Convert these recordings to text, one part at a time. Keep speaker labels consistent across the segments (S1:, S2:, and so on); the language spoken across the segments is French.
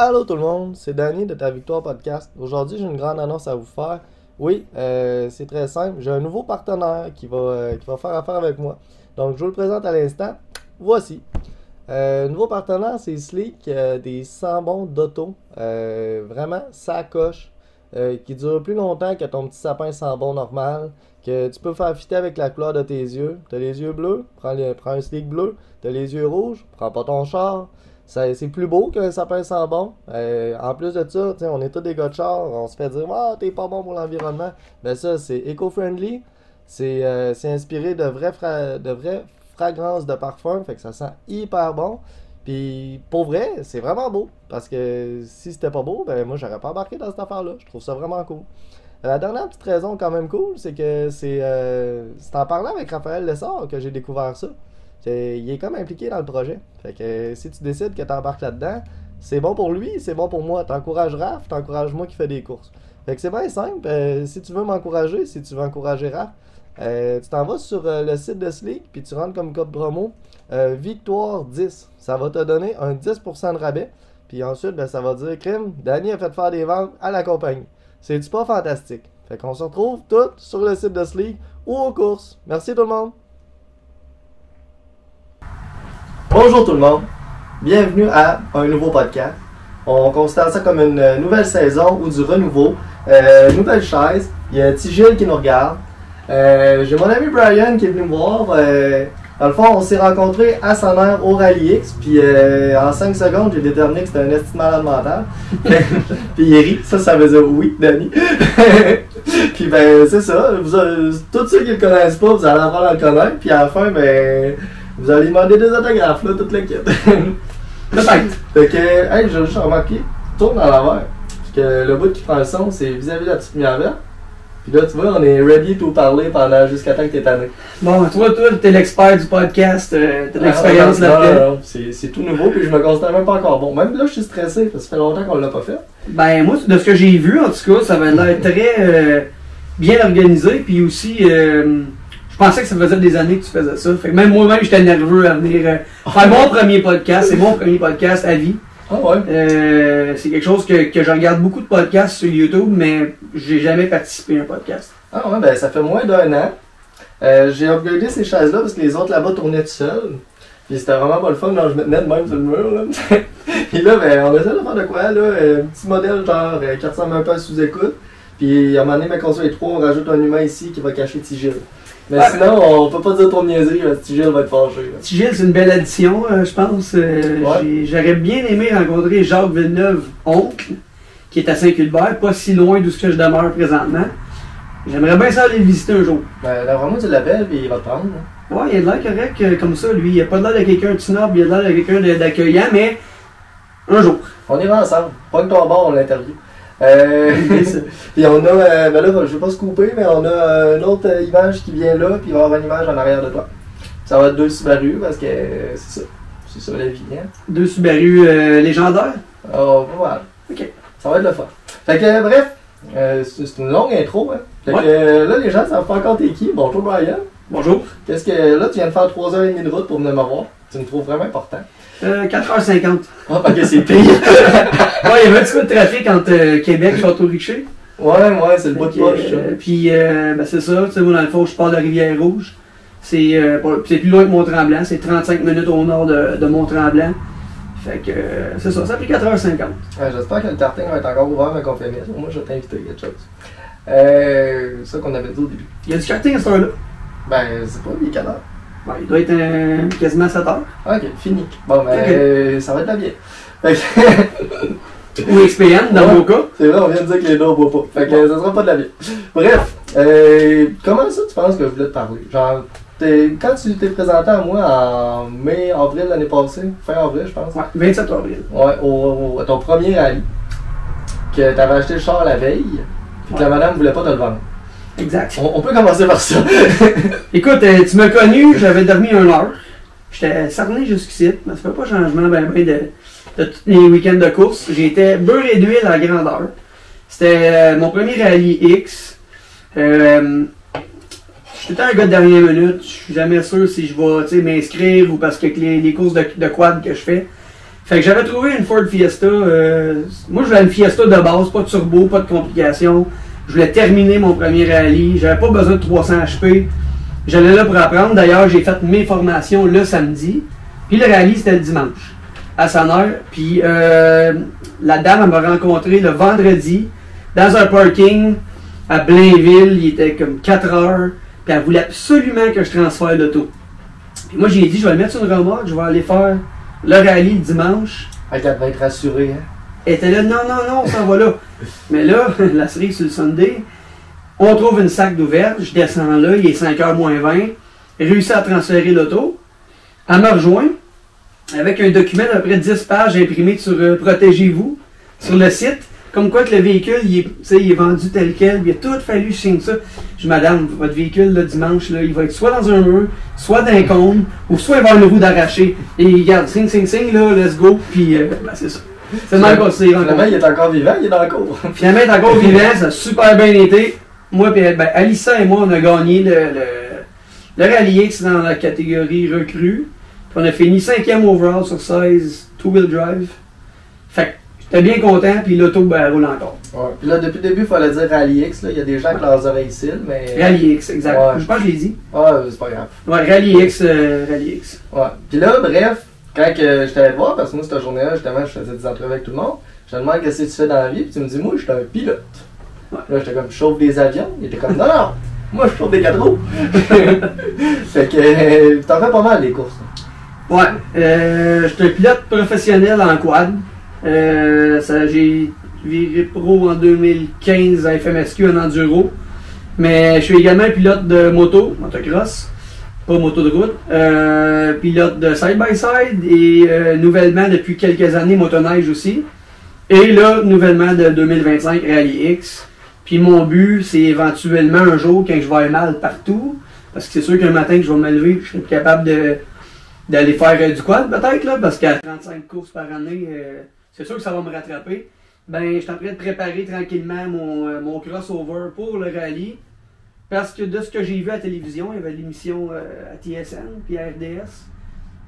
S1: Allô tout le monde, c'est Danny de Ta Victoire Podcast. Aujourd'hui, j'ai une grande annonce à vous faire. Oui, c'est très simple. J'ai un nouveau partenaire qui va faire affaire avec moi. Donc, je vous le présente à l'instant. Voici. Nouveau partenaire, c'est Sleek, des sambons d'auto. Vraiment, ça coche. Qui dure plus longtemps que ton petit sapin sambon normal. Que tu peux faire fitter avec la couleur de tes yeux. T'as les yeux bleus, prends un Sleek bleu. T'as les yeux rouges, prends pas ton char. C'est plus beau qu'un sapin sambon. En plus de ça, on est tous des gars de char. On se fait dire ah, t'es pas bon pour l'environnement. Ben ça, c'est éco-friendly. C'est inspiré de vraies fragrances de parfum. Fait que ça sent hyper bon. Puis pour vrai, c'est vraiment beau. Parce que si c'était pas beau, ben moi j'aurais pas embarqué dans cette affaire-là. Je trouve ça vraiment cool. La dernière petite raison quand même cool, c'est que c'est en parlant avec Raphaël Lessard que j'ai découvert ça. Il est comme impliqué dans le projet. Fait que si tu décides que tu embarques là-dedans, c'est bon pour lui, c'est bon pour moi. T'encourages Raph, t'encourages moi qui fais des courses. Fait que c'est bien simple. Si tu veux m'encourager, si tu veux encourager Raph, tu t'en vas sur le site de Sleek, puis tu rentres comme code promo Victoire 10. Ça va te donner un 10% de rabais. Puis ensuite, ben, ça va dire crime, Danny a fait faire des ventes à la compagnie. C'est-tu pas fantastique? Fait qu'on se retrouve tous sur le site de Sleek ou aux courses. Merci tout le monde! Bonjour tout le monde, bienvenue à un nouveau podcast. On considère ça comme une nouvelle saison ou du renouveau. Nouvelle chaise, il y a Tigil qui nous regarde. J'ai mon ami Brian qui est venu me voir. Dans le fond, on s'est rencontrés à sa mère au Rallye X. Puis en 5 secondes, j'ai déterminé que c'était un esti malade mental. Puis il rit, ça veut dire oui, Danny. Puis ben c'est ça, tous ceux qui le connaissent pas, vous allez apprendre à le connaître. Puis à la fin, ben vous allez demander des autographes, là, toute l'équipe. Peut-être. Fait que, hey, j'ai juste remarqué, tourne à l'envers. Puis que le bout qui prend le son, c'est vis-à-vis de la petite lumière verte. Puis là, tu vois, on est ready to parler jusqu'à temps que t'es tanné.
S2: Bon, toi, t'es l'expert du podcast, t'as de l'expérience là-dedans.
S1: C'est tout nouveau, puis je me considère même pas encore bon. Même là, je suis stressé, parce que ça fait longtemps qu'on l'a pas fait.
S2: Ben, moi, de ce que j'ai vu, en tout cas, ça avait l'air très bien organisé, puis aussi... Je pensais que ça faisait des années que tu faisais ça. Fait que même moi-même, j'étais nerveux à venir faire mon premier podcast. C'est mon premier podcast à vie.
S1: Ah ouais?
S2: C'est quelque chose que je regarde beaucoup de podcasts sur YouTube, mais j'ai jamais participé à un podcast.
S1: Ah ouais, ben ça fait moins d'1 an. J'ai upgradé ces chaises-là parce que les autres là-bas tournaient tout seuls. Puis c'était vraiment pas le fun, quand je me tenais de même sur le mur. Là. Puis là, ben, on essaie de faire de quoi, là? Un petit modèle genre qui ressemble un peu à sous-écoute. Puis à un moment donné, quand on est 3, on rajoute un humain ici qui va cacher Tigil. Mais sinon, on peut pas dire trop de niaiserie, Tigil va être fâché.
S2: Tigil, c'est une belle addition, je pense. Ouais. J'aurais bien aimé rencontrer Jacques Villeneuve, oncle, qui est à Saint-Culbert, pas si loin d'où je demeure présentement. J'aimerais bien ça aller le visiter un jour.
S1: Ben, là, vraiment, tu l'appelles et il va te prendre. Hein.
S2: Ouais, il a l'air correct comme ça, lui. Il a pas l'air de quelqu'un de snob, il a l'air de quelqu'un d'accueillant, mais un jour.
S1: On ira ensemble. Pas que ton bord, on l'interview. Puis on a, ben là, je vais pas se couper, mais on a une autre image qui vient là, puis il va y avoir une image en arrière de toi. Ça va être 2 Subaru, parce que c'est ça la vie, hein.
S2: 2 Subaru légendaires?
S1: Oh, voilà.
S2: Ok.
S1: Ça va être le fun. Fait que, bref, c'est une longue intro, hein. Fait
S2: ouais.
S1: Que là, les gens savent pas encore t'es qui. Bonjour Brian.
S2: Bonjour.
S1: Qu'est-ce que, là, tu viens de faire 3h30 de route pour venir me voir. Tu me trouves vraiment important.
S2: 4h50.
S1: Ah, parce que c'est pire.
S2: Ouais, il y avait un petit peu de trafic entre Québec et Château-Richer.
S1: Ouais, c'est le bout de poche.
S2: Puis, ben c'est ça, tu sais, moi, dans le fond, je pars de Rivière-Rouge. C'est plus loin que Mont-Tremblant. C'est 35 minutes au nord de Mont-Tremblant. Fait que, c'est ça, ça a pris 4h50.
S1: Ouais, j'espère que le tarting va être encore ouvert avant qu'on finisse. Moi, je vais t'inviter à quelque chose. C'est ça qu'on avait dit au début.
S2: Il y a du karting à cette heure-là?
S1: Ben, c'est pas, il est quelle heure?
S2: Ben, il doit être quasiment 7h.
S1: Ok, fini. Bon, ben, okay. Ça va être la bière.
S2: Ou XPN, dans vos cas.
S1: C'est vrai, on vient de dire que les deux, on boit pas. Fait que ça sera pas de la bière. Bref, comment ça tu penses que je voulais te parler? Genre, quand tu t'es présenté à moi en avril l'année passée, fin avril, je pense.
S2: Ouais, 27 avril.
S1: Ouais, à ton premier rallye, que t'avais acheté le char la veille, puis que la madame voulait pas te le vendre.
S2: Exact.
S1: On peut commencer par ça.
S2: Écoute, tu m'as connu, j'avais dormi 1 heure. J'étais cerné jusqu'ici, mais ça fait pas changement de tous les week-ends de course. J'étais beurre et d'huile à grandeur. C'était mon premier rallye X. J'étais un gars de dernière minute. Je suis jamais sûr si je vais m'inscrire ou parce que les courses de quad que je fais. Fait que j'avais trouvé une Ford Fiesta. Moi, je voulais une Fiesta de base, pas de turbo, pas de complications. Je voulais terminer mon premier rallye. J'avais pas besoin de 300 HP. J'allais là pour apprendre. D'ailleurs, j'ai fait mes formations le samedi. Puis le rallye, c'était le dimanche, à Sannerre. Puis la dame, elle m'a rencontré le vendredi dans un parking à Blainville. Il était comme 4 heures. Puis elle voulait absolument que je transfère l'auto. Puis moi, j'ai dit, je vais le mettre sur une remorque. Je vais aller faire le rallye le dimanche.
S1: Elle devait être rassurée, hein?
S2: Elle était là, non, on s'en va là. Mais là, la cerise sur le Sunday, on trouve une sac d'ouverture, je descends là, il est 5h moins 20, réussis à transférer l'auto. Elle me rejoint avec un document d'à peu près 10 pages imprimé sur Protégez-vous, sur le site, comme quoi que le véhicule, il est vendu tel quel, il a tout fallu que je signe ça. Je dis, madame, votre véhicule, le dimanche, là, il va être soit dans un mur, soit d'un cône, ou soit il va avoir une roue d'arraché. Et regarde, signe, là, let's go, puis ben, c'est ça. C'est le même qu'on s'est rencontré.
S1: Finalement, il est encore vivant, il est dans le cours.
S2: Finalement, il est encore vivant, ça a super bien été. Moi, puis ben, Alissa et moi, on a gagné le Rallye X dans la catégorie recrue. Puis on a fini 5e overall sur 16 two-wheel drive. Fait que j'étais bien content, puis l'auto ben, roule encore.
S1: Ouais. Puis là, depuis le début, il fallait dire Rallye X. Là. Il y a des gens qui leurs oreilles cils, mais.
S2: Rallye X, exact.
S1: Ouais.
S2: Je pense que je l'ai dit.
S1: Ah, c'est pas grave.
S2: Ouais, Rallye X, Rallye X.
S1: Ouais. Puis là, bref, quand je t'allais voir, parce que moi, cette journée-là, justement, je faisais des entrevues avec tout le monde, je te demande qu'est-ce que tu fais dans la vie, puis tu me dis, moi, je suis un pilote. Ouais. Là, j'étais comme, je chauffe des avions. Il était comme, non, moi, je chauffe des 4 roues. Fait que, t'en fais pas mal, les courses.
S2: Ouais, je suis un pilote professionnel en quad. J'ai viré pro en 2015 à FMSQ en enduro. Mais je suis également un pilote de moto, motocross, pas moto de route. Pilote de side-by-side et nouvellement depuis quelques années motoneige aussi. Et là, nouvellement de 2025 Rallye X. Puis mon but, c'est éventuellement un jour, quand je vais aller mal partout, parce que c'est sûr qu'un matin que je vais me lever, je serai capable d'aller faire du quad peut-être, là, parce qu'à 35 courses par année, c'est sûr que ça va me rattraper. Ben, je suis en train de préparer tranquillement mon crossover pour le rallye. Parce que de ce que j'ai vu à la télévision, il y avait l'émission à TSN puis à RDS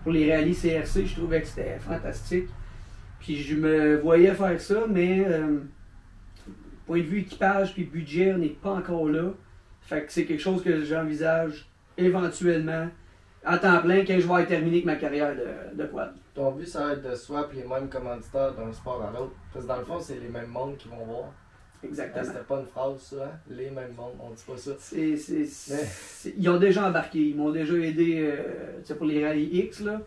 S2: pour les rallyes CRC, je trouvais que c'était fantastique. Puis je me voyais faire ça, mais point de vue équipage puis budget, on n'est pas encore là. Fait que c'est quelque chose que j'envisage éventuellement à temps plein quand je vais terminer avec ma carrière de quad.
S1: Ton but, ça va être de swap les mêmes commanditaires d'un sport à l'autre. Parce que dans le fond, c'est les mêmes mondes qui vont voir.
S2: Exactement.
S1: C'était pas une phrase, ça, hein? Les mêmes mondes, on dit pas ça.
S2: Ils ont déjà embarqué, ils m'ont déjà aidé pour les rallyes X. Là.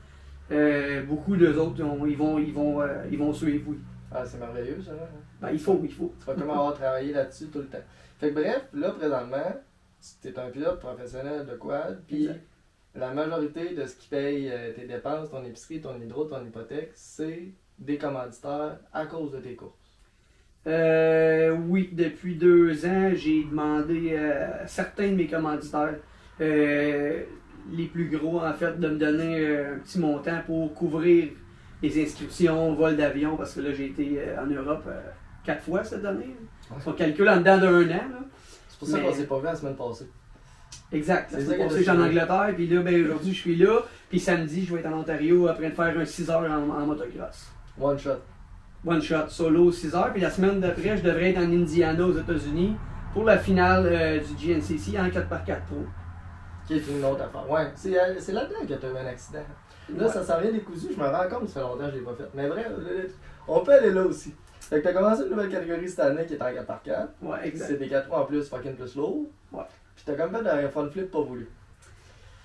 S2: Beaucoup d'eux autres, ils vont suivre, oui.
S1: Ah, c'est merveilleux, ça. Hein?
S2: Ben, il faut.
S1: Tu vas comment avoir travaillé là-dessus tout le temps. Fait que bref, là, présentement, tu es un pilote professionnel de quad, puis la majorité de ce qui paye tes dépenses, ton épicerie, ton hydro, ton hypothèque, c'est des commanditaires à cause de tes courses.
S2: Oui, depuis 2 ans, j'ai demandé à certains de mes commanditaires, les plus gros en fait, de me donner un petit montant pour couvrir les inscriptions, vol d'avion, parce que là j'ai été en Europe 4 fois cette année. On calcule en dedans d'1 an. Là.
S1: C'est pour ça qu'on s'est pas vu la semaine passée.
S2: Exact, la semaine passée j'étais en Angleterre, puis là ben, aujourd'hui je suis là, puis samedi je vais être en Ontario après de faire un 6 heures en motocross.
S1: One shot.
S2: One shot, solo 6 heures. Puis la semaine d'après, je devrais être en Indiana aux États-Unis pour la finale du GNCC en 4x4 Pro.
S1: Qui est une autre affaire. Ouais, c'est là-dedans que tu as eu un accident. Là, ça s'en vient décousu, je me rends compte, ça fait longtemps que je l'ai pas fait. Mais bref, on peut aller là aussi. Fait que tu as commencé une nouvelle catégorie cette année qui est en 4x4.
S2: Ouais, exact.
S1: C'est des 4 roues en plus, fucking plus lourd.
S2: Ouais.
S1: Puis t'as comme fait un front flip pas voulu.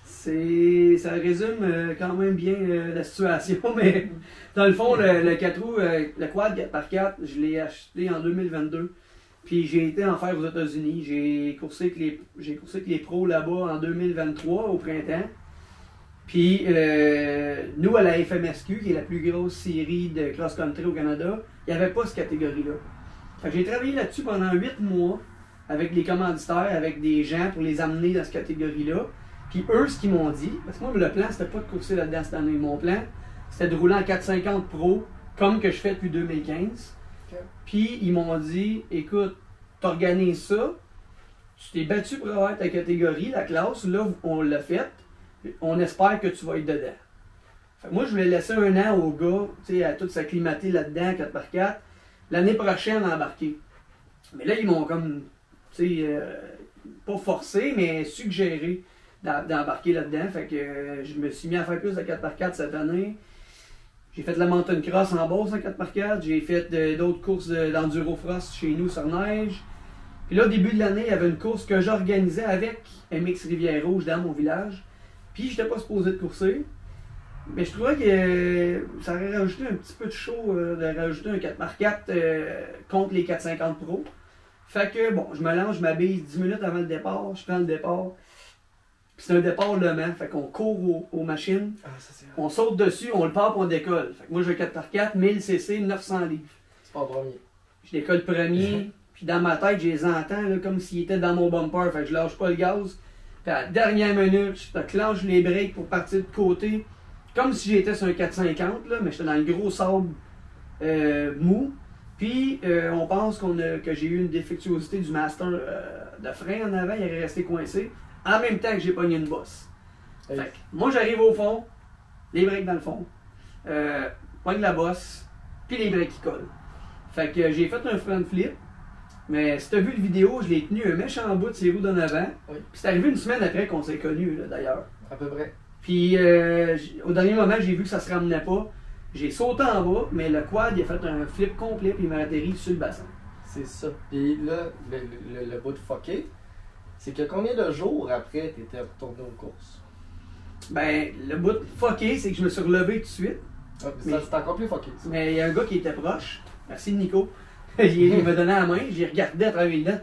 S2: Ça résume quand même bien la situation, mais dans le fond, le 4 roues, le quad 4x4, je l'ai acheté en 2022. Puis j'ai été en faire aux États-Unis. J'ai coursé avec les pros là-bas en 2023 au printemps. Puis nous, à la FMSQ, qui est la plus grosse série de cross-country au Canada, il n'y avait pas cette catégorie-là. Fait que j'ai travaillé là-dessus pendant 8 mois avec les commanditaires, avec des gens pour les amener dans cette catégorie-là. Puis eux, ce qu'ils m'ont dit, parce que moi, le plan, c'était pas de courser là-dedans cette année. Mon plan, c'était de rouler en 450 Pro, comme que je fais depuis 2015. Okay. Puis ils m'ont dit, écoute, t'organises ça, tu t'es battu pour avoir ta catégorie, la classe, là, on l'a fait, on espère que tu vas être dedans. Fait que moi, je voulais laisser un an au gars, tu sais, à tout s'acclimater là-dedans, 4x4. L'année prochaine, embarquer. Mais là, ils m'ont comme, tu sais, pas forcé, mais suggéré d'embarquer là-dedans. Fait que je me suis mis à faire plus de 4x4 cette année. J'ai fait de la mountain cross en Beauce en 4x4. J'ai fait d'autres courses d'enduro frost chez nous sur neige. Puis là, au début de l'année, il y avait une course que j'organisais avec MX Rivière-Rouge dans mon village. Puis, je n'étais pas supposé de courser. Mais je trouvais que ça aurait rajouté un petit peu de show de rajouter un 4x4 contre les 450 Pro. Fait que, bon, je me lance, je m'habille 10 minutes avant le départ, je prends le départ. Puis c'est un départ Le Mans, fait qu'on court aux machines, on saute dessus, on le part pour on décolle. Fait que moi, j'ai un 4x4, 1000 cc, 900 livres.
S1: C'est pas le premier.
S2: Je décolle premier, puis dans ma tête, je les entends là, comme s'ils étaient dans mon bumper, fait que je lâche pas le gaz. Puis à la dernière minute, je clenche les breaks pour partir de côté. Comme si j'étais sur un 450, là, mais j'étais dans le gros sable mou. Puis on pense que j'ai eu une défectuosité du master de frein en avant, il est resté coincé. En même temps que j'ai pogné une bosse. Fait que, moi j'arrive au fond, les breaks dans le fond, pogne la bosse, puis les breaks qui collent. Fait que j'ai fait un front flip, mais si tu as vu le vidéo, je l'ai tenu un méchant bout de ses roues d'en avant.
S1: Oui.
S2: Puis c'est arrivé une semaine après qu'on s'est connus d'ailleurs.
S1: À peu près.
S2: Puis au dernier moment, j'ai vu que ça se ramenait pas. J'ai sauté en bas, mais le quad il a fait un flip complet puis il m'a atterri sur le bassin.
S1: C'est ça. Puis là, le bout de fucké, c'est que combien de jours après t'étais retourné aux courses?
S2: Ben, le bout de fucké, c'est que je me suis relevé tout de suite.
S1: Ah, mais c'est encore plus fucké. Ça.
S2: Mais il y a un gars qui était proche. Merci Nico. Il m'a donné la main, j'ai regardé à travers les dents.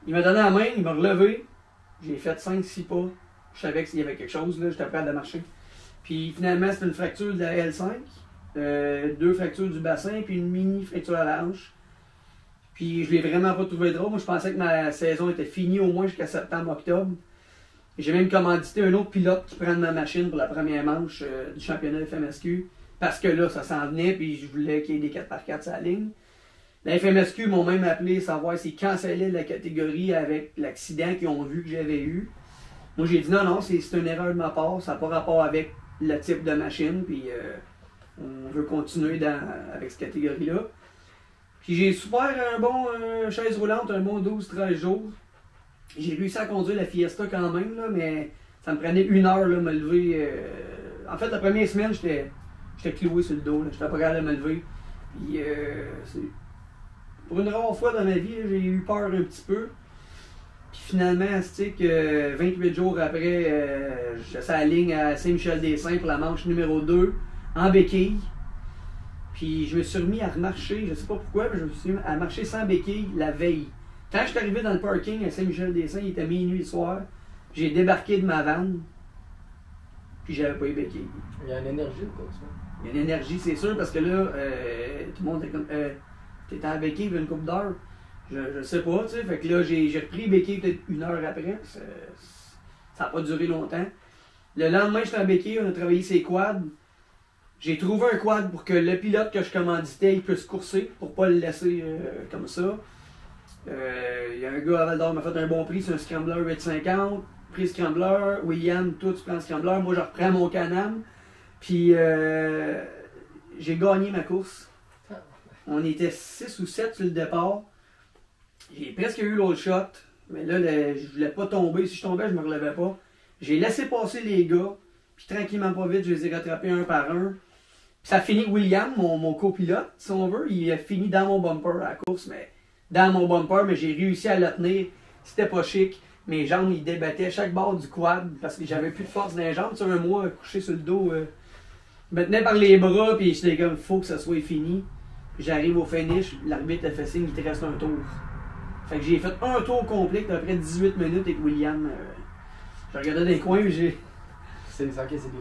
S2: Il m'a donné la main, il m'a relevé. J'ai fait 5-6 pas. Je savais qu'il y avait quelque chose, là, j'étais prêt à marcher. Puis finalement, c'était une fracture de la L5, 2 fractures du bassin, puis une mini fracture à la hanche. Puis je l'ai vraiment pas trouvé drôle. Moi, je pensais que ma saison était finie au moins jusqu'à septembre-octobre. J'ai même commandité un autre pilote qui prenne ma machine pour la première manche du championnat FMSQ. Parce que là, ça s'en venait, puis je voulais qu'il y ait des 4x4 sur la ligne. La FMSQ m'ont même appelé savoir s'ils cancellaient la catégorie avec l'accident qu'ils ont vu que j'avais eu. Moi, j'ai dit non, c'est une erreur de ma part, ça n'a pas rapport avec le type de machine, puis on veut continuer avec cette catégorie-là. Puis j'ai souffert un bon chaise roulante, un bon 12-13 jours. J'ai réussi à conduire la Fiesta quand même, là, mais ça me prenait 1 heure là, me lever. En fait, la première semaine, j'étais cloué sur le dos, j'étais pas capable de me lever. Puis pour une rare fois dans ma vie, j'ai eu peur un petit peu. Puis finalement, c'est que 28 jours après, je suis à la ligne à Saint-Michel-des-Saints pour la manche numéro 2, en béquille. Puis je me suis remis à remarcher, je sais pas pourquoi, mais je me suis mis à marcher sans béquille la veille. Quand je suis arrivé dans le parking à Saint-Michel-des-Saints, il était minuit le soir, j'ai débarqué de ma vanne, puis j'avais pas eu béquille.
S1: Il y a une énergie ou quoi, ça?
S2: Il y a une énergie, c'est sûr, parce que là, tout le monde était comme... t'étais à béquille il y a une couple d'heures. Je sais pas, tu sais. Fait que là, j'ai repris béquille peut-être 1 heure après. Ça n'a pas duré longtemps. Le lendemain, j'étais en béquille, on a travaillé ses quads. J'ai trouvé un quad pour que le pilote que je commanditais, il puisse courser, pour pas le laisser comme ça. Il y a un gars à Val d'Or qui m'a fait un bon prix, c'est un Scrambler 850. Prix Scrambler, William, toi tu prends le Scrambler, moi je reprends mon Can-Am. Puis j'ai gagné ma course. On était 6 ou 7 sur le départ. J'ai presque eu l'autre shot, mais là, je voulais pas tomber. Si je tombais, je me relevais pas. J'ai laissé passer les gars, puis tranquillement pas vite, je les ai rattrapés un par un. Puis ça a fini que William, mon copilote, si on veut, il a fini dans mon bumper à la course, mais dans mon bumper, mais j'ai réussi à le tenir. C'était pas chic. Mes jambes, ils débattaient chaque barre du quad parce que j'avais plus de force dans les jambes. Tu sais, un mois couché sur le dos, je me tenais par les bras, puis j'étais comme, faut que ça soit fini. J'arrive au finish, l'arbitre a fait signe, il te reste un tour. Fait que j'ai fait un tour complet d'à peu près 18 minutes avec William. Je regardais dans les coins et j'ai...
S1: C'est des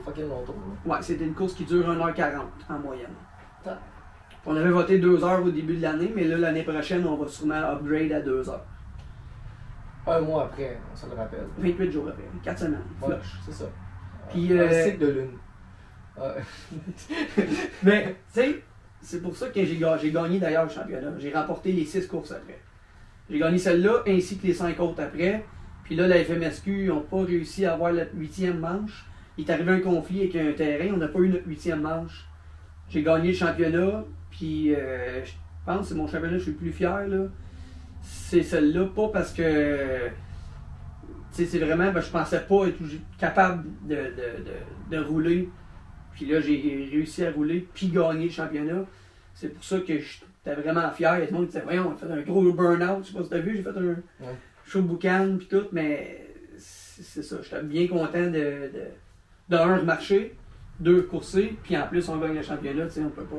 S1: fucking longs tours.
S2: Ouais, c'était une course qui dure 1h40 en moyenne. On avait voté 2 heures au début de l'année, mais là, l'année prochaine, on va sûrement upgrade à 2 heures.
S1: 1 mois après, on se le rappelle.
S2: 28 jours après, 4 semaines.
S1: Ouais,
S2: Flush.
S1: c'est ça.
S2: Puis,
S1: un cycle de lune.
S2: Mais, tu sais, c'est pour ça que j'ai gagné d'ailleurs le championnat. J'ai remporté les 6 courses après. J'ai gagné celle-là ainsi que les 5 autres après. Puis là, la FMSQ, ils n'ont pas réussi à avoir la 8e manche. il est arrivé un conflit avec un terrain, on n'a pas eu notre 8e manche. J'ai gagné le championnat, puis je pense que c'est mon championnat que je suis le plus fier, là. C'est celle-là, pas parce que c'est vraiment, je pensais pas être capable de rouler. Puis là, j'ai réussi à rouler, puis gagner le championnat. C'est pour ça que j'étais vraiment fier. Il y a tout le monde qui disait, voyons, on a fait un gros burn-out. Je sais pas si t'as vu, j'ai fait un show de boucan, puis tout, mais c'est ça. J'étais bien content de un, remarcher, deux, courser, puis en plus, on gagne le championnat, tu sais, on peut pas.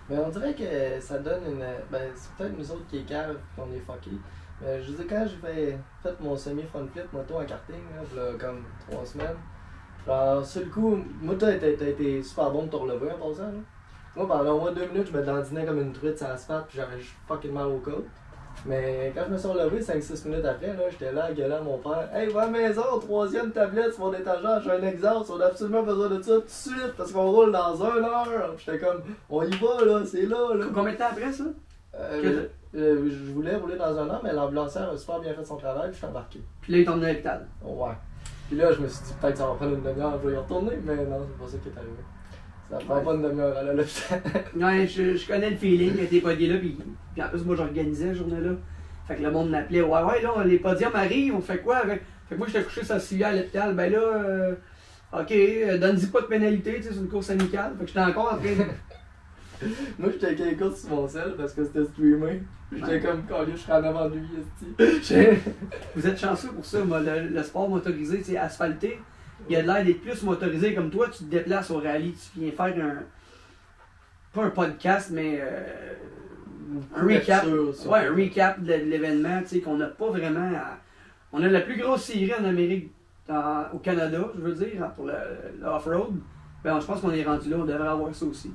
S1: Mais on dirait que ça donne une. Ben, c'est peut-être nous autres qui est cave, qu'on est fuckés. Mais je veux dire, quand j'ai fait mon semi-front flip moto en karting, là, comme 3 semaines, genre, sur le coup, moi, t'as été super bon de te relever en passant, là. Moi, pendant au moins 2 minutes, je me dandinais comme une truite sur l'asphalte, puis j'avais fucking mal au côte. Mais quand je me suis relevé 5-6 minutes après, là, j'étais là à gueuler à mon père. Hey, va à la maison, 3e tablette sur mon étagère, j'ai un exhaust, on a absolument besoin de ça tout de suite parce qu'on roule dans 1 heure. J'étais comme, on y va là, c'est là.
S2: Combien de temps après ça?
S1: Je voulais rouler dans 1 an, mais l'ambulancière a super bien fait son travail, puis je suis embarqué.
S2: Puis là, il est tombé à l'hôpital.
S1: Ouais. Puis là, je me suis dit, peut-être que ça va prendre une demi-heure, je vais y retourner, mais non, c'est pas ça qui est arrivé. Ça prend pas une demi-heure à l'hôpital.
S2: Ouais, je connais le feeling que t'es podié là, puis en plus, moi, j'organisais ce journée-là. Fait que le monde m'appelait, ouais, là, les podiums arrivent, on fait quoi avec. Fait que moi, j'étais couché sur la civière à l'hôpital, ben là, ok, donne-y pas de pénalité, tu sais, c'est une course amicale. Fait que j'étais encore en train de.
S1: Moi, j'étais avec les courses sur mon sel parce que c'était streamé. J'étais comme, quand je serais en avant de lui, esti.
S2: Vous êtes chanceux pour ça, moi, le sport motorisé, c'est asphalté. Il a l'air d'être plus motorisé comme toi, tu te déplaces au rallye, tu viens faire pas un podcast, mais un recap. Ouais, un recap de l'événement, tu sais, qu'on n'a pas vraiment. On a la plus grosse série en Amérique, au Canada, je veux dire, pour le off-road. Ben, je pense qu'on est rendu là, on devrait avoir ça aussi.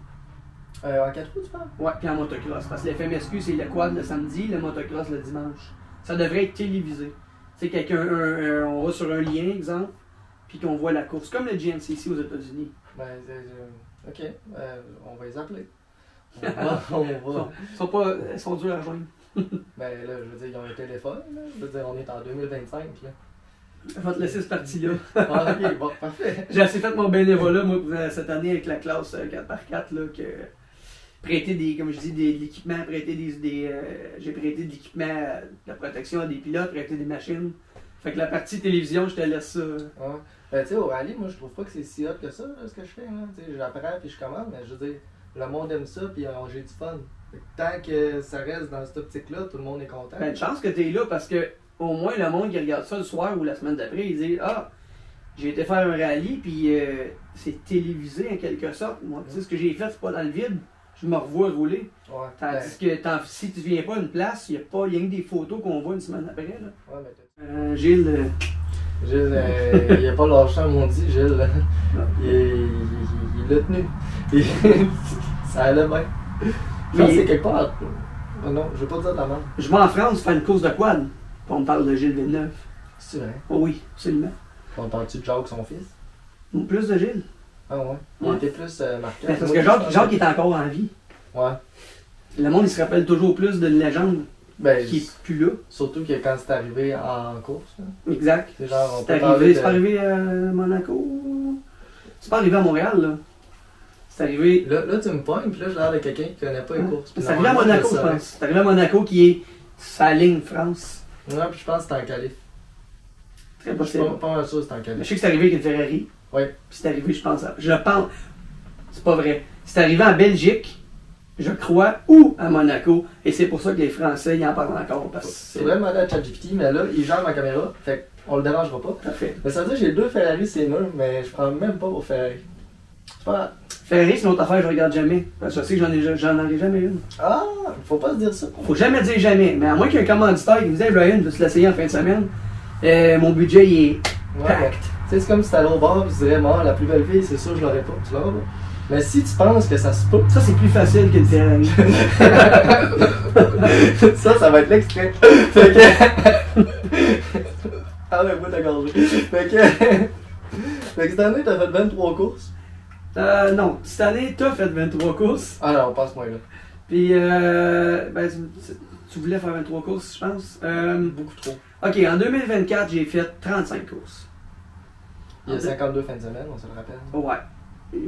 S1: En 4 roues, tu parles?
S2: Ouais, puis en motocross. Parce que le FMSQ, c'est le quad le samedi, le motocross le dimanche. Ça devrait être télévisé. Tu sais, on va sur un lien, exemple, puis qu'on voit la course, comme le GNC ici aux États-Unis.
S1: Ben, ok, on va les appeler. On va.
S2: Ils sont durs à rejoindre.
S1: Ben là, je veux dire, ils ont un téléphone, là. Je veux dire, on est en 2025, là.
S2: Je vais te laisser cette partie-là.
S1: Ah, ok, bon, parfait.
S2: J'ai assez fait mon bénévolat, moi, cette année avec la classe 4x4, là, que prêter comme je dis, de l'équipement, j'ai prêté de l'équipement de protection à des pilotes, prêté des machines. Fait que la partie télévision, je te laisse ça.
S1: Ouais. Ben, tu sais, au rallye, moi, je trouve pas que c'est si hot que ça, là, ce que je fais, là. Tu sais, j'apprends puis je commande, mais je veux dire, le monde aime ça puis j'ai du fun. Fait que tant que ça reste dans cette optique-là, tout le monde est content.
S2: Ben, une chance que t'es là parce que, au moins, le monde qui regarde ça le soir ou la semaine d'après, il dit, ah, j'ai été faire un rallye puis c'est télévisé en quelque sorte. Moi, tu sais, ce que j'ai fait, c'est pas dans le vide. Je me revois rouler.
S1: Ouais.
S2: Tandis que si tu viens pas à une place, il n'y a pas rien que des photos qu'on voit une semaine après. Là.
S1: Ouais, mais
S2: Gilles.
S1: Gilles, il a pas lâché à mon dit, Gilles. Il l'a tenu. Ça allait bien. Je pense que c'est quelque part. Non, je veux pas dire de la merde.
S2: Je vais en France faire une course de quad. Puis on me parle de Gilles Villeneuve.
S1: C'est vrai?
S2: Oh oui, absolument.
S1: On parle-tu de Jacques, son fils?
S2: Ou plus de Gilles.
S1: Ah ouais? Il était plus marquant.
S2: Parce que Jacques est encore en vie.
S1: Ouais.
S2: Le monde, il se rappelle toujours plus d'une légende qui est plus là.
S1: Surtout que quand c'est arrivé en course. Là.
S2: Exact.
S1: C'est genre,
S2: c'est pas arrivé à Monaco. C'est pas arrivé à Montréal, là. C'est arrivé.
S1: Là, tu me pognes, puis là, j'ai l'air de quelqu'un qui connaît pas les courses.
S2: C'est arrivé à Monaco, je pense. C'est arrivé à Monaco qui est sa ligne France.
S1: Ouais, puis je pense que c'était en qualif.
S2: Très possible.
S1: Je suis pas mal sûr que c'était en qualif.
S2: Je sais que c'est arrivé avec une Ferrari.
S1: Oui.
S2: Puis c'est arrivé, je pense. C'est pas vrai. C'est arrivé en Belgique, je crois, ou à Monaco. Et c'est pour ça que les Français, ils en parlent encore.
S1: C'est vraiment là à ChatGPT, mais là, il gère ma caméra. Fait qu'on le dérangera pas.
S2: Parfait.
S1: Mais ça veut dire que j'ai 2 Ferrari, c'est murs, mais je prends même pas au Ferrari. C'est pas.
S2: Ferrari, c'est une autre affaire, je regarde jamais. Parce que je sais que j'en aurai jamais une.
S1: Ah, faut pas se dire ça.
S2: Faut jamais dire jamais. Mais à moins qu'il y ait un commanditaire qui me dise, hey Brian, je vais te l'essayer en fin de semaine. Mon budget, il est packed.
S1: Tu sais, c'est comme si t'allais au bar et tu dirais, la plus belle fille, c'est sûr, je l'aurais pas. Tu l'auras pas. Mais si tu penses que ça se peut.
S2: Ça, c'est plus facile qu'une Ferrari.
S1: ça va être l'extrait. Fait que. Ah ouais, moi, t'as gorgé. Fait que cette année, t'as fait 23 courses.
S2: Non, cette année, t'as fait 23 courses.
S1: Ah non, passe-moi là.
S2: Puis, tu voulais faire 23 courses, je pense.
S1: Beaucoup trop.
S2: Ok, en 2024, j'ai fait 35 courses.
S1: Il y a 52 fins de semaine, on se le rappelle.
S2: Ouais.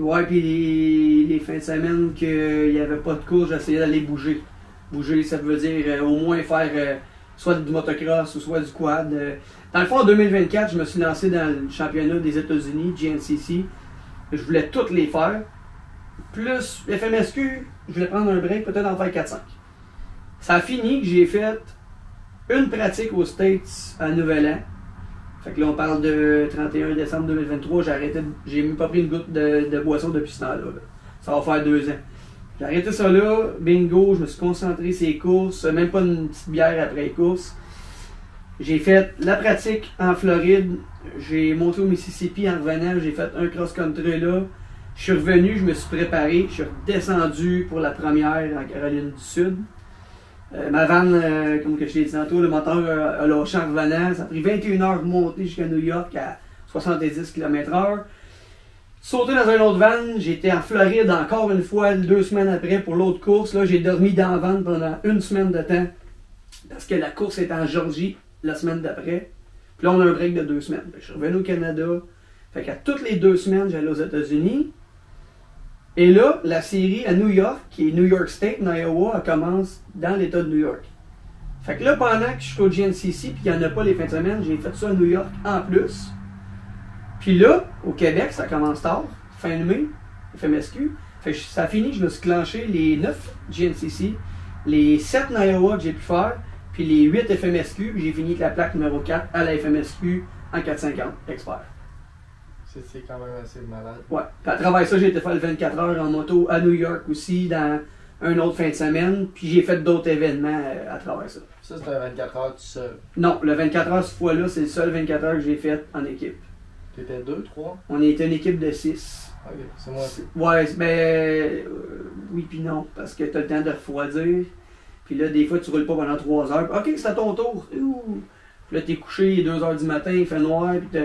S2: Ouais, puis les fins de semaine qu'il n'y avait pas de course, j'essayais d'aller bouger. Bouger, ça veut dire au moins faire soit du motocross ou soit du quad. Dans le fond, en 2024, je me suis lancé dans le championnat des États-Unis, GNCC. Je voulais toutes les faire. Plus FMSQ, je voulais prendre un break, peut-être en faire 4-5. Ça a fini que j'ai fait une pratique aux States à Nouvel An. Fait que là, on parle de 31 décembre 2023. J'ai même pas pris une goutte de boisson depuis ce temps-là. Là. Ça va faire 2 ans. J'ai arrêté ça là, bingo, je me suis concentré sur les courses, même pas une petite bière après les courses. J'ai fait la pratique en Floride, j'ai monté au Mississippi en revenant, j'ai fait un cross-country là. Je suis revenu, je me suis préparé, je suis redescendu pour la première en Caroline du Sud. Ma vanne, comme que je l'ai dit tantôt, le moteur a lâché en revenant. Ça a pris 21 heures de monter jusqu'à New York à 70 km/h. Sauté dans un autre van, j'étais en Floride encore une fois 2 semaines après pour l'autre course. Là, j'ai dormi dans la van pendant 1 semaine de temps parce que la course est en Georgie la semaine d'après. Puis là, on a un break de 2 semaines. Fait que je suis revenu au Canada. Fait qu'à toutes les 2 semaines, j'allais aux États-Unis. Et là, la série à New York, qui est New York State, en Iowa, elle commence dans l'État de New York. Fait que là, pendant que je suis au GNCC, puis il n'y en a pas les fins de semaine, j'ai fait ça à New York en plus. Puis là, au Québec, ça commence tard, fin de mai, FMSQ. Fait que ça a fini, je me suis clenché les 9 GNCC, les 7 en Iowa que j'ai pu faire, puis les 8 FMSQ, puis j'ai fini avec la plaque numéro 4 à la FMSQ en 450 expert.
S1: C'est quand même assez malade.
S2: Ouais. Puis à travers ça, j'ai été faire le 24 heures en moto à New York aussi, dans un autre fin de semaine. Puis j'ai fait d'autres événements à travers ça.
S1: Ça, c'est un 24 heures tout seul?
S2: Non, le 24 heures, cette fois-là, c'est le seul 24 heures que j'ai fait en équipe.
S1: T'étais 2, 3?
S2: On était une équipe de 6.
S1: Ok, c'est moi aussi.
S2: Ouais, mais oui puis non, parce que t'as le temps de refroidir. Puis là, des fois, tu roules pas pendant 3 heures. Ok, c'est à ton tour. Ouh. Puis là, t'es couché, il est 2 heures du matin, il fait noir, puis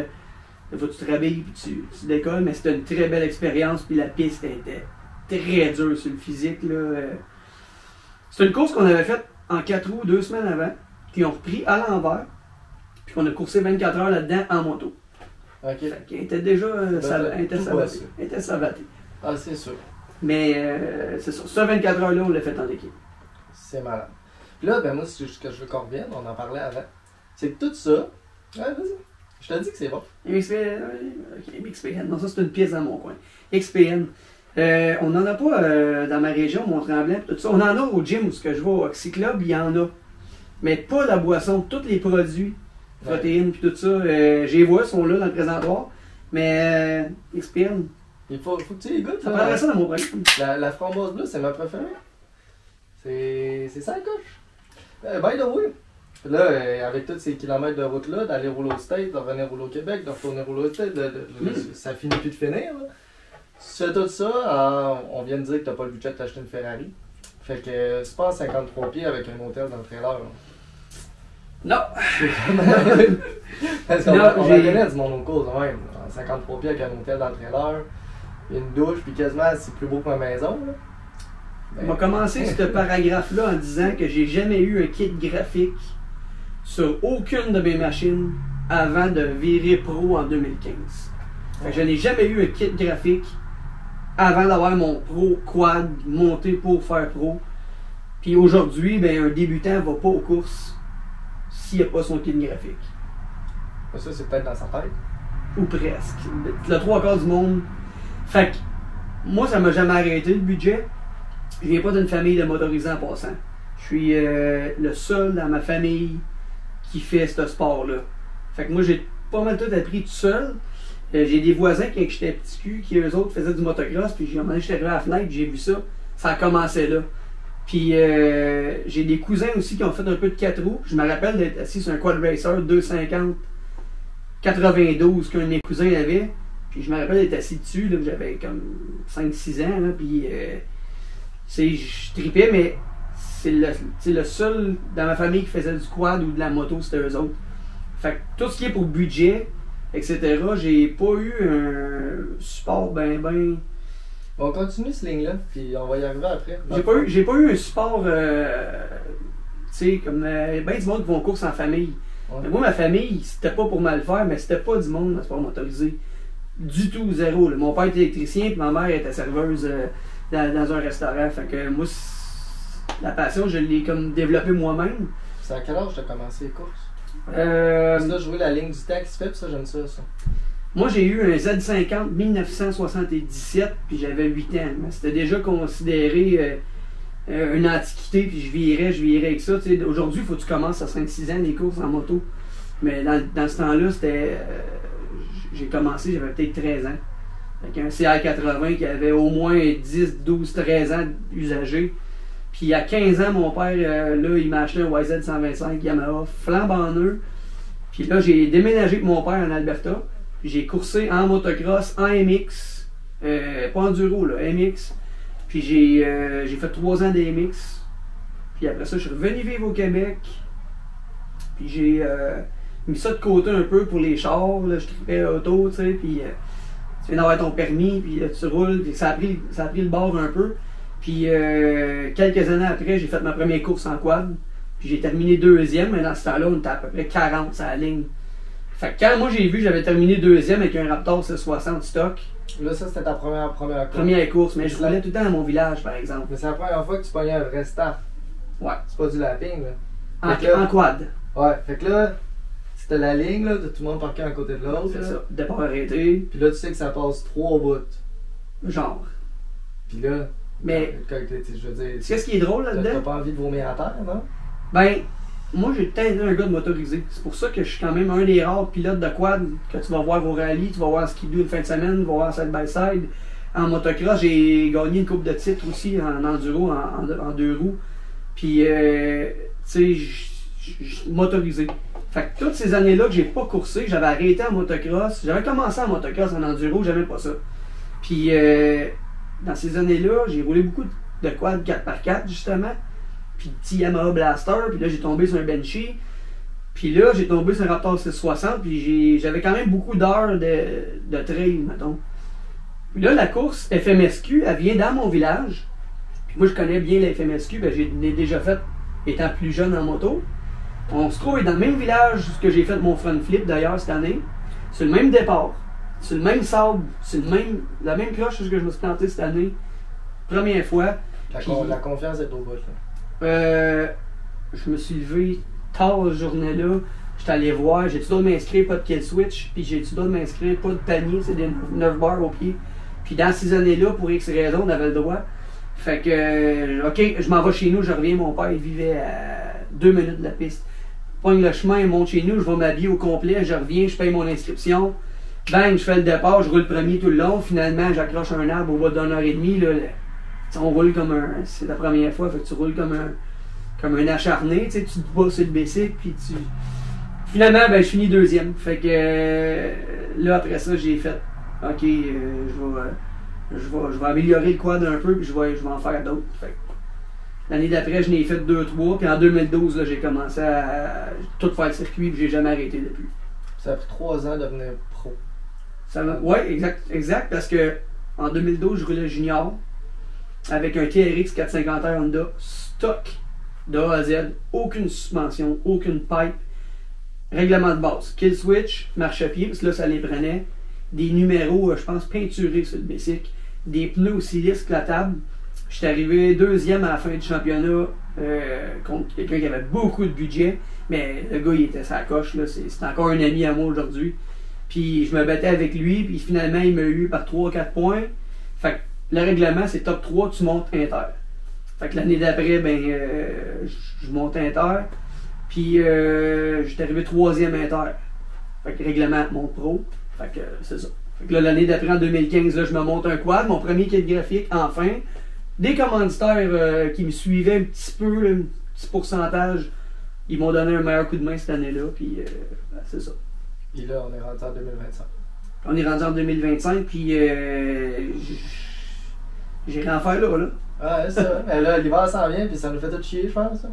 S2: des fois, tu te réveilles puis tu décolles, mais c'était une très belle expérience. Puis la piste était très dure sur le physique. C'est une course qu'on avait faite en 4 roues 2 semaines avant, qui ont repris à l'envers, puis qu'on a coursé 24 heures là-dedans en moto.
S1: Ok.
S2: Fait qu'elle était déjà savatée.
S1: Ah, c'est sûr.
S2: Mais c'est ça. Ce 24 heures-là, on l'a fait en équipe.
S1: C'est malade. Puis là, ben moi, ce que je veux qu'on revienne, on en parlait avant, c'est que tout ça. Ouais, vas-y. Je te dis que c'est bon.
S2: XPN, non, ça c'est une pièce dans mon coin. XPN. On n'en a pas dans ma région, Mont-Tremblant, tout ça. On en a au gym où je vais au Oxyclub, il y en a. Mais pas la boisson, tous les produits, protéines puis tout ça. J'ai vois, ils sont là dans le présentoir. Mais XPN.
S1: Il faut que tu les goûtes.
S2: Ça prendrait ça dans mon programme.
S1: La framboise bleue, c'est ma préférée. C'est ça, coche. By the way. Là, avec tous ces kilomètres de route-là, d'aller rouler au States, de revenir rouler au Québec, de retourner rouler au States, ça finit plus de finir. Là. C'est tout ça, on vient de dire que t'as pas le budget de t'acheter une Ferrari. Fait que c'est pas en 53 pieds avec un hôtel dans le trailer. Là.
S2: Non!
S1: Parce qu'on va connaître du monde au cause, même. En 53 pieds avec un hôtel dans le trailer, une douche, puis quasiment c'est plus beau que ma maison. Là.
S2: On va commencer ce paragraphe-là en disant que j'ai jamais eu un kit graphique sur aucune de mes machines avant de virer pro en 2015. Fait que je n'ai jamais eu un kit graphique avant d'avoir mon pro quad monté pour faire pro. Puis aujourd'hui, ben, un débutant ne va pas aux courses s'il n'y a pas son kit graphique.
S1: Ça, c'est peut-être dans sa tête.
S2: Ou presque. Le 3/4 du monde. Fait que moi, ça m'a jamais arrêté le budget. Je viens pas d'une famille de motorisés en passant. Je suis le seul dans ma famille qui fait ce sport-là. Fait que moi, j'ai pas mal tout appris tout seul. J'ai des voisins quand j'étais petit cul qui, eux autres, faisaient du motocross. Puis, à un moment donné, j'étais arrivé à la fenêtre, j'ai vu ça. Ça a commencé là. Puis, j'ai des cousins aussi qui ont fait un peu de 4 roues. Je me rappelle d'être assis sur un quad racer 250 92 qu'un de mes cousins avait. Puis, je me rappelle d'être assis dessus. J'avais comme 5-6 ans. Là, puis, je tripais, mais c'est le seul dans ma famille qui faisait du quad ou de la moto, c'était eux autres. Fait que tout ce qui est pour budget, etc., j'ai pas eu un support ben.
S1: On continue ce ligne-là, puis on va y arriver après.
S2: J'ai pas eu un support, tu sais, comme ben du monde qui vont en course en famille. Ouais. Moi, ma famille, c'était pas pour mal faire, mais c'était pas du monde dans le sport motorisé. Du tout, zéro. Là. Mon père était électricien, puis ma mère était serveuse dans un restaurant. Fait que moi, la passion, je l'ai comme développée moi-même.
S1: C'est à quel âge tu as commencé les courses? Parce que là, jouer la ligne du temps qui se fait, puis ça, j'aime ça.
S2: Moi, j'ai eu un Z50 1977, puis j'avais 8 ans. C'était déjà considéré une antiquité, puis je vieillirais avec ça. Aujourd'hui, il faut que tu commences à 5-6 ans les courses en moto. Mais dans ce temps-là, c'était. J'ai commencé, j'avais peut-être 13 ans. Avec un CR80 qui avait au moins 10, 12, 13 ans usagé. Puis à 15 ans, mon père, là, il m'a acheté un YZ125 Yamaha flambant neuf. Puis là, j'ai déménagé avec mon père en Alberta. J'ai coursé en motocross, en MX. Pas enduro, là, MX. Puis j'ai fait 3 ans de MX. Puis après ça, je suis revenu vivre au Québec. Puis j'ai mis ça de côté un peu pour les chars. Là, je trippais auto, tu sais. Puis tu viens d'avoir ton permis, puis tu roules. Puis ça a pris le bord un peu. Puis quelques années après, j'ai fait ma première course en quad. Puis j'ai terminé deuxième, mais dans ce temps-là, on était à peu près 40 sur la ligne. Fait que quand moi j'ai vu, j'avais terminé deuxième avec un Raptor 60 stock.
S1: Là, ça, c'était ta première course.
S2: Première course, mais je roulais tout le temps dans mon village, par exemple.
S1: Mais c'est la première fois que tu pognais un vrai staff.
S2: Ouais.
S1: C'est pas du lapping, là.
S2: En quad.
S1: Ouais, fait que là, c'était la ligne, là, de tout le monde parqué à côté de l'autre.
S2: C'est ça, départ arrêté.
S1: Puis là, tu sais que ça passe 3 bouts.
S2: Genre.
S1: Puis là,
S2: mais
S1: je veux dire,
S2: qu'est-ce qui est drôle là-dedans?
S1: T'as pas envie de vomir à terre, non?
S2: Ben, moi j'ai peut-être été un gars de motorisé. C'est pour ça que je suis quand même un des rares pilotes de quad que tu vas voir au rallye, tu vas voir Skidoo une fin de semaine, tu vas voir side by side. En motocross, j'ai gagné une coupe de titres aussi en enduro, en 2 roues. Puis, tu sais, motorisé. Fait que toutes ces années-là que j'ai pas coursé, j'avais arrêté en motocross. J'avais commencé en motocross, en enduro, j'aimais pas ça. Puis, dans ces années-là, j'ai roulé beaucoup de quad 4x4, justement. Puis, petit Yamaha Blaster. Puis là, j'ai tombé sur un Benchy. Puis là, j'ai tombé sur un Raptor 660. Puis, j'avais quand même beaucoup d'heures de trail, mettons. Puis là, la course FMSQ, elle vient dans mon village. Puis moi, je connais bien la FMSQ. Ben, j'ai déjà fait étant plus jeune en moto. On se trouve dans le même village que j'ai fait mon front flip d'ailleurs cette année. C'est le même départ. C'est le même sable. C'est la même cloche que je me suis planté cette année. Première fois.
S1: La confiance est au bout, là.
S2: Je me suis levé tard cette journée-là. J'étais allé voir. J'ai-tu d'autres m'inscrire, pas de kill switch. Puis j'ai-tu d'autres m'inscrire, pas de panier. C'est des 9 barres au pied. Puis dans ces années-là, pour X raisons, on avait le droit. Fait que, ok, je m'en vais chez nous, je reviens. Mon père, il vivait à 2 minutes de la piste. Je pogne le chemin, il monte chez nous, je vais m'habiller au complet, je reviens, je paye mon inscription. Bang, je fais le départ, je roule premier tout le long. Finalement, j'accroche un arbre au bout d'une heure et demie. Là, on roule comme un. C'est la première fois, fait que tu roules comme un acharné. Tu te bats sur le bicycle, puis tu. Finalement, ben, je finis deuxième. Fait que là, après ça, j'ai fait. Ok, je vais améliorer le quad un peu, puis je vais en faire d'autres. L'année d'après, je n'ai fait 2-3, puis en 2012, là, j'ai commencé à tout faire le circuit, puis j'ai jamais arrêté depuis.
S1: Ça a pris 3 ans de devenir pro.
S2: Oui, exact, parce que en 2012, je roulais junior avec un TRX 450R Honda, stock de A à Z, aucune suspension, aucune pipe, règlement de base, kill switch, marche-pied, parce que là, ça les prenait, des numéros, je pense, peinturés sur le bicycle, des pneus aussi lisses que la table. J'étais arrivé deuxième à la fin du championnat contre quelqu'un qui avait beaucoup de budget, mais le gars il était sa coche, c'est encore un ami à moi aujourd'hui. Puis je me battais avec lui, puis finalement il m'a eu par 3-4 points. Fait que le règlement c'est top 3, tu montes inter. Fait que l'année d'après, ben je monte inter. Puis j'étais arrivé 3e inter. Fait que règlement monte pro. Fait que c'est ça. Fait que là, l'année d'après, en 2015, là, je me monte un quad, mon premier kit graphique, enfin. Des commanditaires qui me suivaient un petit peu, là, un petit pourcentage, ils m'ont donné un meilleur coup de main cette année-là, puis ben, c'est ça.
S1: Puis là, on est rendu en 2025.
S2: On est rendu en 2025, puis j'ai rien à faire là.
S1: Ah, c'est ça. Mais là, l'hiver s'en vient, puis ça nous fait tout chier, je pense.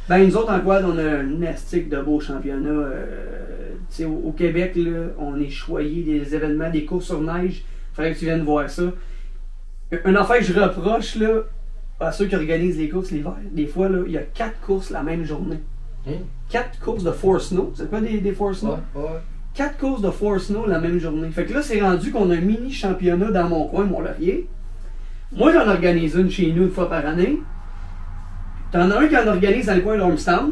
S2: Ben, nous autres, en quad, on a une astique de beaux championnats. Au Québec, là, on est choyé des événements, des courses sur neige. Il faudrait que tu viennes voir ça. Une affaire que je reproche là, à ceux qui organisent les courses l'hiver, des fois, là, il y a 4 courses la même journée. 4 courses de Force Snow. C'est quoi des Force Snow?
S1: Ouais.
S2: 4 courses de Force Snow la même journée. Fait que là, c'est rendu qu'on a un mini championnat dans mon coin, Mont-Laurier. Moi, j'en organise une chez nous une fois par année. T'en as un qui en organise dans le coin de Ormstown.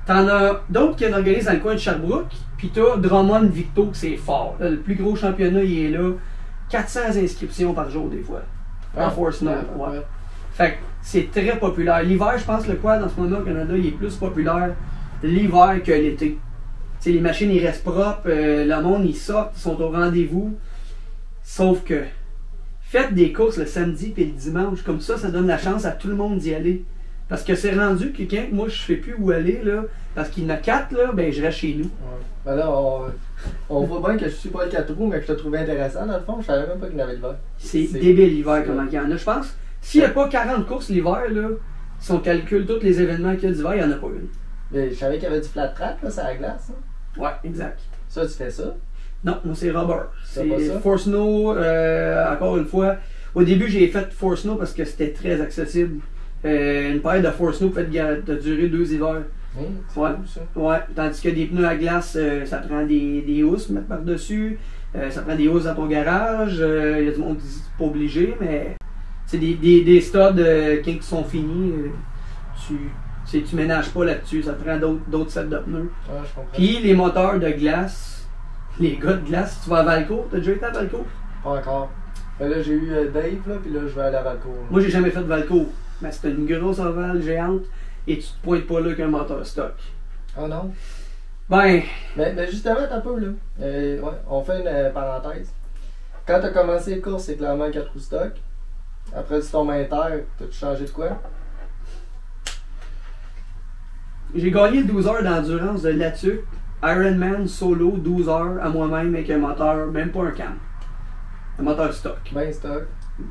S2: T'en as d'autres qui en organisent dans le coin de Sherbrooke. Puis t'as Drummond Victo, que c'est fort. Là, le plus gros championnat, il est là. 400 inscriptions par jour, des fois. En Force Snow. Ouais. Fait que c'est très populaire. L'hiver, je pense que le quad, en ce moment, au Canada, il est plus populaire l'hiver que l'été. T'sais, les machines, ils restent propres. Le monde, ils sortent, ils sont au rendez-vous. Sauf que, faites des courses le samedi et le dimanche. Comme ça donne la chance à tout le monde d'y aller. Parce que c'est rendu que quand moi, je sais plus où aller, là, parce qu'il y en a 4, là, ben, je reste chez nous.
S1: Ouais. Ben là, on voit bien que je suis pas le 4 roues, mais que je te trouvais intéressant. Dans le fond, je savais même pas qu'il y en avait l'hiver.
S2: C'est débile l'hiver, comment il y en a. Je pense, s'il n'y a pas 40 courses l'hiver, là, si on calcule tous les événements qu'il y a d'hiver, il n'y en a pas une.
S1: Mais je savais qu'il y avait du flat track, là, c'est à la glace. Hein?
S2: Ouais, exact.
S1: Ça, tu fais ça?
S2: Non, moi, c'est rubber.
S1: C'est
S2: Force Snow, encore une fois. Au début, j'ai fait Force Snow parce que c'était très accessible. Une paire de Force Snow peut durer 2 hivers.
S1: Ouais.
S2: Cool, ça. Ouais, tandis que des pneus à glace, ça prend des housses mettre par-dessus. Ça prend des housses dans ton garage. Il y a du monde qui dit pas obligé, mais c'est des studs quand ils sont finis. Tu ménages pas là-dessus. Ça prend d'autres sets de pneus.
S1: Ouais, je comprends.
S2: Puis les moteurs de glace, les gars de glace, si tu vas à Valcourt, t'as déjà été à Valcourt?
S1: Pas encore. Mais là, j'ai eu Dave, là, puis là, je vais aller à Valcourt. Là.
S2: Moi, j'ai jamais fait de Valcourt. Mais c'est une grosse ovale géante et tu te pointes pas là qu'un moteur stock.
S1: Ah non?
S2: Ben.
S1: Mais justement, t'as peu, là. Ouais, on fait une parenthèse. Quand t'as commencé les courses, c'est clairement 4 roues stock. Après, tu tombes inter, t'as-tu changé de quoi?
S2: J'ai gagné 12 heures d'endurance de Latuc, Ironman solo 12 heures à moi-même avec un moteur, même pas un cam. Un moteur stock.
S1: Ben stock.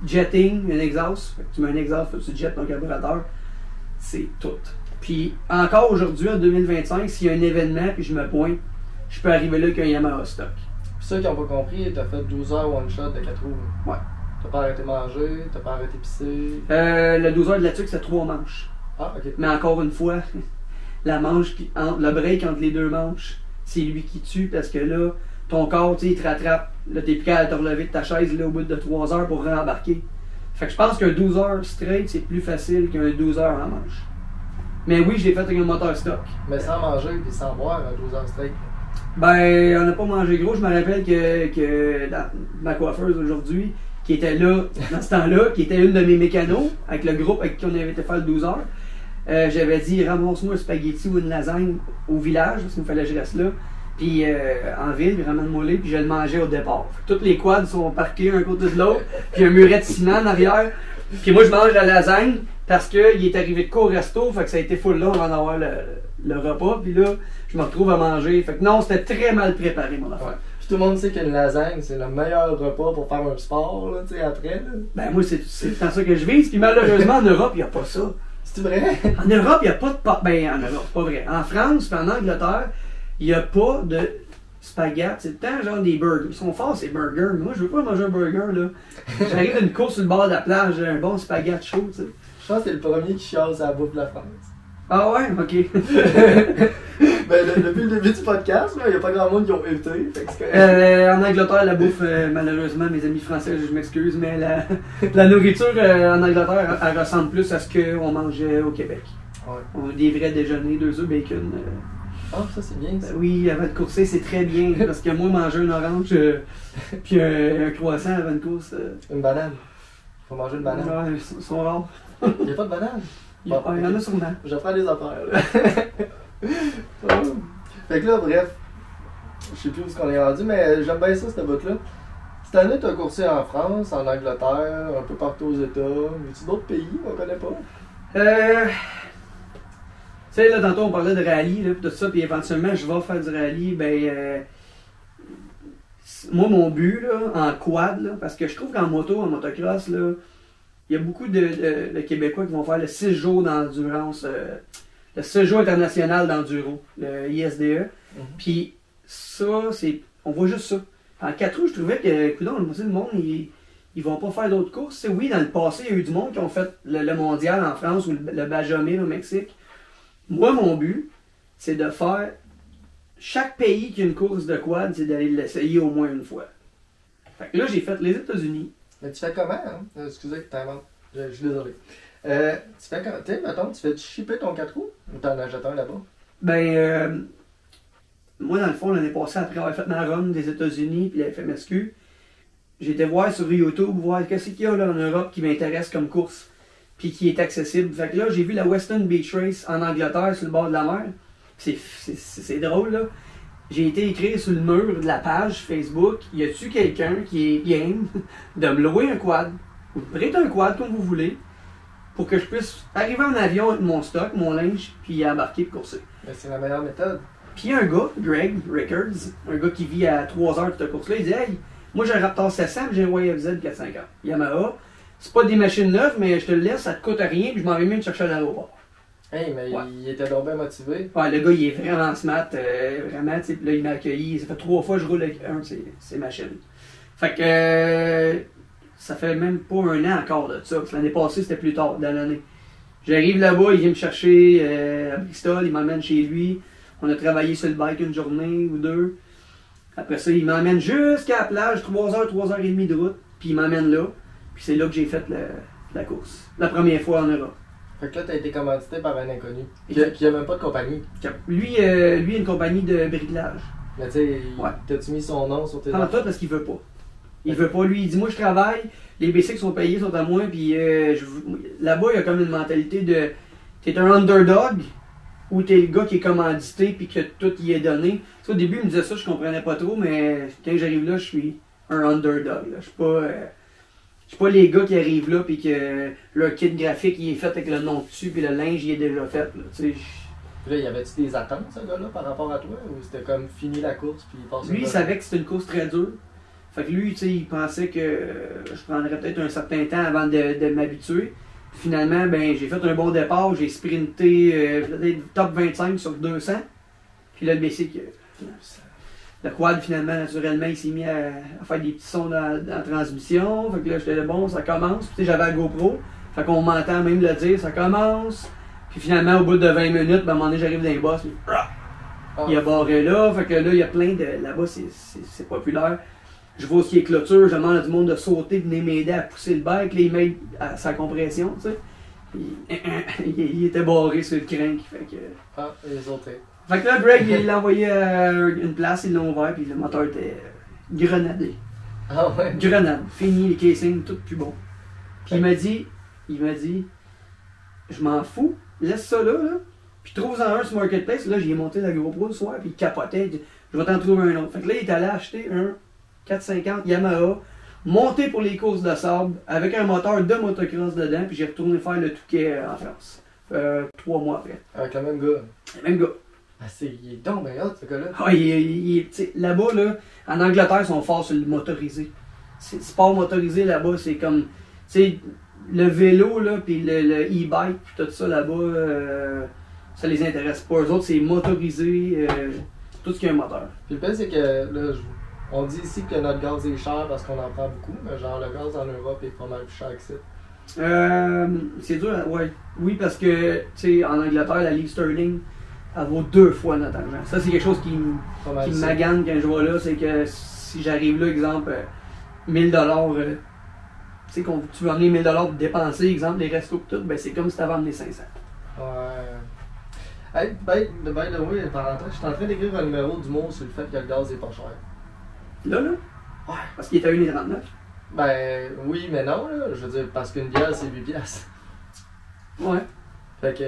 S2: Jetting, un exhaust. Fait que tu mets un exhaust, faut que tu jettes ton carburateur. C'est tout. Puis encore aujourd'hui, en 2025, s'il y a un événement puis je me pointe, je peux arriver là avec un Yamaha stock.
S1: Puis ceux qui n'ont pas compris, t'as fait 12 heures one shot de 4 roues.
S2: Ouais.
S1: T'as pas arrêté de manger, t'as pas arrêté de pisser.
S2: Le 12 heures de Latuc, c'est 3 manches.
S1: Ah, ok.
S2: Mais encore une fois, la manche le break entre les deux manches, c'est lui qui tue parce que là, ton corps, tu sais, il te rattrape. Là, t'es plus capable de te relever de ta chaise là, au bout de 3 heures pour rembarquer. Fait que je pense qu'un 12 heures straight, c'est plus facile qu'un 12 heures en manche. Mais oui, je l'ai fait avec un moteur stock.
S1: Mais sans manger et sans boire à 12 heures straight.
S2: Ben, on n'a pas mangé gros. Je me rappelle que dans ma coiffeuse aujourd'hui, qui était là, dans ce temps-là, qui était une de mes mécanos, avec le groupe avec qui on avait été faire le 12 heures, j'avais dit, ramasse-moi un spaghetti ou une lasagne au village, parce qu'il me fallait que je reste là. Puis en ville, puis ramène-moi là, puis je le mangeais au départ. Toutes les quads sont parqués un côté de l'autre, puis un muret de ciment en arrière. Puis moi, je mange la lasagne parce qu'il est arrivé de quoi au resto, fait que ça a été full long avant d'avoir le repas. Puis là, je me retrouve à manger. Fait que non, c'était très mal préparé, mon affaire.
S1: Ouais. Puis tout le monde sait qu'une lasagne, c'est le meilleur repas pour faire un sport, là, tu sais, après. Là.
S2: Ben moi, c'est dans ça que je vise. Puis malheureusement, en Europe, il n'y a pas ça.
S1: C'est vrai?
S2: En Europe, il n'y a pas de... Ben, en Europe, c'est pas vrai. En France, puis en Angleterre, il n'y a pas de spaghetti. C'est le temps genre des burgers. Ils sont forts, ces burgers. Mais moi, je veux pas manger un burger, là. J'arrive d'une course sur le bord de la plage, j'ai un bon spaghetti chaud, tu sais.
S1: Je pense que c'est le premier qui chiale à la bouffe de la France.
S2: Ah ouais? Ok.
S1: Ben, depuis le début du podcast, il n'y a pas grand monde qui ont évité.
S2: En Angleterre, la bouffe, malheureusement, mes amis français, je m'excuse, mais la nourriture en Angleterre, elle ressemble plus à ce qu'on mangeait au Québec.
S1: Ouais.
S2: On a des vrais déjeuners, 2 œufs, bacon.
S1: Ah, ça c'est bien ça.
S2: Oui, avant de courser, c'est très bien. Parce que moi, manger une orange puis un croissant avant une course.
S1: Une banane. Faut manger une banane.
S2: Ouais, ils sont rares.
S1: Il n'y a pas de banane.
S2: Il y en a sûrement.
S1: Je prends des affaires là. Fait que là, bref. Je sais plus où est-ce qu'on est rendu, mais j'aime bien ça, cette bout-là. Cette année, tu as coursé en France, en Angleterre, un peu partout aux États. Y a-tu d'autres pays qu'on connaît pas?
S2: Tu sais, là, tantôt, on parlait de rallye, là, pis tout ça, puis éventuellement, je vais faire du rallye. Ben, moi, mon but, là, en quad, là, parce que je trouve qu'en moto, en motocross, là, il y a beaucoup de Québécois qui vont faire le 6 jours d'endurance, le 6 jours international d'enduro, le ISDE. Puis ça, c'est, on voit juste ça. En 4 roues, je trouvais que, coudonc, le monde, ils vont pas faire d'autres courses. C'est oui, dans le passé, il y a eu du monde qui ont fait le mondial en France ou le Benjamin au Mexique. Moi, mon but, c'est de faire chaque pays qui a une course de quad, c'est d'aller l'essayer au moins une fois. Fait que là, j'ai fait les États-Unis.
S1: Mais tu fais comment, hein? Excusez, t'inventes. Je suis désolé. Tu fais comment? Tu sais, mettons, tu fais shipper ton 4 roues ou t'en achètes un là-bas?
S2: Ben, moi, dans le fond, l'année passée, après avoir fait ma run des États-Unis puis la FMSQ, j'ai été voir sur YouTube, voir qu'est-ce qu'il y a là en Europe qui m'intéresse comme course puis qui est accessible. Fait que là, j'ai vu la Western Beach Race en Angleterre, sur le bord de la mer. C'est drôle, là. J'ai été écrit sur le mur de la page Facebook, y a-tu quelqu'un qui est game de me louer un quad, ou de prêter un quad comme vous voulez, pour que je puisse arriver en avion avec mon stock, mon linge, puis embarquer et courser.
S1: C'est la meilleure méthode.
S2: Puis il y a un gars, Greg Rickards, un gars qui vit à 3 heures de cette course-là, il dit « Hey, moi j'ai un Raptor 700, j'ai un YFZ 450. Yamaha, c'est pas des machines neuves, mais je te le laisse, ça te coûte rien, puis je m'en vais même te chercher à l'aéroport. »
S1: Hey, mais il était donc bien motivé.
S2: Ouais, le gars, il est vraiment smart, vraiment, tu sais, puis là, il m'a accueilli. Ça fait 3 fois que je roule avec un de ses machines. Fait que, ça fait même pas un an encore de ça, parce que l'année passée, c'était plus tard dans l'année. J'arrive là-bas, il vient me chercher à Bristol, il m'emmène chez lui. On a travaillé sur le bike une journée ou deux. Après ça, il m'emmène jusqu'à la plage, 3 heures, 3h30 de route, puis il m'emmène là. Puis c'est là que j'ai fait la course. La première fois en Europe.
S1: Fait que là, t'as été commandité par un inconnu. Qui a même pas de compagnie.
S2: Lui, a une compagnie de bricolage.
S1: Mais tu sais,
S2: Ouais.
S1: t'as-tu mis son nom sur tes
S2: En tout parce qu'il veut pas. Il veut pas. Lui, il dit moi je travaille, les basics sont payés, sont à moi, puis là-bas, il y a comme une mentalité de t'es un underdog ou t'es le gars qui est commandité puis que tout y est donné. Tu sais, au début, il me disait ça, je comprenais pas trop, mais quand j'arrive là, je suis un underdog. Là. Je suis pas les gars qui arrivent là puis que leur kit graphique il est fait avec le nom dessus puis le linge il est déjà fait. Là, tu sais,
S1: Puis là, y avait-tu des attentes, ce gars-là, par rapport à toi? Ou c'était comme fini la course puis il passe?
S2: lui, il savait que c'était une course très dure. Fait que lui, tu sais, il pensait que je prendrais peut-être un certain temps avant de m'habituer. Finalement, ben, j'ai fait un bon départ, j'ai sprinté top 25 sur 200. Puis là, le basic, le quad, finalement, naturellement, il s'est mis à faire des petits sons dans la transmission. Fait que là, j'étais bon, ça commence. Puis tu sais, j'avais la GoPro. Fait qu'on m'entend même le dire, ça commence. Puis finalement, au bout de 20 minutes, ben, à un moment donné, j'arrive dans les bosses. Puis, il a barré là. Fait que là, il y a plein de. Là-bas, c'est populaire. Je vois ce qui est clôture, je demande à du monde de sauter, de venir m'aider à pousser le bike. Là, il m'aide à sa compression, tu sais. Il était barré sur le crank. Fait que.
S1: Ah, les autres.
S2: Fait que là, Greg, il l'a envoyé à une place, ils l'ont ouvert, puis le moteur était grenadé.
S1: Ah ouais?
S2: Grenade. Fini, les casings, tout plus bon. Puis il m'a dit, je m'en fous, laisse ça là, puis trouve-en un sur Marketplace. Là, j'ai monté la GoPro le soir, puis il capotait, il dit, je vais t'en trouver un autre. Fait que là, il est allé acheter un 450 Yamaha, monté pour les courses de sable, avec un moteur de motocross dedans, puis j'ai retourné faire le Touquet en France. 3 mois après.
S1: Avec le même gars.
S2: Le même gars.
S1: Ah, il est donc bien hot, ce gars-là.
S2: Ah, là-bas, là, en Angleterre, ils sont forts sur le motorisé. C'est sport motorisé là-bas, c'est comme, tu sais, le vélo, là, puis le e-bike, puis tout ça là-bas, ça les intéresse pas. Eux autres, c'est motorisé, tout ce qui a un moteur.
S1: Puis le pire, c'est que, là, on dit ici que notre gaz est cher parce qu'on en prend beaucoup, mais genre, le gaz en Europe est pas mal plus cher que ça.
S2: C'est dur, ouais. Oui, parce que, tu sais, en Angleterre, la livre sterling, elle vaut 2 fois notre argent. Ça, c'est quelque chose qui me magane quand je vois là, c'est que si j'arrive là, exemple, 1000$, tu sais, tu veux amener 1000$ pour dépenser, exemple, les restos et tout, ben c'est comme si tu avais amené 500.
S1: Ouais. Hey, by the way, parenthèse, je suis en train d'écrire un numéro d'humour sur le fait que le gaz est pas cher.
S2: Là?
S1: Ouais.
S2: Parce qu'il est à 1,39$.
S1: Ben, oui, mais non, là. Je veux dire, parce qu'une bière, c'est 8$.
S2: Ouais.
S1: Fait que,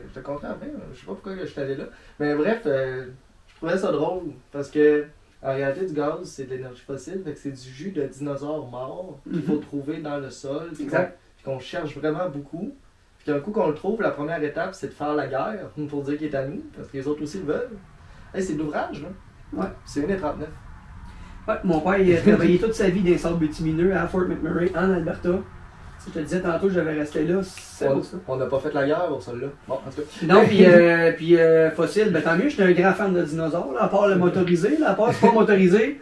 S1: je te comprends bien, je sais pas pourquoi je suis allé là. Mais bref, je trouvais ça drôle, parce que, en réalité, du gaz, c'est de l'énergie fossile, fait que c'est du jus de dinosaures morts qu'il faut trouver dans le sol.
S2: Exact.
S1: Puis qu'on cherche vraiment beaucoup. Puis qu'un coup qu'on le trouve, la première étape, c'est de faire la guerre, pour dire qu'il est à nous, parce que les autres aussi le veulent. Hey, c'est de l'ouvrage, là.
S2: Ouais.
S1: C'est 1,39$.
S2: Ouais, mon père, il a travaillé toute sa vie dans les sables bitumineux à Fort McMurray, en Alberta. Je te disais tantôt que j'avais resté là, c'est pour ça.
S1: On n'a pas fait la guerre pour celle-là. Bon, en tout cas.
S2: Non, puis fossile, ben tant mieux, j'étais un grand fan de dinosaures, là, à part le motorisé, là, à part c'est pas motorisé.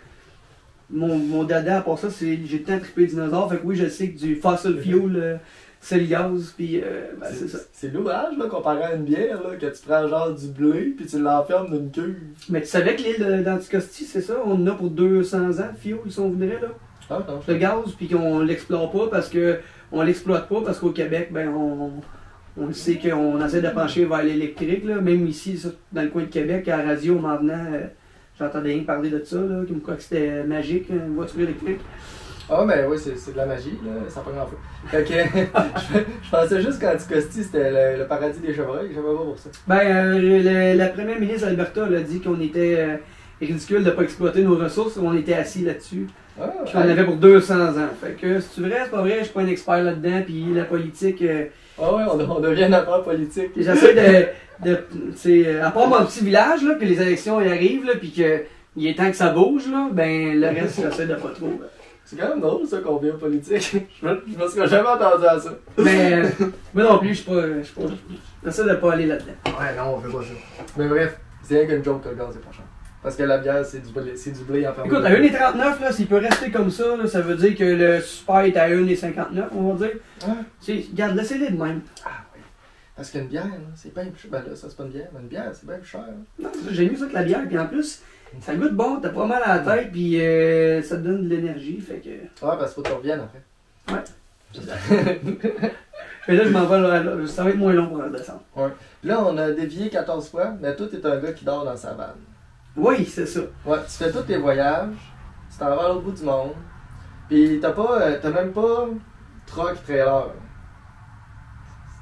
S2: Mon dada, à part ça, j'ai tout le temps trippé dinosaures, fait que oui, je sais que du fossil fuel, c'est le gaz, puis ben, c'est ça.
S1: C'est l'ouvrage, là, comparé à une bière, là, que tu prends genre du blé, puis tu l'enfermes dans une cuve.
S2: Mais tu savais que l'île d'Anticosti, c'est ça? On en a pour 200 ans, Fio, ils sont venus là.
S1: Ah, non,
S2: Le gaz, puis qu'on l'explore pas parce que. On l'exploite pas parce qu'au Québec, ben on sait qu'on essaie de pencher vers l'électrique, là. Même ici, ça, dans le coin de Québec, à la radio, en venant, j'entendais rien parler de ça, là, comme quoi que c'était magique, une voiture électrique.
S1: Ah, ben oui, c'est de la magie, là, ça prend en feu. Fait que, je pensais juste qu'Anticosti, c'était le paradis des chevreuils, je savais pas pour ça.
S2: Ben, la première ministre Alberta a dit qu'on était ridicule de ne pas exploiter nos ressources, on était assis là-dessus.
S1: Ah,
S2: Puis on avait pour 200 ans. Fait que, c'est vrai, c'est pas vrai, je suis pas un expert là-dedans, puis la politique.
S1: Ah ouais, on devient une affaire politique.
S2: J'essaie à part mon petit village, là, que les élections y arrivent, là, puis qu'il est temps que ça bouge, là, ben le reste, j'essaie de pas trop.
S1: C'est quand même drôle, ça, qu'on vient politique. Je me serais jamais entendu à ça.
S2: Mais moi non plus, je suis pas. J'essaie de pas aller là-dedans.
S1: Ouais, non, on fait pas ça. Mais bref, c'est rien qu'une joke que le gaz est pas cher. Parce que la bière, c'est du blé enfermé.
S2: Écoute, à 1,39, là, s'il peut rester comme ça, là, ça veut dire que le super est à 1,59, on va dire.
S1: Ouais.
S2: Regarde, laissez-les de même.
S1: Ah oui. Parce qu'une bière, c'est bien plus cher. Ben là, ça c'est pas une bière, mais une bière, c'est bien plus cher.
S2: Non, j'ai mieux ça que la bière, puis en plus, ça goûte bon, t'as pas mal à la tête, puis ça te donne de l'énergie, fait que.
S1: Ouais, parce qu'il faut que tu reviennes après.
S2: Ouais. Mais là, je m'en vais, là, ça va être moins long pour redescendre.
S1: Ouais. Là, on a dévié 14 fois, mais toi, t'es un gars qui dort dans sa vanne.
S2: Oui, c'est ça.
S1: Ouais, tu fais tous tes voyages, tu t'en vas à l'autre bout du monde, pis t'as même pas truck trailer.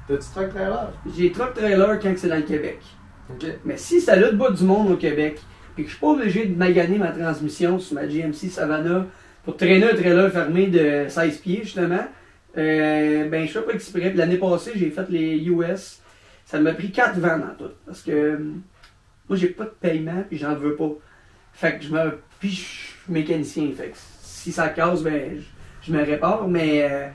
S1: T'as-tu truck trailer?
S2: J'ai truck trailer quand c'est dans le Québec.
S1: Ok.
S2: Mais si c'est à l'autre bout du monde au Québec, puis que je suis pas obligé de maganer ma transmission sur ma GMC Savannah pour traîner un trailer fermé de 16 pieds, justement, ben je fais pas exprès. Puis l'année passée, j'ai fait les US. Ça m'a pris 4 vannes en tout. Parce que moi, j'ai pas de paiement, puis j'en veux pas. Fait que puis je suis mécanicien. Fait que si ça casse, ben je me répare. Mais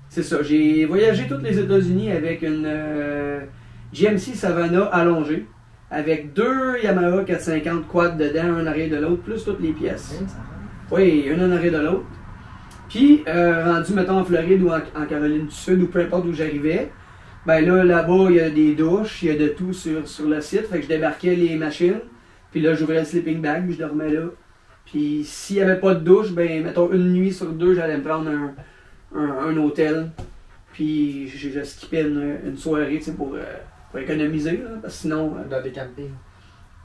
S2: c'est ça. J'ai voyagé tous les États-Unis avec une GMC Savannah allongée. Avec 2 Yamaha 450 quad dedans, un arrière de l'autre, plus toutes les pièces. Oui, un en arrière de l'autre. Puis, rendu, mettons, en Floride ou en Caroline du Sud, ou peu importe où j'arrivais, ben là-bas, il y a des douches, il y a de tout sur le site. Fait que je débarquais les machines, puis là, j'ouvrais le sleeping bag, puis je dormais là. Puis, s'il n'y avait pas de douche, ben, mettons, une nuit sur 2, j'allais me prendre un hôtel. Puis, je skippais une soirée, tu sais, pour économiser, là, parce que sinon.
S1: Dans des campings.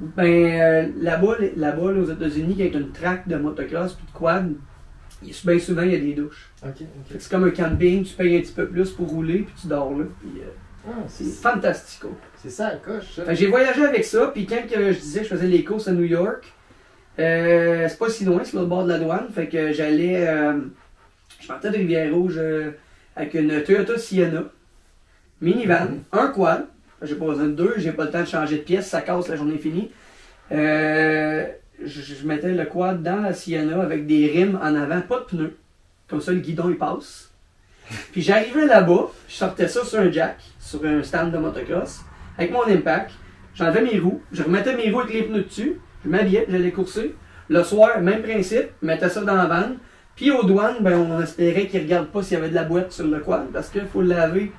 S2: Ben, là-bas, aux États-Unis, quand il y a une track de motocross puis de quad, bien souvent, il y a des douches.
S1: Ok.
S2: C'est comme un camping, tu payes un petit peu plus pour rouler, puis tu dors là. Puis, c'est fantastico.
S1: C'est ça, la coche, ça.
S2: Fait que j'ai voyagé avec ça, puis quand je disais que je faisais les courses à New York, c'est pas si loin, c'est l'autre bord de la douane. Fait que j'allais. Je partais de Rivière-Rouge avec une Toyota Sienna, minivan, un quad. J'ai pas besoin de 2, j'ai pas le temps de changer de pièce, ça casse, la journée est finie. Je mettais le quad dans la Sienna avec des rimes en avant, pas de pneus. Comme ça, le guidon il passe. Puis j'arrivais là-bas, je sortais ça sur un jack, sur un stand de motocross, avec mon impact. J'enlevais mes roues, je remettais mes roues avec les pneus dessus, je m'habillais, j'allais courser. Le soir, même principe, je mettais ça dans la vanne. Puis aux douanes, ben, on espérait qu'ils ne regardent pas s'il y avait de la boîte sur le quad, parce qu'il faut le laver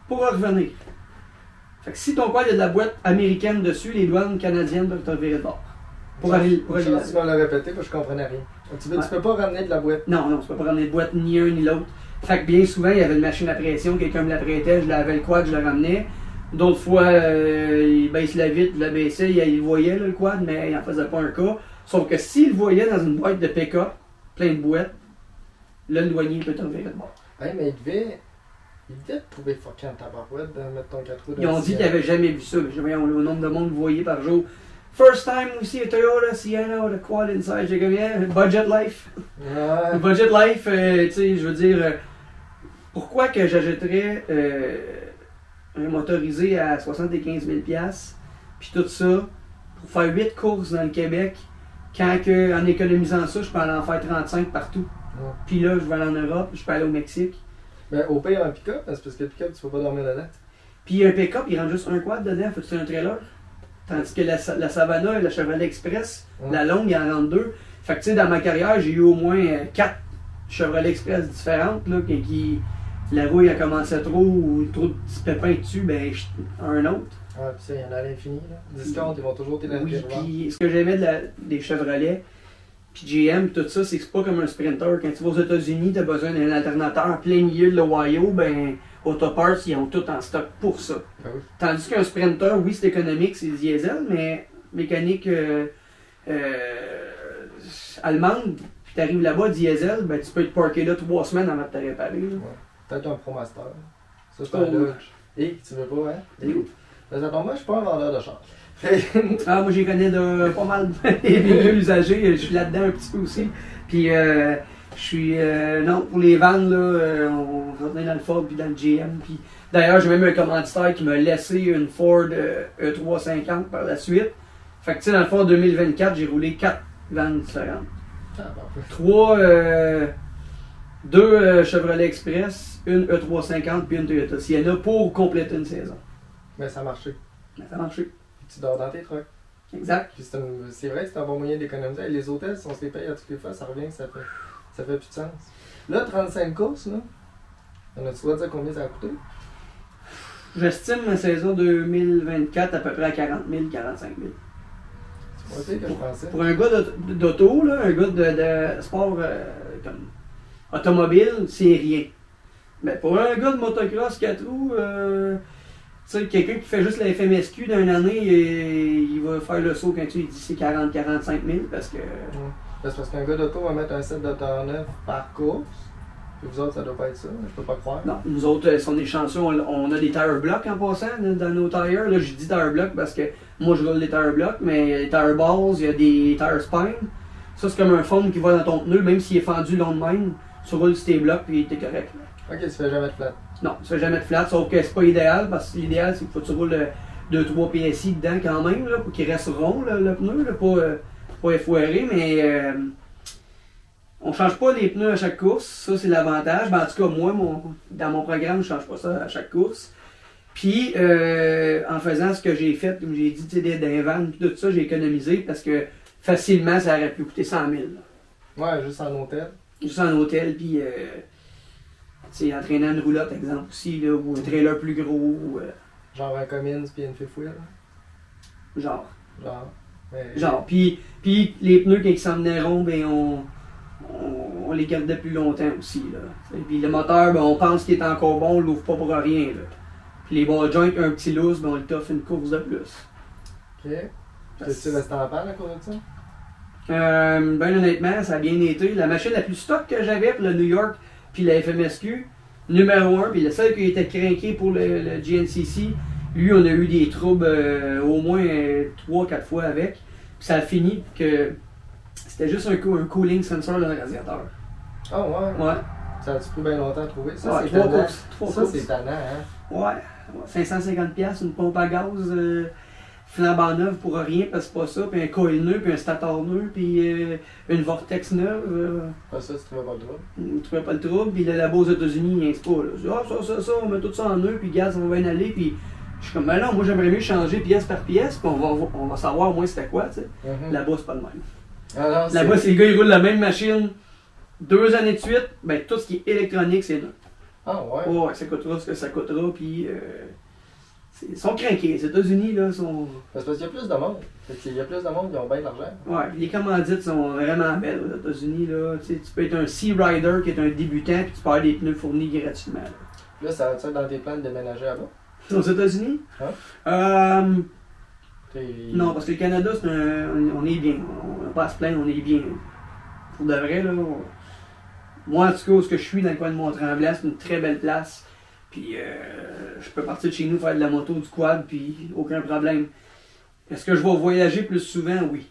S2: pour revenir. Fait que si ton quad a de la boîte américaine dessus, les douanes canadiennes doivent te virer de bord. Pour aller
S1: Tu vas le répéter parce que je comprenais rien. Tu peux pas ramener de la boîte.
S2: Non, tu peux pas ramener de boîte ni un ni l'autre. Fait que bien souvent, il y avait une machine à pression, quelqu'un me la prêtait, je lavais le quad, je le ramenais. D'autres fois, il baisse la vitre, je la baissais, il voyait là, le quad, mais il n'en faisait pas un cas. Sauf que s'il le voyait dans une boîte de pick-up, plein de boîtes, là, le douanier peut te virer de bord.
S1: Ouais, mais il devait te trouver fucking tabarouette de mettre ton 4 roues dans
S2: Ils ont dit qu'ils n'avaient jamais vu ça, mais voyons, le nombre de monde que vous voyez par jour. First time we see a Toyota Sienna with a quad inside. J'ai comme, yeah, budget life.
S1: Ouais.
S2: Budget life, tu sais, je veux dire, pourquoi que j'achèterais un motorisé à 75 000 $, puis tout ça, pour faire 8 courses dans le Québec, quand que, en économisant ça, je peux aller en faire 35 partout.
S1: Ouais.
S2: Puis là, je vais aller en Europe, je peux aller au Mexique.
S1: Ben, au pire, un pick-up, parce que le pick-up, tu peux pas dormir dedans.
S2: Puis un pick-up, il rentre juste un quad dedans, faut que c'est un trailer. Tandis que la Savannah et la Chevrolet Express, la longue, il en rentre 2. Fait que tu sais, dans ma carrière, j'ai eu au moins 4 Chevrolet Express différentes là, qui la rouille a commencé trop ou trop de petits pépins dessus, ben un autre.
S1: Ah, puis ça, il y en a à l'infini, là. Discount, ils vont toujours t'aider
S2: Oui, puis ce que j'aimais des Chevrolet, puis GM, tout ça, c'est que c'est pas comme un Sprinter. Quand tu vas aux États-Unis, tu as besoin d'un alternateur en plein milieu de l'Ohio, ben Autoparts, ils ont tout en stock pour ça.
S1: Ah oui.
S2: Tandis qu'un Sprinter, oui, c'est économique, c'est diesel, mais mécanique allemande, puis tu arrives là-bas, diesel, ben tu peux te parker là 3 semaines avant de te réparer.
S1: Ouais. Peut-être un ProMaster. Ça, c'est
S2: Oh.
S1: un Dodge. Et tu veux pas, hein? Et ben, ça tombe bien, je suis pas un vendeur de char.
S2: Ah, moi, j'y connais de pas mal des véhicules usagés. Je suis là-dedans un petit peu aussi. Puis, je suis. Non, pour les vannes, là, on va venir dans le Ford puis dans le GM. Puis, d'ailleurs, j'ai même un commanditaire qui m'a laissé une Ford E350 par la suite. Fait que, tu sais, dans le fond, en 2024, j'ai roulé 4 vannes différentes.
S1: Ah, parfait.
S2: 3, 2 Chevrolet Express, une E350 puis une Toyota Sienna pour compléter une saison.
S1: Mais ça a marché.
S2: Mais ça a marché.
S1: Puis tu dors dans tes trucks.
S2: Exact.
S1: Puis c'est vrai que c'est un bon moyen d'économiser. Et les hôtels, si on se les paye à toutes les fois, ça revient, ça fait plus de sens. Là, 35 courses, là. On a-tu le droit de dire combien ça a coûté?
S2: J'estime ma saison 2024 à peu près à 40 000, 45 000.
S1: C'est pas pire que je pensais.
S2: Pour un gars d'auto, là, un gars de sport comme automobile, c'est rien. Mais pour un gars de motocross 4 roues, tu sais, quelqu'un qui fait juste la FMSQ d'une année, il va faire le saut quand tu lui dis c'est 40-45 000 parce que.
S1: Parce qu'un gars d'auto va mettre un set de temps neuf par course. Puis vous autres, ça doit pas être ça. Je peux pas croire.
S2: Non, nous autres, si on est chanceux, on a des tire blocks en passant dans nos tires. Là, je dis tire block parce que moi je roule des tire blocks, mais il y a des tire balls, il y a des tire spines. Ça, c'est comme un foam qui va dans ton pneu, même s'il est fendu long de même, tu roules sur tes blocs puis t'es correct. Là.
S1: Ok, tu fais jamais de flat.
S2: Non, tu fais jamais de flat, sauf que c'est pas idéal parce que l'idéal c'est qu'il faut que tu roules 2-3 PSI dedans quand même, là, pour qu'il reste rond le pneu, là, pas effoiré, mais on change pas les pneus à chaque course, ça c'est l'avantage. Ben, en tout cas, moi, dans mon programme, je change pas ça à chaque course. Puis, en faisant ce que j'ai fait, comme j'ai dit, des vannes, tout ça, j'ai économisé parce que facilement, ça aurait pu coûter 100 000. Là.
S1: Ouais, juste en hôtel.
S2: Juste en hôtel, puis entraînant une roulotte, exemple, aussi, là, ou un trailer plus gros. Ou,
S1: Genre un Cummins puis une fifth wheel.
S2: genre.
S1: Mais...
S2: Genre. Puis les pneus, quand ils s'en venaient ronds, ben, on les gardait plus longtemps aussi. Là. Et puis le moteur, ben, on pense qu'il est encore bon, on l'ouvre pas pour rien. Là. Puis les ball joints, un petit lousse, ben, on le toffe une course de plus.
S1: Ok. Tu restes en panne à cause de ça?
S2: Ben honnêtement, ça a bien été. La machine la plus stock que j'avais pour le New York puis la FMSQ, numéro 1, puis le seul qui était craqué pour le GNCC, lui, on a eu des troubles au moins 3-4 fois avec. Puis ça a fini que c'était juste un cooling sensor dans le radiateur.
S1: Ah ouais?
S2: Ouais.
S1: Ça a-tu pris bien longtemps à trouver? Ça,
S2: Ouais,
S1: c'est
S2: trois
S1: tannant.
S2: courses.
S1: Ça, c'est tannant, hein?
S2: Ouais. 550$, une pompe à gaz flambant neuve pour rien, parce que c'est pas ça. Puis un coil neuf, puis un stator neuf, puis une vortex neuve.
S1: Pas ça, tu trouvais pas le trouble?
S2: On trouvait pas le trouble, puis le labo aux États-Unis, il n'y a pas. Là. Je dis, ah, ça, on met tout ça en nœud, puis gaz, on va bien aller, puis je suis comme, ben non, moi j'aimerais mieux changer pièce par pièce, puis on va savoir au moins c'était quoi, tu sais. Là-bas, c'est pas le même.
S1: Ah non,
S2: Là-bas, si le gars il roule la même machine 2 années de suite, ben tout ce qui est électronique, c'est neuf.
S1: Ah ouais?
S2: Ouais, ça coûtera ce que ça coûtera, puis ils sont craqués. Les États-Unis, là, sont.
S1: Parce qu'il y a plus de monde. Il y a plus de monde qui ont bien de l'argent.
S2: Ouais, puis les commandites sont vraiment belles aux États-Unis, là. Tu sais, tu peux être un Sea Rider qui est un débutant, puis tu peux avoir des pneus fournis gratuitement.
S1: Là, ça va être dans tes plans de déménager là-bas?
S2: Aux États-Unis? Non, parce que le Canada, on est bien. On n'a pas à se plaindre, on est bien. Pour de vrai, là. Moi, en tout cas, où je suis, dans le coin de Mont-Tremblant, c'est une très belle place. Puis, je peux partir de chez nous faire de la moto, du quad, puis aucun problème. Est-ce que je vais voyager plus souvent? Oui.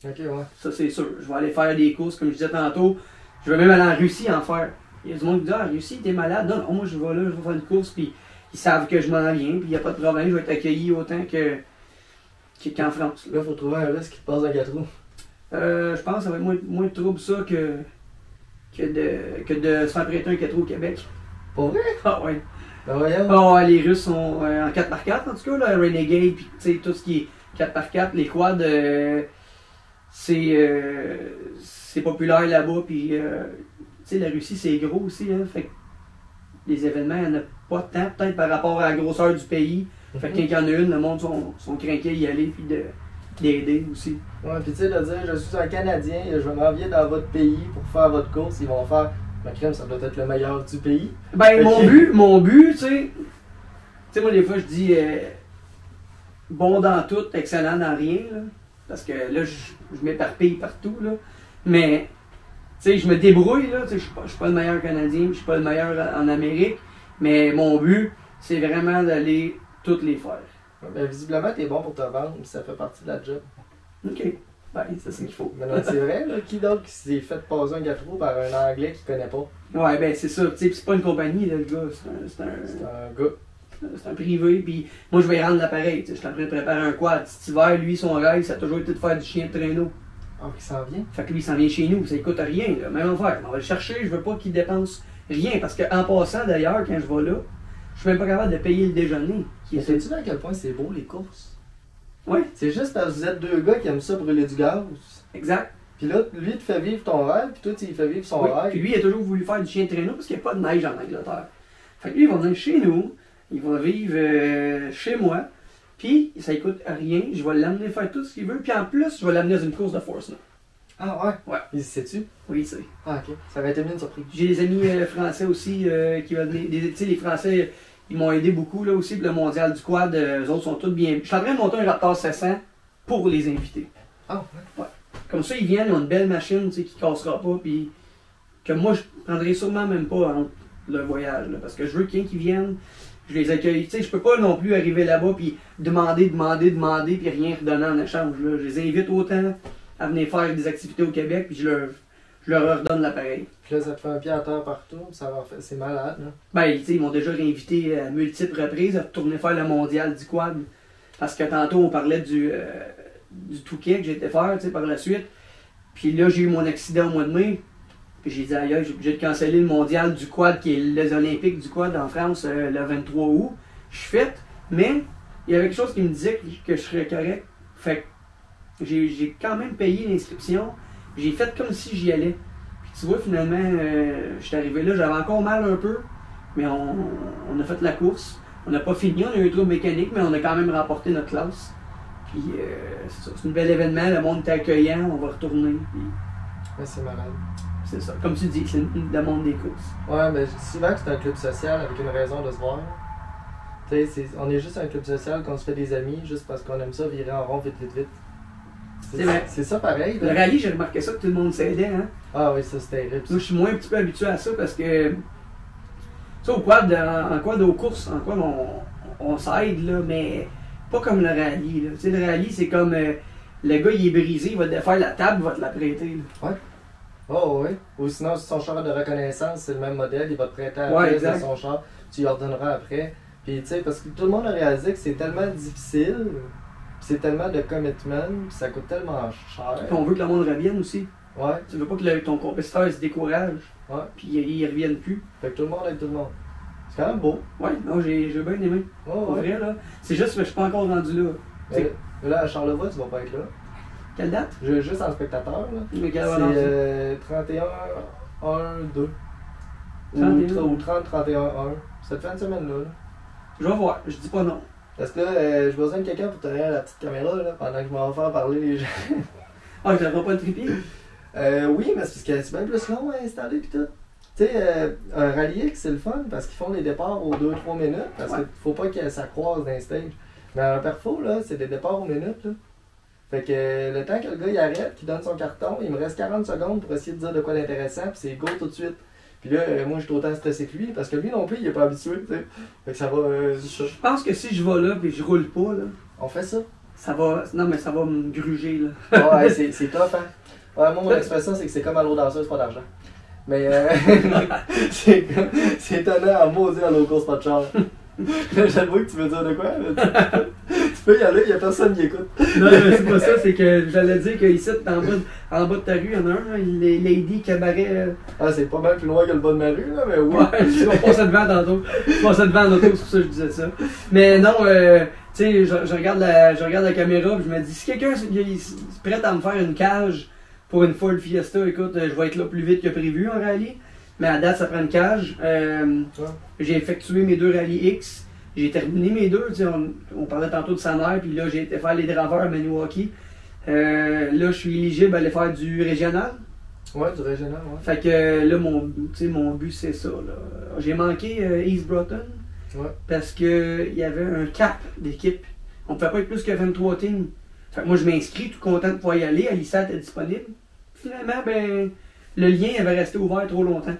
S1: Ok, ouais.
S2: Ça, c'est sûr. Je vais aller faire des courses, comme je disais tantôt. Je vais même aller en Russie en faire. Il y a du monde qui dit, ah, Russie, t'es malade. Non, non, moi, je vais là, je vais faire une course, puis ils savent que je m'en viens, puis il n'y a pas de problème, je vais être accueilli autant qu'en France.
S1: Là, il faut trouver un russe qui te passe dans 4 roues.
S2: Je pense que ça va être moins de trouble ça que de se faire prêter un 4 roues au Québec.
S1: Pour vrai?
S2: Ah ouais.
S1: Ben voyons.
S2: Ah ouais, les Russes sont en 4x4 en tout cas, là, Renegade, puis tu sais, tout ce qui est 4x4, les quads, c'est populaire là-bas, puis tu sais, la Russie c'est gros aussi, hein, fait que les événements, il n'y en a pas tant, peut-être par rapport à la grosseur du pays. Fait que quand il y en a une, le monde sont craqués à y aller, puis d'aider aussi.
S1: Ouais, puis tu sais, de dire, je suis un Canadien, je m'en viens dans votre pays pour faire votre course, ils vont faire, ma crème, ça doit être le meilleur du pays.
S2: Ben, mon but, tu sais, moi, des fois, je dis bon dans tout, excellent dans rien, là, parce que là, je m'éparpille partout, là. Mais, tu sais, je me débrouille, là, tu sais, je suis pas le meilleur Canadien, je suis pas le meilleur en Amérique, mais mon but, c'est vraiment d'aller toutes les faire.
S1: Ben, visiblement, t'es bon pour te vendre, ça fait partie de la job.
S2: OK. Ben, c'est ce qu'il faut.
S1: Mais non, c'est vrai, là, qui d'autre qui s'est fait poser un gâteau par un Anglais qu'il connaît pas?
S2: Ouais, ben, c'est ça. Tu sais, c'est pas une compagnie, là, le gars. C'est un
S1: gars.
S2: C'est un privé, puis moi, je vais y rendre l'appareil. Tu sais, je suis en train de préparer un quad. Cet hiver, lui, son rêve, ça a toujours été de faire du chien de traîneau.
S1: Ah, il s'en vient?
S2: Fait que lui, il s'en vient chez nous. Ça coûte rien, là. Même affaire. On va le chercher, je veux pas qu'il dépense rien. Parce qu'en passant, d'ailleurs, quand je vais là, je suis même pas capable de payer le déjeuner.
S1: Sais-tu à quel point c'est beau, les courses?
S2: Oui.
S1: C'est juste parce que vous êtes deux gars qui aiment ça brûler du gaz.
S2: Exact.
S1: Puis là, lui, il te fait vivre ton rêve, puis toi, tu lui fais vivre son rêve.
S2: Puis lui, il a toujours voulu faire du chien de traîneau parce qu'il n'y a pas de neige en Angleterre. Fait que lui, il va venir chez nous, il va vivre chez moi, puis ça ne coûte rien, je vais l'amener faire tout ce qu'il veut, puis en plus, je vais l'amener dans une course de force. Là.
S1: Ah ouais?
S2: Ouais.
S1: Il sais-tu?
S2: Oui, il sait.
S1: Ah ok. Ça aurait été bien une surprise.
S2: J'ai des amis français aussi qui vont venir. Tu sais, les Français, ils m'ont aidé beaucoup là aussi pour le mondial du quad. Eux autres sont tous bien. Je suis en train de monter un Raptor 700 pour les invités.
S1: Ah ouais?
S2: Ouais. Comme ça, ils viennent, ils ont une belle machine qui ne cassera pas, puis que moi, je prendrai sûrement même pas entre le voyage, là, parce que je veux qu'ils viennent, je les accueille. Tu sais, je peux pas non plus arriver là-bas, puis demander, puis rien redonner en échange. Là. Je les invite autant à venir faire des activités au Québec, puis je leur redonne l'appareil.
S1: Puis là, ça te fait un pied à terre partout, ça va faire... c'est malade. Là.
S2: Ben, tu sais, ils m'ont déjà réinvité à multiples reprises à retourner faire le mondial du quad. Parce que tantôt, on parlait du Touquet que j'ai été faire, tu sais, par la suite. Puis là, j'ai eu mon accident au mois de mai. Puis j'ai dit, aïe, j'ai obligé de canceller le mondial du quad, qui est les Olympiques du quad en France, le 23 août. Je suis fait, mais il y avait quelque chose qui me disait que je serais correct. Fait que j'ai quand même payé l'inscription. J'ai fait comme si j'y allais. Puis tu vois, finalement, je suis arrivé là, j'avais encore mal un peu, mais on a fait la course. On n'a pas fini, on a eu un trouble mécanique, mais on a quand même remporté notre classe. Puis c'est ça, c'est un bel événement, le monde est accueillant, on va retourner. Puis...
S1: Ouais, c'est malade.
S2: C'est ça, comme tu dis, c'est le monde des courses.
S1: Ouais, mais je dis souvent que c'est un club social avec une raison de se voir. Tu sais, on est juste un club social qu'on se fait des amis juste parce qu'on aime ça virer en rond vite.
S2: C'est vrai.
S1: C'est ça pareil.
S2: Le rallye, j'ai remarqué ça que tout le monde s'aidait. Hein?
S1: Ah oui, ça c'est terrible.
S2: Moi, je suis moins un petit peu habitué à ça parce que. Ça, au quad, en quad aux courses, en quad, on s'aide, là, mais pas comme le rallye. Là. Tu sais, le rallye, c'est comme le gars, il est brisé, il va te défaire la table, il va te la prêter. Là.
S1: Ouais. Oh oui. Ou sinon, si son char de reconnaissance, c'est le même modèle, il va te prêter la
S2: pièce
S1: de son char, tu lui ordonneras après. Puis tu sais, parce que tout le monde a réalisé que c'est tellement difficile, c'est tellement de commitment, puis ça coûte tellement cher.
S2: Puis on veut que le monde revienne aussi.
S1: Ouais.
S2: Tu veux pas que ton compétiteur se décourage.
S1: Ouais.
S2: Puis il revienne plus.
S1: Fait que tout le monde aide tout le monde. C'est quand même beau.
S2: Ouais, non, j'ai bien aimé.
S1: Oh,
S2: ouais. Vrai, là. C'est juste que je suis pas encore rendu là.
S1: Mais là, à Charlevoix, tu vas pas être là.
S2: Quelle date?
S1: Juste en spectateur, là.
S2: Mais
S1: c'est 31-1-2. Ou 30-31-1. Cette fin de semaine-là. Là.
S2: Je vais voir, je dis pas non.
S1: Parce que là, j'ai besoin de quelqu'un pour tenir la petite caméra là, pendant que je m'en vais faire parler les gens.
S2: Ah, je n'aurai pas le trépied?
S1: Oui, mais c'est parce que c'est bien plus long à installer pis tout. Tu sais, un rallye X, c'est le fun parce qu'ils font les départs aux 2-3 minutes. Parce qu'il faut pas que ça croise dans les stages. Mais un perfo, là, c'est des départs aux minutes. Là. Fait que le temps que le gars il arrête, qu'il donne son carton, il me reste 40 secondes pour essayer de dire de quoi d'intéressant, puis c'est go tout de suite. Puis là, moi, je suis autant stressé que lui, parce que lui non plus, il est pas habitué, tu sais. Fait que ça va.
S2: Je pense que si je vais là et je roule pas, là.
S1: On fait ça.
S2: Ça va. Non, mais ça va me gruger, là.
S1: Ouais, c'est tough, hein. Ouais, moi, mon expression, c'est que c'est comme à l'eau danseuse, pas d'argent. Mais c'est étonnant à maudit à l'eau course, pas de char. J'avoue que tu veux dire de quoi? Tu peux y aller, il n'y a personne qui écoute.
S2: Non, mais c'est pas ça, c'est que j'allais dire qu'ici, en bas de ta rue, il y en a un, les Lady Cabaret.
S1: Ah, c'est pas mal plus loin que le bas de ma rue, là, mais oui.
S2: Ouais, on passait devant tantôt. Je passais devant en auto, c'est pour ça que je disais ça. Mais non, tu sais, je regarde la caméra, puis je me dis, si quelqu'un est prêt à me faire une cage pour une Ford Fiesta, écoute, je vais être là plus vite que prévu en rallye. Mais à date, ça prend une cage. J'ai effectué mes 2 rallyes X. J'ai terminé mes 2. On parlait tantôt de Saner, puis là, j'ai été faire les draveurs à Maniwaki. Là, je suis éligible à aller faire du régional.
S1: Ouais, du régional, ouais.
S2: Fait que là, mon but, c'est ça. J'ai manqué East Broughton.
S1: Ouais.
S2: Parce qu'il y avait un cap d'équipe. On ne pouvait pas être plus que 23 teams. Fait que moi, je m'inscris, tout content de pouvoir y aller. Alissa était disponible. Finalement, ben, le lien avait resté ouvert trop longtemps.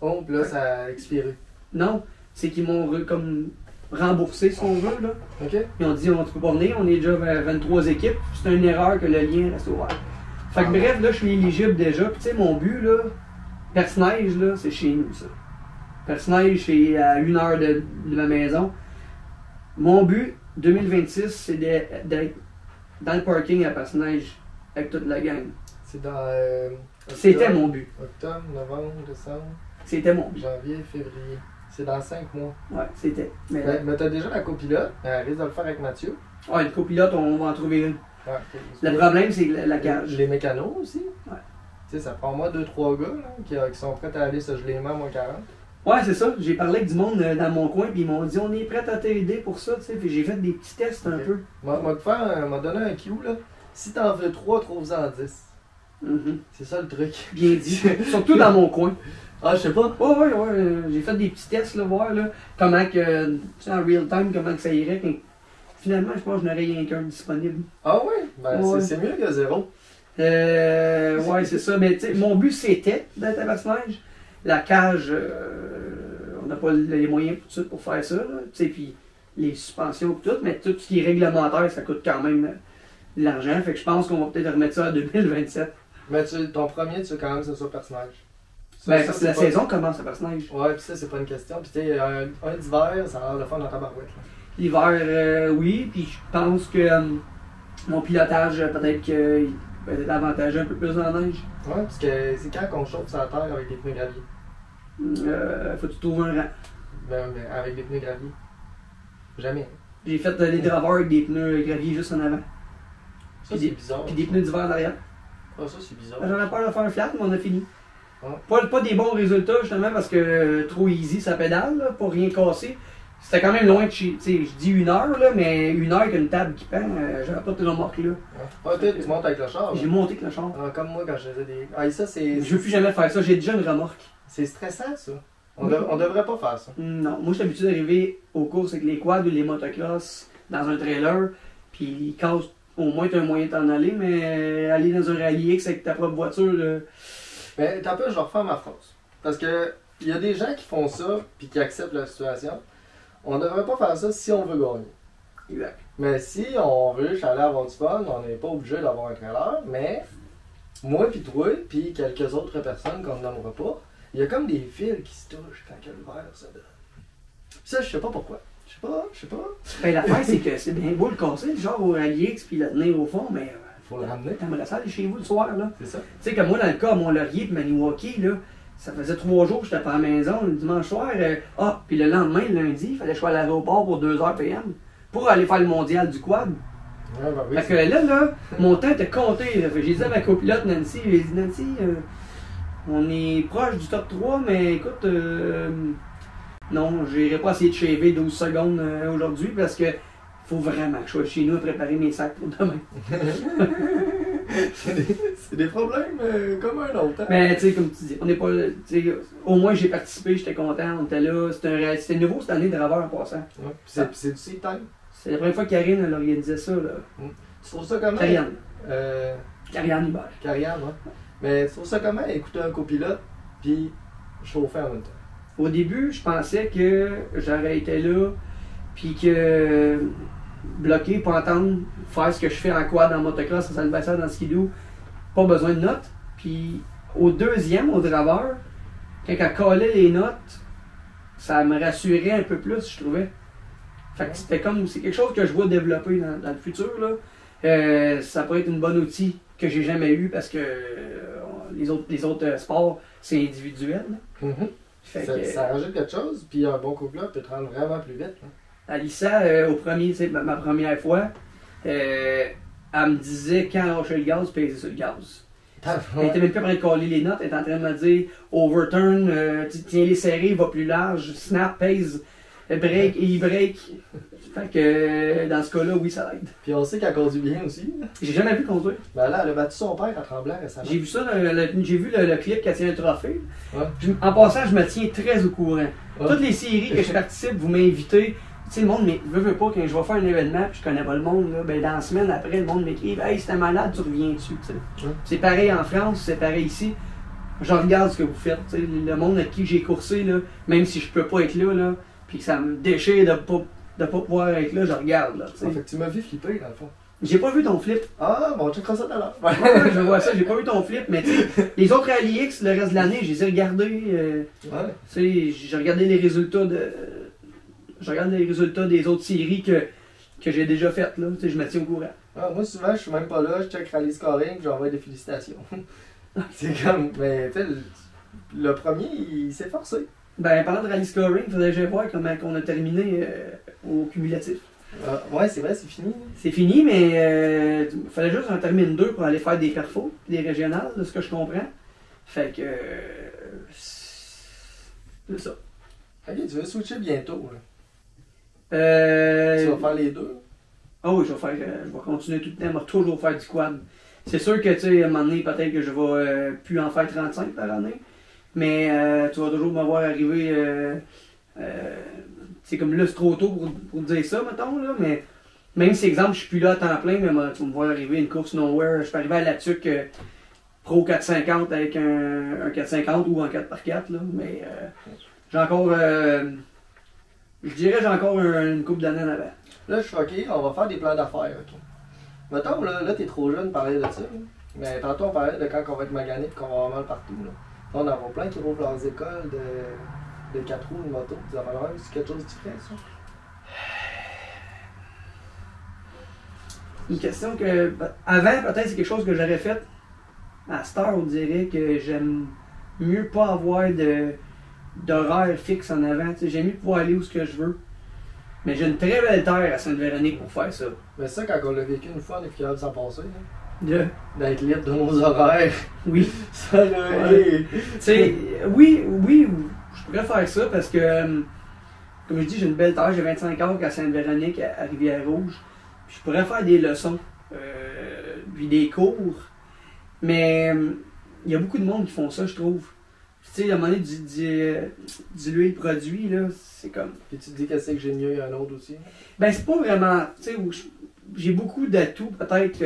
S1: Oh, puis là, ça a expiré.
S2: Non, c'est qu'ils m'ont comme remboursé, si on veut. Là.
S1: OK.
S2: Ils ont dit, on ne peut pas venir, on est déjà 23 équipes. C'est une erreur que le lien reste ouvert. Fait que bref, là, je suis éligible déjà. Puis tu sais, mon but, là, Perce-Neige, là, c'est chez nous, ça. Perce-Neige, c'est à 1 heure de ma maison. Mon but, 2026, c'est d'être dans le parking à Perce-Neige avec toute la gang.
S1: C'est dans.
S2: C'était mon but.
S1: Octobre, novembre, décembre,
S2: C'était mon but.
S1: janvier, février. C'est dans 5 mois.
S2: Ouais, c'était. Mais,
S1: Mais t'as déjà la copilote. Elle risque de le faire avec Mathieu.
S2: ouais, le copilote, on va en trouver une.
S1: Ouais,
S2: Le problème, c'est la cage.
S1: Les mécanos aussi.
S2: Ouais.
S1: Tu sais, ça prend moi 2-3 gars là, qui sont prêts à aller se geler les mains à moins 40.
S2: Ouais, c'est ça. J'ai parlé avec du monde dans mon coin, puis ils m'ont dit on est prêt à t'aider pour ça, tu sais. Puis j'ai fait des petits tests un peu.
S1: M'a donné un cue là. Si t'en veux 3, trouve-en 10.
S2: Mm-hmm.
S1: C'est ça le truc.
S2: Bien dit. Surtout dans mon coin.
S1: Ah, je sais pas.
S2: Ouais. J'ai fait des petits tests, là, voir là, comment que, tu sais, en real time, comment que ça irait. Puis, finalement, je pense que je n'aurais rien qu'un disponible.
S1: Ah ouais? Ben,
S2: ouais.
S1: C'est mieux que 0.
S2: Ouais, c'est ça. Mais tu sais, mon but, c'était d'être à Perce-Neige. La cage, on n'a pas les moyens tout de suite pour faire ça. Tu sais, puis les suspensions et tout, mais tout ce qui est réglementaire, ça coûte quand même de l'argent. Fait que je pense qu'on va peut-être remettre ça en 2027.
S1: Mais ton premier, tu veux quand même que ce soit Perce-Neige.
S2: Ben, parce que la saison commence à Perce-Neige.
S1: Ouais, pis ça, c'est pas une question. Pis tu sais, un d'hiver, ça a l'air de faire dans ta barouette.
S2: L'hiver, oui, puis je pense que mon pilotage, peut-être qu'il va être avantageux un peu plus dans la neige.
S1: Ouais, parce que c'est quand qu'on chauffe sur la terre avec des pneus gravier.
S2: Faut que tu trouves un rang.
S1: Ben, avec des pneus gravier. Jamais.
S2: J'ai fait des draveurs avec des pneus gravier juste en avant.
S1: Ça, c'est bizarre.
S2: Puis des pneus d'hiver derrière.
S1: Ah, ça, c'est bizarre.
S2: J'aurais peur de faire un flat, mais on a fini.
S1: Ouais.
S2: Pas des bons résultats, justement, parce que trop easy sa pédale, là, pour rien casser. C'était quand même loin de chez. Tu sais, je dis 1 heure, là, mais 1 heure qu'une table qui pend, j'aurais pas de remorque là.
S1: Ouais, toi, tu montes avec le char.
S2: J'ai monté avec le char.
S1: Ah, comme moi quand je faisais des. Ah, et ça, c'est.
S2: Je veux plus jamais faire ça, j'ai déjà une remorque.
S1: C'est stressant, ça. On devrait pas faire ça.
S2: Non, moi je suis habitué d'arriver aux courses avec les quads ou les motocross dans un trailer, puis ils cassent au moins t'as un moyen de t'en aller, mais aller dans un rallye X avec ta propre voiture.
S1: Mais t'as peu, je vais refaire ma phrase. Parce que il y a des gens qui font ça puis qui acceptent la situation. On devrait pas faire ça si on veut gagner.
S2: Exact.
S1: Mais si on veut juste aller avoir du fun, on n'est pas obligé d'avoir un trailer, mais moi puis toi, puis quelques autres personnes qu'on ne nommera pas, il y a comme des fils qui se touchent quand l'hiver ça donne. Ça, je sais pas pourquoi. Je sais pas.
S2: Ben, l'affaire, c'est que c'est bien beau le casser, genre au rallye X, puis le tenir au fond, mais.
S1: Faut le ramener.
S2: T'aimerais ça aller chez vous le soir, là.
S1: C'est ça.
S2: Tu sais, comme moi, dans le cas à Mont-Laurier et Maniwaki, là, ça faisait 3 jours que j'étais pas à la maison, le dimanche soir. Puis le lendemain, le lundi, il fallait que je sois à l'aéroport pour 2h PM pour aller faire le mondial du quad.
S1: Ouais, ben oui.
S2: Fait que là, mon temps était compté. Là. Fait que j'ai dit à ma copilote Nancy, j'ai dit Nancy, on est proche du top 3, mais écoute, non, j'irai pas essayer de shaver 12 secondes aujourd'hui parce que faut vraiment que je sois chez nous à préparer mes sacs pour demain.
S1: c'est des problèmes comme un autre. Hein?
S2: Mais tu sais, comme tu dis, on n'est pas. Au moins j'ai participé, j'étais content, on était là. C'était nouveau cette année de draveur en passant.
S1: Ouais, c'est du seat time.
S2: C'est la première fois que Karine elle organisait ça. Là.
S1: Tu trouves ça comment?
S2: Karianne.
S1: Euh,
S2: Karianne Hubert.
S1: Karianne, ouais. Mais tu trouves ça comment écouter un copilote puis chauffer en même temps?
S2: Au début, je pensais que j'aurais été là, puis que bloqué pour entendre faire ce que je fais en quad, en motocross, en salvateur, dans skidoo, pas besoin de notes. Puis au deuxième, au draveur, quand elle collait les notes, ça me rassurait un peu plus, je trouvais. Fait que c'était comme, c'est quelque chose que je vois développer dans le futur, là. Ça pourrait être une bonne outil que j'ai jamais eu parce que les autres sports, c'est individuel. Fait
S1: ça rajoute quelque chose, puis un bon copilote peut te rendre vraiment plus vite. Là.
S2: Alissa, au premier, ma première fois, elle me disait quand lâcher le gaz, peser sur le gaz. Elle était même plus en train de coller les notes, elle était en train de me dire overturn, tiens les serrés, va plus large, snap, pace, break, e-break. Fait que dans ce cas-là, oui, ça l'aide.
S1: Puis on sait qu'elle conduit bien aussi.
S2: J'ai jamais vu conduire.
S1: Ben là, elle a battu son père à Tremblant récemment.
S2: J'ai vu ça, j'ai vu le clip qui a tient un trophée.
S1: Ouais.
S2: En passant, je me tiens très au courant.
S1: Ouais.
S2: Toutes les séries que je participe, vous m'invitez. Tu sais, le monde veut pas, quand je vais faire un événement puis je connais pas le monde, là, ben dans la semaine après, le monde m'écrit hey, c'était malade, tu reviens dessus. Ouais. C'est pareil en France, c'est pareil ici. Je regarde ce que vous faites. T'sais. Le monde avec qui j'ai coursé, là, même si je peux pas être là, puis que ça me déchire de pas pouvoir être là, je regarde. Là,
S1: fait que tu m'as vu flipper dans le fond.
S2: J'ai pas vu ton flip.
S1: Ah, bon, on checkera ça tout à l'heure.
S2: Ouais, je vois ça, j'ai pas vu ton flip, mais tu sais, les autres Rally X, le reste de l'année, je les ai regardés.
S1: Ouais.
S2: Tu sais, j'ai regardé les résultats Je regarde les résultats des autres séries que j'ai déjà faites, là. Tu sais, je me tiens au courant.
S1: Ah, moi, souvent, je suis même pas là, je check Rally Scoring, puis j'envoie des félicitations. C'est comme, mais tu sais, le premier, il s'est forcé.
S2: Ben, parlant de Rally Scoring, il faudrait que je voir comment on a terminé au cumulatif.
S1: Ouais, c'est vrai, c'est fini.
S2: C'est fini, mais il fallait juste en terminer 2 pour aller faire des perfos, des régionales, de ce que je comprends. Fait que. C'est ça.
S1: Ok, tu veux switcher bientôt, là. Tu
S2: Tu
S1: vas faire les deux?
S2: Ah oui, je vais continuer tout le temps, je vais toujours faire du quad. C'est sûr que, tu sais, à un moment donné, peut-être que je vais plus en faire 35 par année, mais tu vas toujours me voir arriver, c'est comme là, c'est trop tôt pour dire ça, mettons, là, mais même si, exemple, je suis plus là à temps plein, mais tu vas me voir arriver une course nowhere, je peux arriver à la TUC Pro 450 avec un 450 ou un 4x4, là, mais j'ai encore... je dirais j'ai encore une couple d'années en avant.
S1: Là, je suis ok, on va faire des plans d'affaires, ok. Mettons, là t'es trop jeune de parler de ça, là. Mais tantôt, on parlait de quand on va être magané et qu'on va avoir mal partout, là. Là, on en a plein qui roulent leurs écoles de 4 roues, de moto, des affaires. C'est quelque chose de différent, ça?
S2: Une question que, avant, peut-être c'est quelque chose que j'aurais fait. À cette heure, on dirait que j'aime mieux pas avoir d'horaire fixe en avant. J'aime mieux pouvoir aller où ce que je veux. Mais j'ai une très belle terre à Sainte-Véronique pour faire ça.
S1: Mais ça, quand on l'a vécu une fois, on est plus capable de s'en passer. D'être libre de nos horaires.
S2: Oui.
S1: Ça, là,
S2: ouais. Tu sais, oui, je pourrais faire ça parce que, comme je dis, j'ai une belle terre. J'ai 25 ans à Sainte-Véronique, à Rivière-Rouge. Puis je pourrais faire des leçons, puis des cours. Mais il y a beaucoup de monde qui font ça, je trouve. Tu sais, à un moment donné, diluer le produit, là, c'est comme...
S1: Puis tu te dis qu'est-ce que j'ai mieux, il y a un autre aussi?
S2: Ben, c'est pas vraiment... Tu sais, j'ai beaucoup d'atouts, peut-être,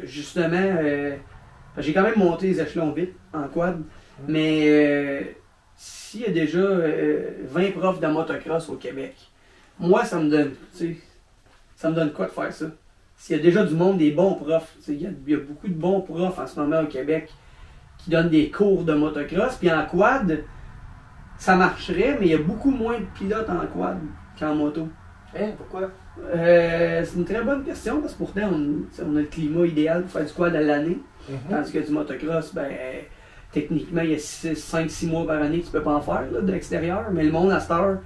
S2: justement... j'ai quand même monté les échelons vite, en quad. Mais s'il y a déjà 20 profs de motocross au Québec, moi, ça me donne... Tu sais, ça me donne quoi de faire ça? S'il y a déjà du monde, des bons profs, il y a beaucoup de bons profs en ce moment au Québec qui donnent des cours de motocross, puis en quad, ça marcherait, mais il y a beaucoup moins de pilotes en quad qu'en moto.
S1: Hein, pourquoi?
S2: C'est une très bonne question, parce que pourtant, on a le climat idéal pour faire du quad à l'année, tandis que du motocross, ben, techniquement, il y a 5-6 mois par année que tu peux pas en faire, là, de l'extérieur, mais le monde à cette heure,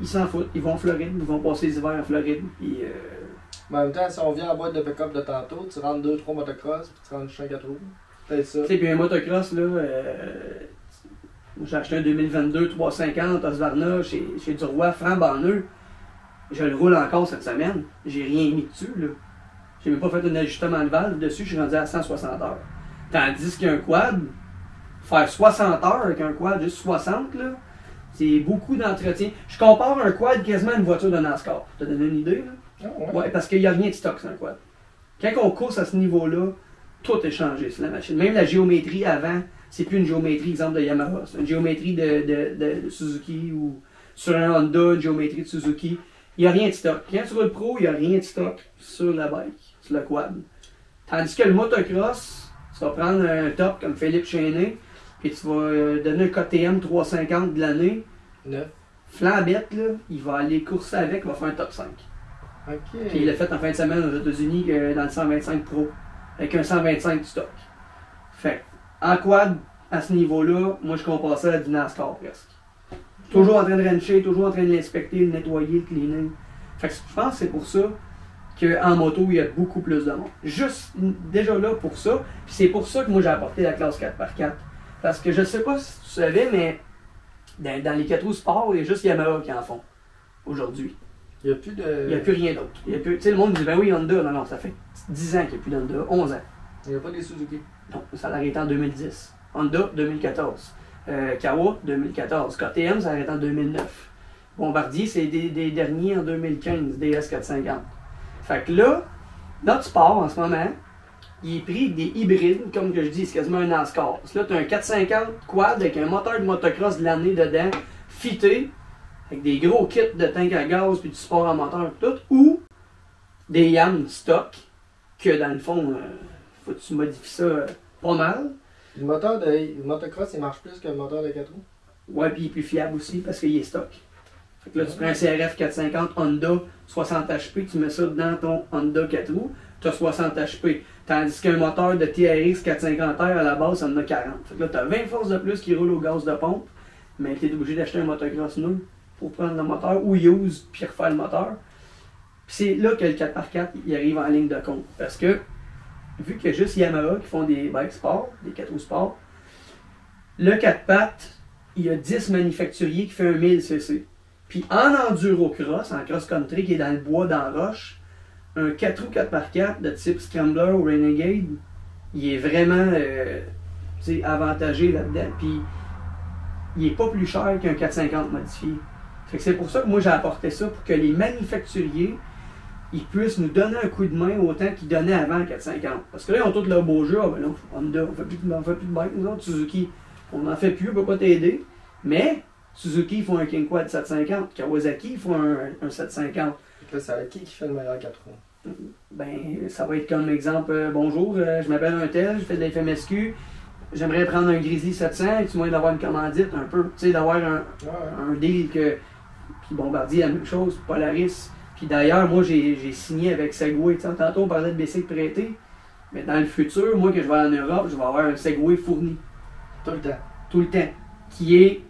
S2: ils s'en foutent, ils vont en Floride, ils vont passer les hivers en Floride, puis...
S1: Mais en même temps, si on vient à la boîte de pick-up de tantôt, tu rentres 2-3 motocross, puis tu rentres juste un 4 roues. Peut-être ça.
S2: Tu sais, puis un motocross, là, j'ai acheté un 2022 350 Husqvarna chez Duroy, franc-banneux. Je le roule encore cette semaine. J'ai rien mis dessus, là. J'ai même pas fait un ajustement de valve dessus, je suis rendu à 160 heures. Tandis qu'un quad, faire 60 heures avec un quad, juste 60, là, c'est beaucoup d'entretien. Je compare un quad quasiment à une voiture de NASCAR. Pour te donner une idée, là.
S1: Oh,
S2: ouais, parce qu'il n'y a rien de stock sur un quad. Quand on course à ce niveau-là, tout est changé sur la machine. Même la géométrie avant, c'est plus une géométrie, exemple de Yamaha. C'est une géométrie de Suzuki ou sur un Honda, une géométrie de Suzuki. Il n'y a rien de stock. Quand tu roules pro, il n'y a rien de stock sur la bike, sur le quad. Tandis que le motocross, tu vas prendre un top comme Philippe Chenet, puis tu vas donner un KTM 350 de l'année. Flambette, là, il va aller courser avec, il va faire un top 5.
S1: Okay.
S2: Puis il l'a fait en fin de semaine aux États-Unis dans le 125 Pro, avec un 125 de stock. Fait en quad, à ce niveau-là, moi je compare ça à du NASCAR presque. Toujours en train de rancher, toujours en train de l'inspecter, le nettoyer, le cleaner. Fait que je pense que c'est pour ça qu'en moto, il y a beaucoup plus de monde. Juste déjà là pour ça. Puis c'est pour ça que moi j'ai apporté la classe 4x4. Parce que je sais pas si tu savais, mais dans les 4 roues sport, il y a juste Yamaha qui en font aujourd'hui.
S1: Il n'y a plus de.
S2: Il n'y a plus rien d'autre. Tu sais, le monde dit ben oui, Honda. Non, non, ça fait 10 ans qu'il n'y a plus d'Honda, 11 ans.
S1: Il n'y a pas des Suzuki.
S2: Non, ça a arrêté en 2010. Honda, 2014. Kawa, 2014. KTM, ça a arrêté en 2009. Bombardier, c'est des derniers en 2015, DS450. Fait que là, notre sport en ce moment, il est pris des hybrides, comme que je dis, c'est quasiment un NASCAR. Parce que là, tu as un 450 quad avec un moteur de motocross de l'année dedans, fité, avec des gros kits de tank à gaz puis du sport en moteur tout, ou des YAM stock, que dans le fond, faut que tu modifies ça pas mal.
S1: Le moteur de motocross, il marche plus que le moteur de 4 roues?
S2: Ouais, puis il est plus fiable aussi parce qu'il est stock. Fait que là, tu prends un CRF 450 Honda 60 HP, tu mets ça dans ton Honda 4 roues, tu as 60 HP. Tandis qu'un moteur de TRX 450R à la base, ça en a 40. Fait que là, tu as 20 forces de plus qui roulent au gaz de pompe, mais tu es obligé d'acheter un motocross neuf pour prendre le moteur ou use puis refaire le moteur. Puis c'est là que le 4x4 il arrive en ligne de compte. Parce que, vu qu'il y a juste Yamaha qui font des bikes sport, des 4 roues sport, le 4 pattes, il y a 10 manufacturiers qui font un 1000cc. Puis en enduro cross, en cross-country qui est dans le bois, dans la roche, un 4 roues 4x4 de type Scrambler ou Renegade, il est vraiment avantagé là-dedans. Puis il n'est pas plus cher qu'un 450 modifié. Fait que c'est pour ça que moi j'ai apporté ça, pour que les manufacturiers ils puissent nous donner un coup de main autant qu'ils donnaient avant le 450. Parce que là, ils ont tout le beau jeu. Ah ben là, Honda, on ne fait plus de bike, nous autres. Suzuki, on n'en fait plus, on ne peut pas t'aider. Mais Suzuki, ils font un King Quad 750. Kawasaki, ils font un 750.
S1: Là, c'est avec qui fait le meilleur 4 roues?
S2: Ben, ça va être comme exemple, bonjour, je m'appelle un tel, je fais de la FMSQ, j'aimerais prendre un Grizzly 700, et tu moyen d'avoir une commandite un peu, tu sais, d'avoir un deal que. Puis Bombardier, la même chose, Polaris. Puis d'ailleurs, moi, j'ai signé avec Segway. Tantôt, on parlait de bicycle prêté. Mais dans le futur, moi, que je vais en Europe, je vais avoir un Segway fourni.
S1: Tout le temps.
S2: Tout le temps. Qui est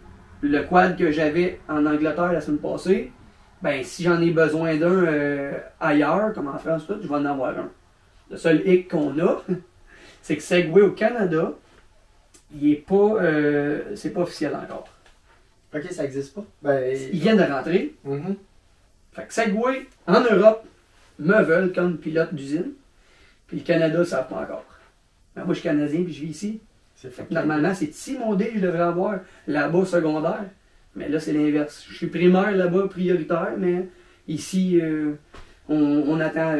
S2: le quad que j'avais en Angleterre la semaine passée. Ben, si j'en ai besoin d'un ailleurs, comme en France, tout, je vais en avoir un. Le seul hic qu'on a, c'est que Segway au Canada, il est pas, c'est pas officiel encore.
S1: Ok, ça n'existe pas. Ben,
S2: ils viennent de rentrer. Fait que Segway, en Europe, me veulent comme pilote d'usine. Puis le Canada, ça ne savent pas encore. Ben, moi, je suis Canadien puis je vis ici. Normalement, c'est ici mon dé que je devrais avoir. Là-bas, secondaire. Mais là, c'est l'inverse. Je suis primaire là-bas, prioritaire, mais ici, on attend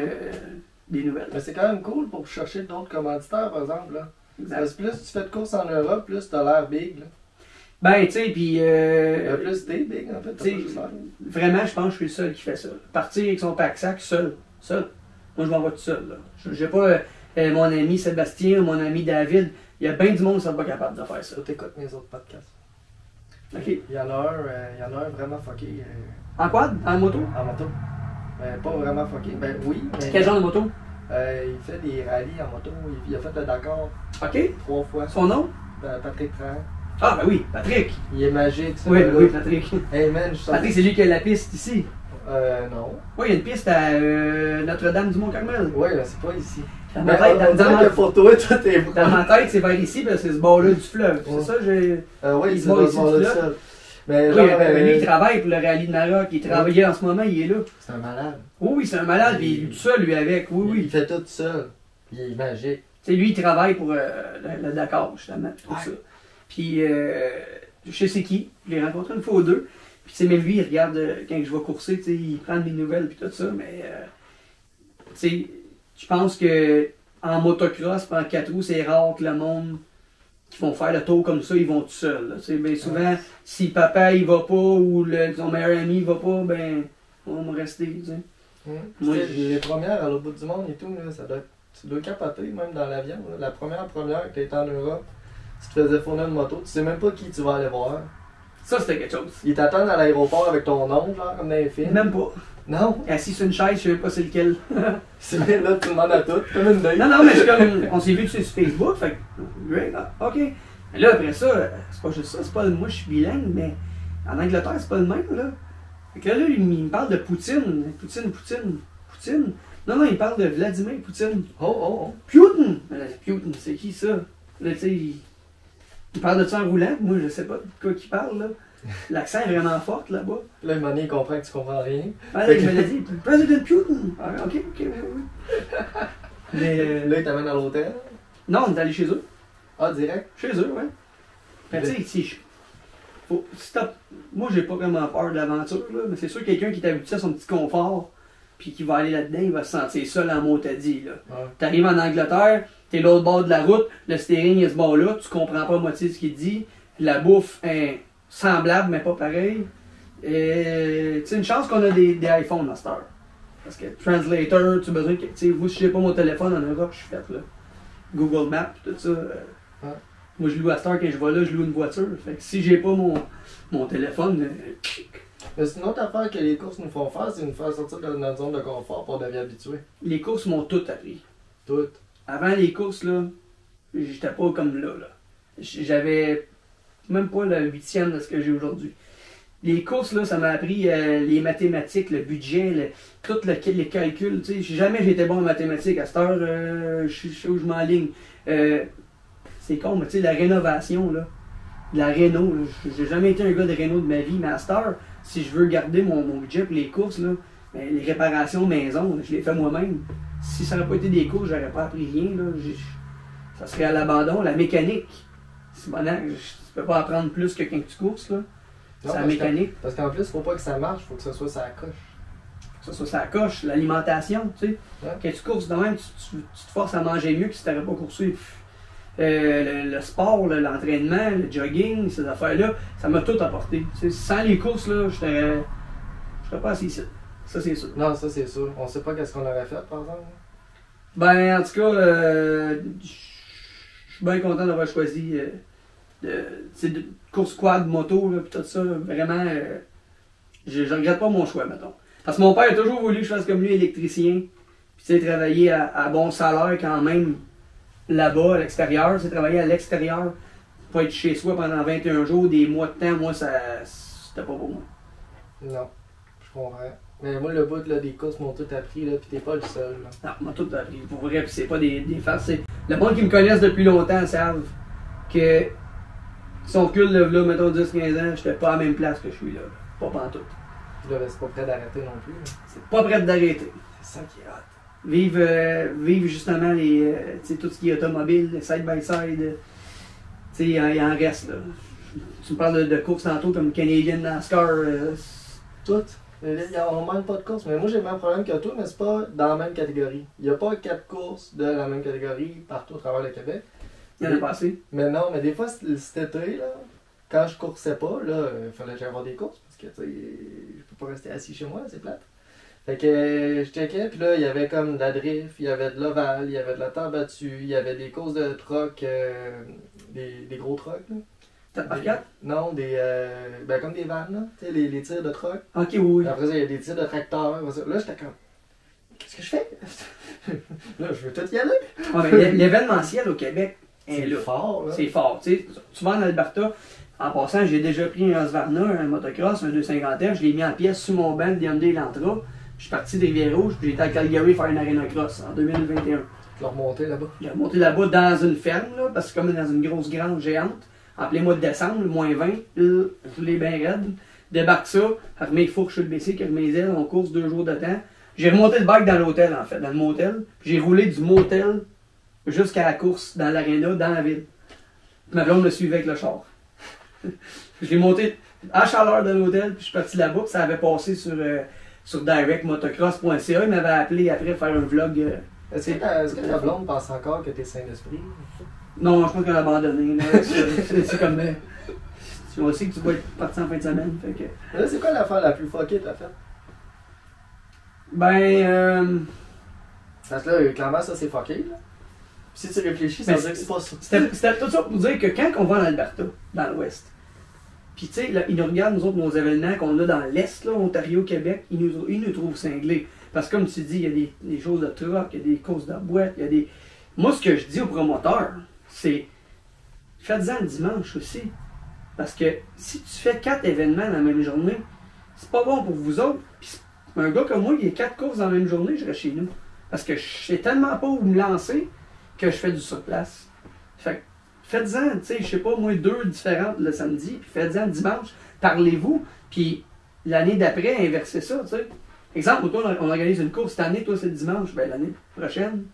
S2: des nouvelles.
S1: Mais c'est quand même cool pour chercher d'autres commanditaires, par exemple. Là.
S2: Exact.
S1: Parce que plus tu fais de courses en Europe, plus tu as l'air big. Là.
S2: Ben, tu sais, puis.
S1: Plus t'es big, en fait.
S2: Vraiment, je pense que je suis le seul qui fait ça. Partir avec son pack-sac, seul. Moi, je m'en vais tout seul. J'ai pas mon ami Sébastien ou mon ami David. Il y a bien du monde qui ne sont pas capables de faire ça.
S1: T'écoutes mes autres podcasts.
S2: Ok.
S1: Il y en a un vraiment fucké.
S2: En quad? En moto?
S1: En moto. Ben, pas vraiment fucké. Ben oui. Mais
S2: quel genre de moto?
S1: Il fait des rallyes en moto. Il a fait le Dakar.
S2: Ok.
S1: 3 fois.
S2: Son nom?
S1: Patrick Tran.
S2: Ah, ben oui, Patrick.
S1: Il est magique, ça.
S2: Oui, Patrick.
S1: Hey man,
S2: Patrick, c'est lui qui a la piste ici.
S1: Non.
S2: Oui, il y a une piste à Notre-Dame-du-Mont-Carmel.
S1: Oui, mais c'est pas ici.
S2: Dans ma tête, dans ma tête, c'est vers ici, parce que c'est ce bord-là du fleuve. C'est ça, j'ai.
S1: Oui, c'est ce bord-là du fleuve. Mais
S2: oui, lui, il travaille pour le rallye de Maroc. Il travaillait en ce moment, il est là.
S1: C'est un malade.
S2: Oui, c'est un malade, puis il est tout seul, lui, avec. Oui.
S1: Il fait tout seul. Il est magique.
S2: Tu sais, lui, il travaille pour le Dakar, justement, tout ça. Puis, je sais qui, je l'ai rencontré une fois ou deux. Puis, tu sais, même lui, il regarde quand je vais courser, tu sais, il prend mes nouvelles, puis tout ça. Mais, tu sais, je pense que en motocross, en 4 roues, c'est rare que le monde qui vont faire le tour comme ça, ils vont tout seuls. Bien souvent, si papa il va pas ou son meilleur ami il va pas, ben, on va rester. Tu sais.
S1: Moi, les premières à l'autre bout du monde et tout, là, tu dois capoter, même dans l'avion. La première que tu étais en Europe, tu te faisais fournir une moto, tu sais même pas qui tu vas aller voir.
S2: Ça, c'était quelque chose.
S1: Ils t'attendent à l'aéroport avec ton oncle, genre, comme dans les films.
S2: Même pas.
S1: Non.
S2: Assis sur une chaise, je sais même pas c'est lequel.
S1: C'est bien là, tu demandes à tout, comme une date.
S2: Non, mais je suis comme. On s'est vu sur Facebook, fait que. Ok. Mais là, après ça, c'est pas juste ça, c'est pas. Moi, je suis bilingue, mais en Angleterre, c'est pas le même, là. Fait que là, il me parle de Poutine. Poutine. Non, il parle de Vladimir Poutine.
S1: Oh.
S2: Putin! Putin, c'est qui ça? Là, tu sais, il parle de ça en roulant. Moi, je sais pas de quoi qu'il parle, là. L'accent est vraiment fort là-bas.
S1: Là, le monnaie, il comprend que tu comprends rien.
S2: Ah, là, il me l'a dit. President Putin! Ah, ok, oui. Mais.
S1: Là, il t'amène à l'hôtel.
S2: Non, on est allé chez eux.
S1: Ah, direct?
S2: Chez eux, ouais. Mais tu sais, moi, j'ai pas vraiment peur de l'aventure, là, mais c'est sûr que quelqu'un qui est habitué à son petit confort, puis qui va aller là-dedans, il va se sentir seul en mot, t'as dit.
S1: Ouais.
S2: T'arrives en Angleterre, t'es l'autre bord de la route, le steering est ce bord-là, tu comprends pas à moitié ce qu'il dit, la bouffe est semblable, mais pas pareil. Et c'est une chance qu'on a des iPhones à cette heure. Parce que Translator, tu as besoin que. Tu sais, moi, si j'ai pas mon téléphone en Europe, je suis fait là. Google Maps, tout ça.
S1: Ouais.
S2: Moi, je loue à cette heure, quand je vais là, je loue une voiture. Fait que si j'ai pas mon téléphone.
S1: Mais c'est une autre affaire que les courses nous font faire, c'est nous faire sortir de notre zone de confort pour devenir habitué.
S2: Les courses m'ont tout appris.
S1: Tout.
S2: Avant les courses, là, j'étais pas comme là. J'avais même pas le 8e de ce que j'ai aujourd'hui. Les courses, là, ça m'a appris les mathématiques, le budget, les calculs. Jamais j'étais bon en mathématiques. À cette heure, je sais où je m'enligne. C'est con, mais tu sais, la rénovation, là, la réno, j'ai jamais été un gars de réno de ma vie, mais à cette heure, si je veux garder mon budget pour les courses, là, ben, les réparations maison, là, je les fais moi-même. Si ça n'aurait pas été des courses, j'aurais pas appris rien. Là. Ça serait à l'abandon. La mécanique, c'est bon, tu peux pas apprendre plus que quand tu courses, là. C'est la mécanique.
S1: Parce qu'en plus, faut pas que ça marche, faut que ce soit ça coche.
S2: Faut que ce soit ça coche, l'alimentation, tu sais.
S1: Ouais.
S2: Quand tu courses de même, tu te forces à manger mieux que si tu n'aurais pas coursé. Le sport, l'entraînement, le jogging, ces affaires-là, ça m'a tout apporté. T'sais, sans les courses, là, je serais pas assis ici. Ça, c'est sûr.
S1: Non, ça, c'est sûr. On sait pas qu'est-ce qu'on aurait fait, par exemple.
S2: Ben, en tout cas, je suis bien content d'avoir choisi de course quad, moto, puis tout ça. Vraiment, je regrette pas mon choix, mettons. Parce que mon père a toujours voulu que je fasse comme lui, électricien. Puis, tu sais, travailler à bon salaire quand même. Là-bas, à l'extérieur, c'est travailler à l'extérieur, pas être chez soi pendant 21 jours, des mois de temps, moi, c'était pas pour moi.
S1: Non, je comprends. Mais moi, le bout là, des courses m'ont tout appris, là, pis t'es pas le seul. Là.
S2: Non, m'a tout appris. Pour vrai, pis c'est pas des farces. Le monde qui me connaissent depuis longtemps savent que si on recule là, mettons 10-15 ans, j'étais pas à la même place que je suis là. Pas pantoute.
S1: Là, c'est pas prêt d'arrêter non plus. Là.
S2: C'est pas prêt d'arrêter.
S1: C'est ça qui est hot.
S2: Vivre justement tout ce qui est automobile, side by side, il en reste là. Tu me parles de courses tantôt comme Canadian NASCAR.
S1: Tout. On manque pas de courses, mais moi j'ai le même problème que toi, mais c'est pas dans la même catégorie. Il n'y a pas 4 courses de la même catégorie partout à travers le Québec.
S2: Il y en a pas assez.
S1: Mais non, mais des fois cet été, là, quand je coursais pas, là, il fallait que j'aille voir des courses parce que tu sais, je peux pas rester assis chez moi, c'est plate. Fait que je checkais, puis là, il y avait comme de la drift, il y avait de l'ovale, il y avait de la terre battue, il y avait des courses de troc, des gros trocs, là.
S2: 4x4?
S1: Non, ben comme des vannes, là. Tu sais, les tirs de troc.
S2: Ok, oui.
S1: Après ça, il y a des tirs de tracteur. Là, j'étais comme, qu'est-ce que je fais? Là, je veux tout y aller.
S2: Ouais, mais l'événementiel au Québec est là.
S1: Fort, là.
S2: C'est fort. Tu sais, souvent en Alberta, en passant, j'ai déjà pris un Husqvarna, un motocross, un 250F, je l'ai mis en pièce sous mon banc de Hyundai Elantra. Je suis parti de Rivière-Rouge, puis j'étais à Calgary faire une arena cross en 2021.
S1: Tu l'as remonté là-bas.
S2: J'ai remonté là-bas dans une ferme, là, parce que c'est comme dans une grosse grange géante. En plein mois de décembre, moins 20, je voulais bien raide. Débarque ça, remets les fourches sur le BC, que mes ailes, on course 2 jours de temps. J'ai remonté le bike dans l'hôtel, en fait, dans le motel. Puis j'ai roulé du motel jusqu'à la course dans l'aréna, dans la ville. Puis ma blonde me suivait avec le char. Je l'ai monté à chaleur de l'hôtel, puis je suis parti là-bas, puis ça avait passé sur directmotocross.ca. Il m'avait appelé après faire un vlog.
S1: Est-ce que ta blonde pense encore que t'es saint d'esprit?
S2: Non, je pense qu'elle a abandonné. C'est comme. Tu vois aussi que tu vas être parti en fin de semaine. Fait que...
S1: Là, c'est quoi l'affaire la plus fuckée que t'as faite?
S2: Ben.
S1: Parce que là, clairement, ça c'est fucké. Là. Puis si tu réfléchis, ça veut dire que c'est pas ça.
S2: C'était tout ça pour dire que quand on va en Alberta, dans l'Ouest, puis tu sais, ils nous regardent, nous autres, nos événements qu'on a dans l'Est, là, Ontario, Québec, ils nous trouvent cinglés. Parce que comme tu dis, il y a des choses de truck, il y a des courses de boîte, il y a des. Moi, ce que je dis aux promoteurs, c'est faites-en le dimanche aussi. Parce que si tu fais 4 événements dans la même journée, c'est pas bon pour vous autres. Puis un gars comme moi, il y a 4 courses dans la même journée, je reste chez nous. Parce que je sais tellement pas où me lancer que je fais du surplace. Fait que faites-en, tu sais, je sais pas, moi, 2 différentes le samedi, puis faites-en le dimanche, parlez-vous, puis l'année d'après, inversez ça, tu sais. Exemple, toi, on organise une course cette année, toi, c'est le dimanche, ben l'année prochaine,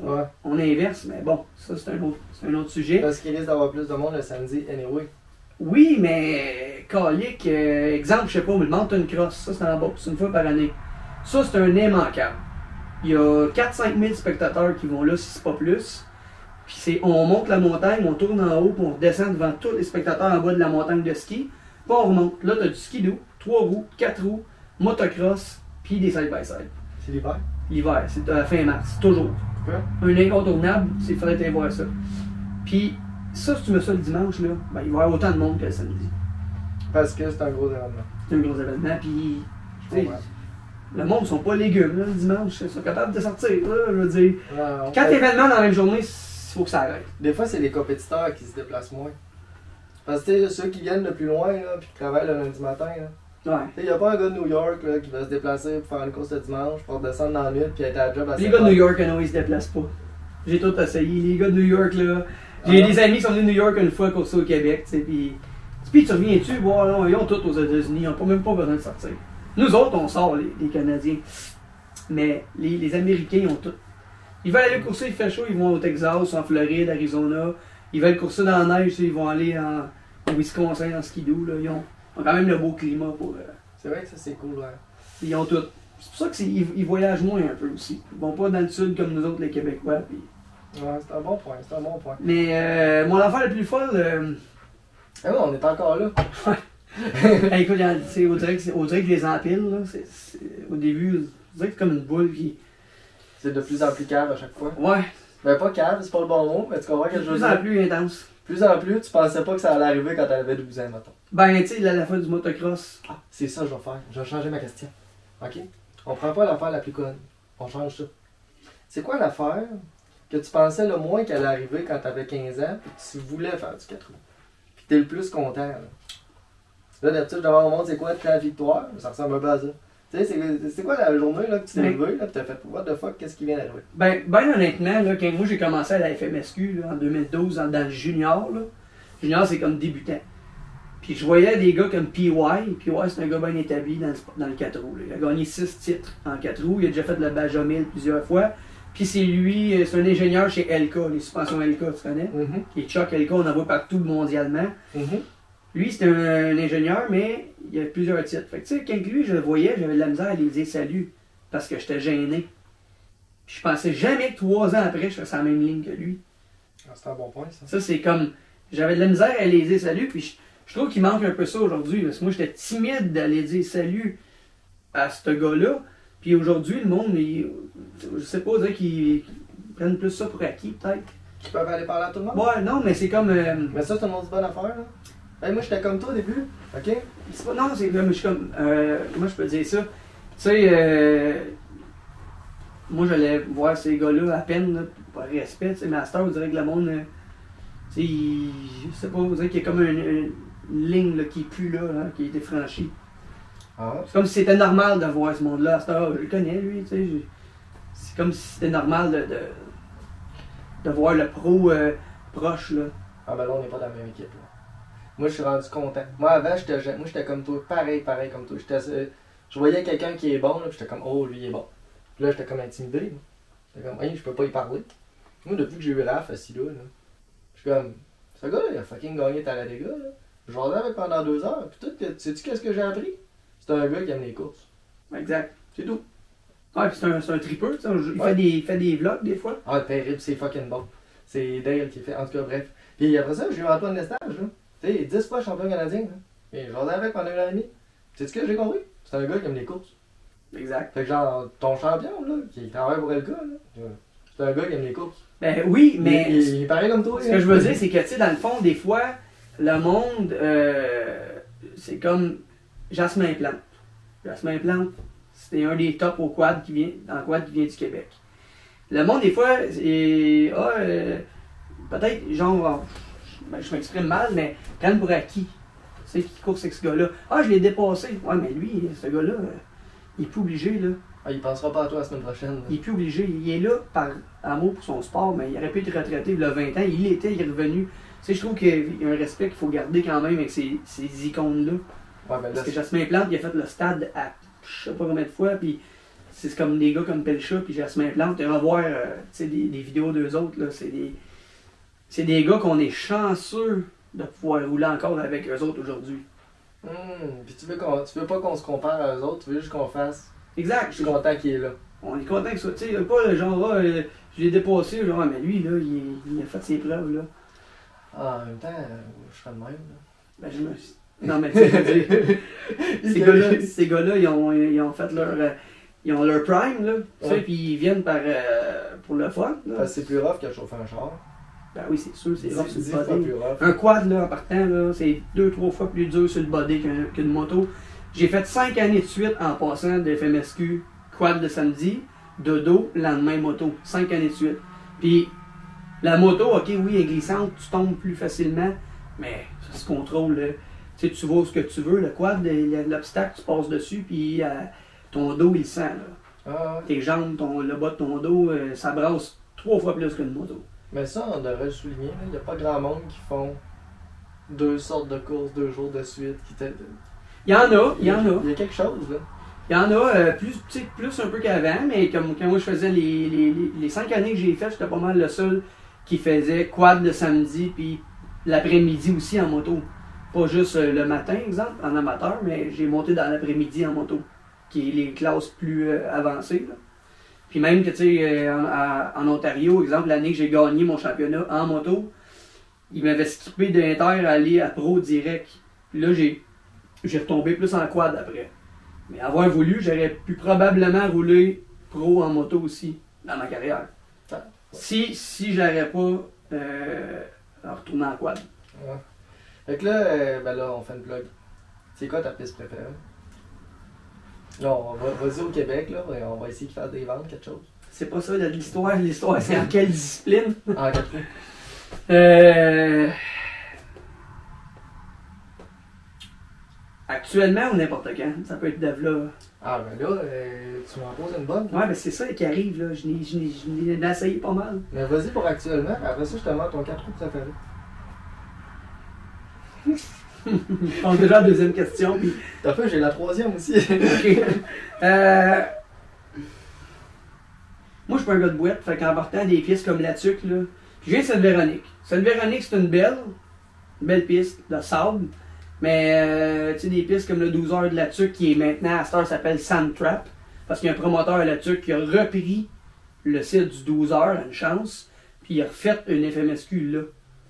S1: Ouais.
S2: on inverse, mais bon, ça, c'est un autre sujet.
S1: Parce qu'il risque d'avoir plus de monde le samedi, anyway.
S2: Oui, mais, calique, exemple, je sais pas, le Mountain Cross, ça, c'est en Beauce, une fois par année. Ça, c'est un immanquable. Il y a 4-5 000 spectateurs qui vont là, si c'est pas plus. Puis on monte la montagne, on tourne en haut, puis on redescend devant tous les spectateurs en bas de la montagne de ski. Puis on remonte. Là, tu as du skidoo, 3 roues, 4 roues, motocross, puis des side-by-side.
S1: C'est l'hiver?
S2: L'hiver, c'est à la fin mars, toujours.
S1: Ouais.
S2: Un incontournable, il faudrait aller voir ça. Puis ça, si tu mets ça le dimanche, là, ben, il va y avoir autant de monde que le samedi.
S1: Parce que c'est un gros événement.
S2: C'est un gros événement, puis tu sais,
S1: Ouais.
S2: le monde ne sont pas légumes, là, le dimanche. Ils sont capables de sortir, là, je veux dire.
S1: Non,
S2: 4 événements dans la même journée, il faut que ça arrête.
S1: Des fois, c'est les compétiteurs qui se déplacent moins. Parce que tu sais, ceux qui viennent de plus loin, là, puis qui travaillent le lundi matin, là.
S2: Ouais.
S1: Il n'y a pas un gars de New York là, qui va se déplacer pour faire une course le dimanche, pour descendre dans la nuit, puis être à la job à
S2: Les
S1: 7
S2: gars de
S1: heures.
S2: New York, non, ils se déplacent pas. J'ai tout essayé. Les gars de New York, là. J'ai des amis qui sont venus de New York une fois courser au Québec, tu sais, puis tu reviens-tu, voir, là, ils ont tous aux États-Unis, ils n'ont même pas besoin de sortir. Nous autres, on sort, les Canadiens. Mais les Américains, ils ont tout. Ils veulent aller courser, il fait chaud, ils vont au Texas, en Floride, Arizona. Ils veulent courser dans la neige, ils vont aller au Wisconsin, en skidoo, là. Ils ont quand même le beau climat pour.
S1: C'est vrai que ça, c'est cool, ouais.
S2: Ils ont tout. C'est pour ça qu'ils voyagent moins un peu aussi. Ils vont pas dans le sud comme nous autres, les Québécois. Puis...
S1: Ouais, c'est un bon point, c'est un bon point.
S2: Mais mon affaire la plus folle.
S1: Ah ouais, on est encore là.
S2: Hey, écoute, on dirait que je les empile. Là. Au début, on dirait que c'est comme une boule qui.
S1: C'est de plus en plus cave à chaque fois.
S2: Ouais,
S1: Ben pas cave, c'est pas le bon mot, mais tu comprends que
S2: de
S1: je veux
S2: plus en
S1: dire.
S2: plus intense.
S1: Plus en plus, tu pensais pas que ça allait arriver quand t'avais 12 ans, mettons.
S2: Ben, tu sais, la fin du motocross.
S1: Ah, c'est ça que je vais faire. Je vais changer ma question. OK? On prend pas l'affaire la plus conne. On change ça. C'est quoi l'affaire que tu pensais le moins qu'elle allait arriver quand t'avais 15 ans et que tu voulais faire du 4 roues? Puis t'es le plus content, là, d'habitude, devant mon monde, c'est quoi ta victoire? Ça ressemble un peu à ça. Tu sais, c'est quoi la journée là, que tu t'es levé, là, pis t'as fait what the fuck, qu'est-ce qui vient d'arriver?
S2: Ben honnêtement, là, quand moi j'ai commencé à la FMSQ là, en 2012, dans le junior, là. Junior, c'est comme débutant. Puis je voyais des gars comme PY. PY, c'est un gars bien établi dans le 4 roues. Là. Il a gagné 6 titres en 4 roues. Il a déjà fait le Benjamin plusieurs fois. Puis c'est lui, c'est un ingénieur chez Elka, les suspensions Elka, tu connais?
S1: Mm-hmm.
S2: Et Chuck Elka, on en voit partout mondialement.
S1: Mm-hmm.
S2: Lui, c'était un ingénieur, mais il a plusieurs titres. Fait que tu sais, quand lui, je le voyais, j'avais de la misère à lui dire salut. Parce que j'étais gêné. Puis je pensais jamais que 3 ans après, je faisais la même ligne que lui.
S1: Ah, c'est un bon point, ça.
S2: Ça, c'est comme. J'avais de la misère à aller dire salut, puis je trouve qu'il manque un peu ça aujourd'hui. Parce que moi, j'étais timide d'aller dire salut à ce gars-là. Puis aujourd'hui, le monde, je sais pas, dire qu'ils prennent plus ça pour acquis, peut-être.
S1: Qui peuvent aller parler à tout le monde?
S2: Ouais, non, mais c'est comme.
S1: Mais ça, c'est une autre bonne affaire, là. Ben, moi, j'étais comme toi au début, ok?
S2: C'est pas, non, c'est comme. Je suis comme. Moi, je peux dire ça. Tu sais, moi, j'allais voir ces gars-là à peine, là, par respect. Tu sais, mais à cette heure, on dirait que le monde. Tu sais, je sais pas, on dirait qu'il y a comme une ligne là, qui est plus là, qui a été franchie.
S1: Ah.
S2: C'est comme si c'était normal de voir ce monde-là. À cette heure, je le connais, lui, tu sais. C'est comme si c'était normal de voir le pro proche, là.
S1: Ah, ben là, on n'est pas dans la même équipe, là. Moi, je suis rendu content. Moi, avant, j'étais comme toi, pareil comme toi. Je voyais quelqu'un qui est bon, là, puis j'étais comme, oh, lui, il est bon. Puis là, j'étais comme intimidé. Là. J'étais comme, hey, je peux pas y parler. Moi, depuis que j'ai eu Raph assis là, je suis comme, ce gars-là, il a fucking gagné Talladega, là. Je jouais avec pendant 2 heures, puis tout, sais-tu qu'est-ce que j'ai appris? C'est un gars qui aime les courses.
S2: Exact. C'est tout. Ouais, puis c'est un tripeux, tu sais. Il
S1: Ouais.
S2: fait des vlogs, des fois.
S1: Ah, le terrible, c'est fucking bon. C'est Dale qui fait, en tout cas, bref. Puis après ça, j'ai eu Antoine Lestage, là. Tu sais, 10 fois champion canadien, là. Et je jouais avec pendant 1 an et demi. Sais-tu ce que j'ai compris? C'est un gars qui aime les courses.
S2: Exact.
S1: Fait que genre, ton champion, là, qui travaille pour Elka, là, c'est un gars qui aime les courses.
S2: Ben oui, mais
S1: Il est pareil comme toi.
S2: ce que je veux dire, c'est que, tu sais, dans le fond, des fois, le monde, c'est comme Jasmin Plante. Jasmin Plante, c'était un des tops au quad qui vient du Québec. Le monde, des fois, peut-être, genre, je m'exprime mal, mais prennent pour acquis. Tu sais, qui course avec ce gars-là. Ah, je l'ai dépassé. Ouais, mais lui, ce gars-là, il est plus obligé, là.
S1: Ah, il pensera pas à toi la semaine prochaine. Là.
S2: Il est plus obligé. Il est là par amour pour son sport, mais il aurait pu être retraité il y a 20 ans. Il est revenu. Tu sais, je trouve qu'il y a un respect qu'il faut garder quand même avec ces icônes-là.
S1: Ouais, ben
S2: Parce que Jasmin Plante, il a fait le stade à je sais pas combien de fois, puis c'est comme des gars comme Pelcha puis Jasmin Plante. Et revoir des vidéos d'eux autres, là, c'est des gars qu'on est chanceux de pouvoir rouler encore avec eux autres aujourd'hui.
S1: Puis tu veux pas qu'on se compare à eux autres, tu veux juste qu'on fasse.
S2: Exact.
S1: Je suis content qu'il est là.
S2: On est content que ça. Tu sais, pas le genre, je l'ai dépassé, genre, mais lui, là, il a fait ses preuves, là.
S1: Ah, en même temps, je serais de même, là.
S2: Ben, je me suis. Non, mais tu sais, ces gars-là, ils ont fait ils ont leur prime, là. Tu sais, puis ils viennent pour le fun, là.
S1: Parce que c'est plus rough que de chauffer un char.
S2: Ben oui, c'est sûr, c'est rough sur
S1: 10
S2: le
S1: fois
S2: body.
S1: plus rough.
S2: Un quad, là, en partant, là, c'est 2-3 fois plus dur sur le body qu'une moto. J'ai fait 5 années de suite en passant de FMSQ, quad de samedi, dodo, lendemain moto. 5 années de suite. Puis la moto, ok, oui, elle est glissante, tu tombes plus facilement, mais ça se contrôle. Là. Tu sais, tu vois ce que tu veux. Le quad, l'obstacle, tu passes dessus, puis ton dos, il sent. Là.
S1: Ah, ouais.
S2: Tes jambes, le bas de ton dos, ça brasse 3 fois plus qu'une moto.
S1: Mais ça, on devrait le souligner. Il n'y a pas grand monde qui font 2 sortes de courses 2 jours de suite.
S2: Il y en a.
S1: Il y a quelque chose, là.
S2: Il y en a plus un peu qu'avant, mais comme quand moi je faisais les 5 années que j'ai faites, j'étais pas mal le seul qui faisait quad le samedi, puis l'après-midi aussi en moto. Pas juste le matin, exemple, en amateur, mais j'ai monté dans l'après-midi en moto, qui est les classes plus avancées. Là. Puis même que, tu sais, en Ontario, exemple, l'année que j'ai gagné mon championnat en moto, il m'avait skippé d'Inter à aller à Pro direct. Puis là, j'ai retombé plus en quad après. Mais avoir voulu, j'aurais pu probablement rouler Pro en moto aussi, dans ma carrière.
S1: Ah.
S2: Si j'aurais pas retourné en quad.
S1: Ouais. Fait que là, ben là, on fait une plug. C'est quoi ta piste préférée? Non, vas-y au Québec, là, et on va essayer de faire des ventes, quelque chose.
S2: C'est pas ça l'histoire. L'histoire, c'est en quelle discipline?
S1: En 4 roues.
S2: Actuellement ou n'importe quand. Ça peut être de là.
S1: Ah, ben là, tu m'en poses une bonne.
S2: Ouais, ben c'est ça qui arrive, là. Je n'ai essayé pas mal.
S1: Mais vas-y pour actuellement, après ça, je te demande ton 4 roues préféré.
S2: Je pense déjà à la deuxième question. Puis...
S1: T'as fait, j'ai la troisième aussi.
S2: Ok. Moi, je suis pas un gars de boîte, fait qu'en partant des pistes comme la Tuque, là. Puis je viens de Sainte-Véronique. Sainte-Véronique, c'est une belle piste de sable. Mais, tu sais, des pistes comme le 12 heures de la Tuque, qui est maintenant, à cette heure, s'appelle Sand Trap. Parce qu'il y a un promoteur à la Tuque qui a repris le site du 12 heures, une chance. Puis il a refait une FMSQ là.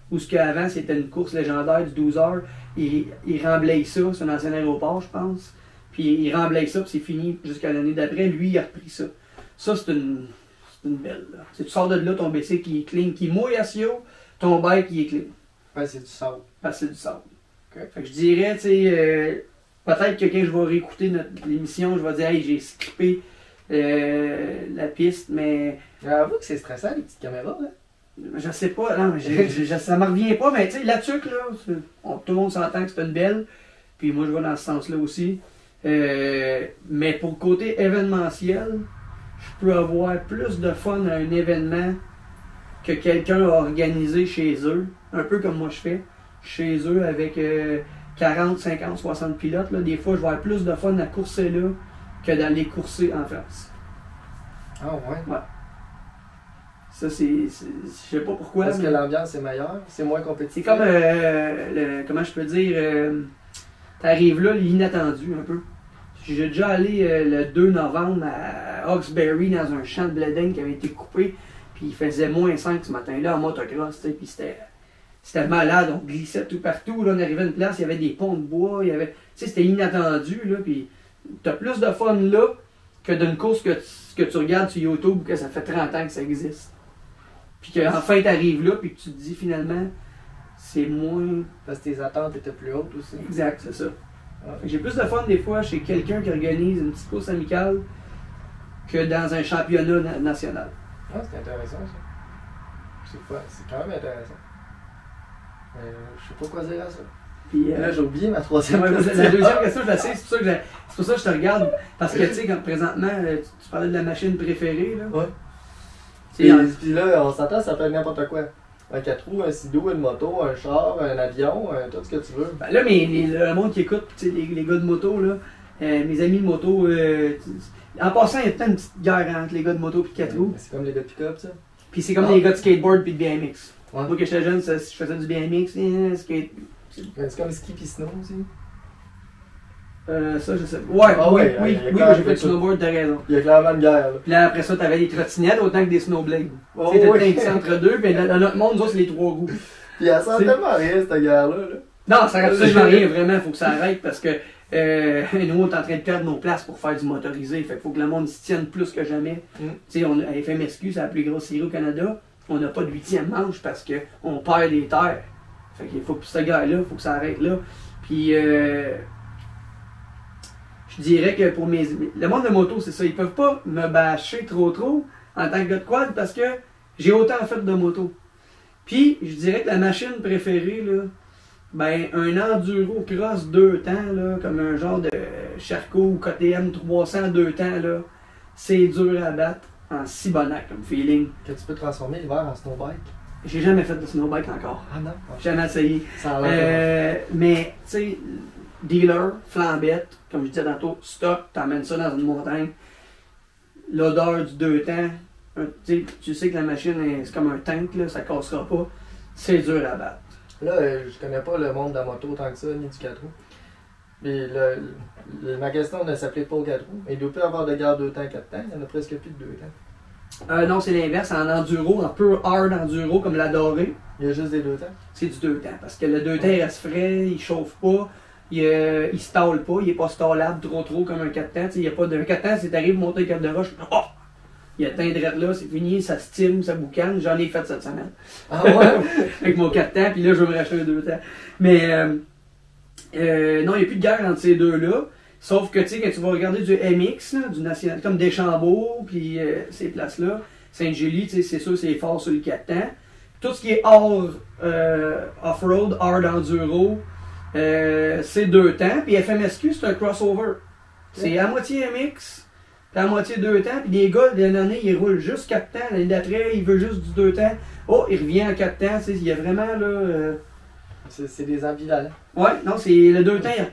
S2: Où ce qu'avant, c'était une course légendaire du 12 heures. Il remblaye ça, c'est un ancien aéroport, je pense. Puis il remblaye ça, puis c'est fini jusqu'à l'année d'après. Lui, il a repris ça. Ça, c'est une belle. Là. Tu sors de là, ton BC qui est clean, qui mouille assez haut, ton bike qui est clean.
S1: Ouais, c'est du sable.
S2: Parce que c'est du sable. Okay. Fait que je dirais, tu sais, peut-être que quand je vais réécouter l'émission, je vais dire, hey, j'ai skippé la piste, mais.
S1: J'avoue que c'est stressant, les petites caméras, hein?
S2: Je sais pas, non, ça me revient pas, mais tu sais, la Tuque, là, tout le monde s'entend que c'est une belle, puis moi je vais dans ce sens-là aussi. Mais pour le côté événementiel, je peux avoir plus de fun à un événement que quelqu'un a organisé chez eux, un peu comme moi je fais, chez eux avec 40, 50, 60 pilotes. Là. Des fois, je vais avoir plus de fun à courser là que d'aller courser en France.
S1: Ah ouais?
S2: Ouais. Ça, je sais pas pourquoi.
S1: Parce que l'ambiance est meilleure, c'est moins compétitif.
S2: C'est comme, comment je peux dire, t'arrives là, l'inattendu un peu. J'ai déjà allé le 2 novembre à Hawkesbury dans un champ de blé d'Inde qui avait été coupé, puis il faisait moins 5 ce matin-là en motocross, puis c'était malade, on glissait tout partout, là, on arrivait à une place, il y avait des ponts de bois, il y avait, c'était inattendu, là, puis t'as plus de fun là que d'une course que tu regardes sur YouTube que ça fait 30 ans que ça existe. Puis qu'enfin t'arrives là, puis que tu te dis finalement, c'est moins.
S1: Parce que tes attentes étaient plus hautes aussi.
S2: Exact, c'est ça. J'ai plus de fun des fois chez quelqu'un qui organise une petite course amicale que dans un championnat national.
S1: Ah, c'est intéressant ça. C'est quand même intéressant. Je sais pas quoi dire à ça.
S2: Puis,
S1: Là, j'ai oublié ma troisième
S2: la
S1: question.
S2: deuxième question, je la sais, c'est pour ça que je te regarde. Parce que, tu sais, comme présentement, tu parlais de la machine préférée, là.
S1: Ouais.
S2: Tu sais,
S1: Puis là, on s'entend, ça peut être n'importe quoi. Un 4 roues, un sidou, une moto, un char, un avion, tout ce que tu veux.
S2: ben là, mais le monde qui écoute, tu sais, les gars de moto, là, mes amis de moto, en passant, il y a peut-être une petite guerre entre les gars de moto et de 4 roues.
S1: C'est comme les gars de pick-up, ça.
S2: Puis c'est comme les gars de skateboard et de BMX.
S1: Ouais.
S2: Moi, quand j'étais jeune, je faisais du BMX, skate.
S1: C'est comme ski pis snow aussi.
S2: Ça, je sais. Ouais,
S1: Ah
S2: oui,
S1: ouais,
S2: oui,
S1: il y a
S2: oui,
S1: clairement
S2: j'ai fait du
S1: tout.
S2: snowboard, t'as raison.
S1: Il y a clairement une guerre, là.
S2: Puis là, après ça, t'avais des trottinettes autant que des snowblades.
S1: Oh,
S2: Tu sais,
S1: ouais.
S2: t'étais un petit entre deux, puis dans notre monde, nous autres, c'est les 3 roues.
S1: Puis elle sent
S2: C'est-
S1: tellement rien, cette guerre-là. Là.
S2: Non, ça arrête absolument rien, vraiment, faut que ça arrête parce que nous, on est en train de perdre nos places pour faire du motorisé. Fait qu'il faut que le monde s'y tienne plus que jamais.
S1: Mm.
S2: Tu sais, à FMSQ, c'est la plus grosse série au Canada. On n'a pas de 8e manche parce qu'on perd des terres. Fait qu'il faut que cette guerre-là, il faut que ça arrête là. Puis, je dirais que pour le monde de moto, c'est ça. Ils peuvent pas me bâcher trop en tant que gars de quad parce que j'ai autant fait de moto. Puis, je dirais que la machine préférée, là, ben, un enduro cross 2 temps, là, comme un genre de Charcot ou KTM 300 2 temps, là, c'est dur à battre en cibonac comme feeling.
S1: Que tu peux transformer l'hiver en snowbike.
S2: J'ai jamais fait de snowbike encore.
S1: Ah non?
S2: Jamais essayé.
S1: Ça a l'air.
S2: Mais, tu sais, dealer, flambette, comme je disais tantôt, stock, t'emmènes ça dans une montagne. L'odeur du 2 temps, tu sais que la machine, c'est comme un tank, là, ça cassera pas. C'est dur à battre.
S1: Là, je connais pas le monde de la moto autant que ça, ni du 4 roues. Mais ma question ne s'applique pas aux 4 roues. Il doit plus avoir de guerre 2 temps, 4 temps. Il y en a presque plus de 2 temps.
S2: Non, c'est l'inverse. En enduro, en pur hard enduro, comme la dorée,
S1: Il y a juste des 2 temps.
S2: c'est du 2 temps. Parce que le 2 temps, il reste frais, il chauffe pas, il stalle pas, il est pas stallable trop comme un 4 temps. Il y a pas de... Un 4 temps, c'est t'arrives, monter une carte de roche, oh! Il y a teint drette là, c'est fini, ça stime, ça boucane. J'en ai fait cette semaine.
S1: Ah ouais?
S2: Avec mon 4 temps, puis là, je vais me racheter un 2 temps. Mais non, il n'y a plus de guerre entre ces deux-là. Sauf que, tu sais, quand tu vas regarder du MX, là, du national, comme Deschambault, puis ces places-là, Saint-Julie, tu sais, c'est sûr, c'est fort sur le 4 temps. Tout ce qui est hors off-road, hard enduro, c'est 2 temps. Puis FMSQ, c'est un crossover. C'est à moitié MX, puis à moitié 2 temps. Puis les gars, l'année année, ils roulent juste 4 temps. L'année d'après, ils veulent juste du 2 temps. Oh, il revient en 4 temps. Tu sais, il y a vraiment, là...
S1: C'est des ambivalents.
S2: Ouais, non, c'est le 2 temps, il a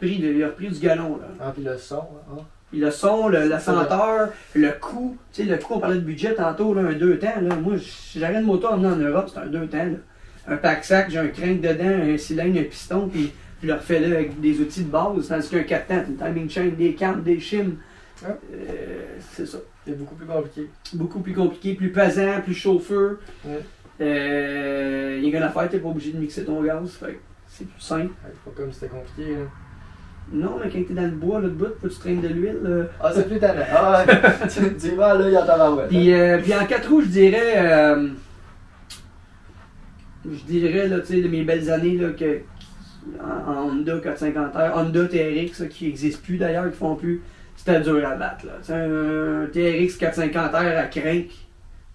S2: repris du galon, là.
S1: Ah, puis le son. Hein?
S2: Puis le son, la senteur, le coût. Tu sais, le coût, on parlait de budget tantôt, là, un 2 temps. Là. Moi, si j'arrête une moto à emmener en Europe, c'est un 2 temps. Là. Un pack-sac, j'ai un crank dedans, un cylindre, un piston, puis je le refais là avec des outils de base. Tandis qu'un 4 temps, une timing chain, des cams, des shims.
S1: Ouais.
S2: C'est ça.
S1: C'est beaucoup plus compliqué.
S2: Beaucoup plus compliqué, plus pesant, plus chauffeur.
S1: Ouais.
S2: Il y a une affaire, t'es pas obligé de mixer ton gaz. Fait que c'est plus simple.
S1: C'est pas comme si c'était compliqué. Là.
S2: Non, mais quand t'es dans le bois, là, de bout, faut que tu traînes de l'huile.
S1: Ah, c'est plus tannant. Ah, ouais. tu y vas là, il y a ta barouette.
S2: Puis en 4 roues, je dirais, là, tu sais, de mes belles années, là, en Honda 450R, Honda TRX, là, qui n'existe plus d'ailleurs, qui font plus, c'était dur à battre, là. Tu sais, un TRX 450R à crank,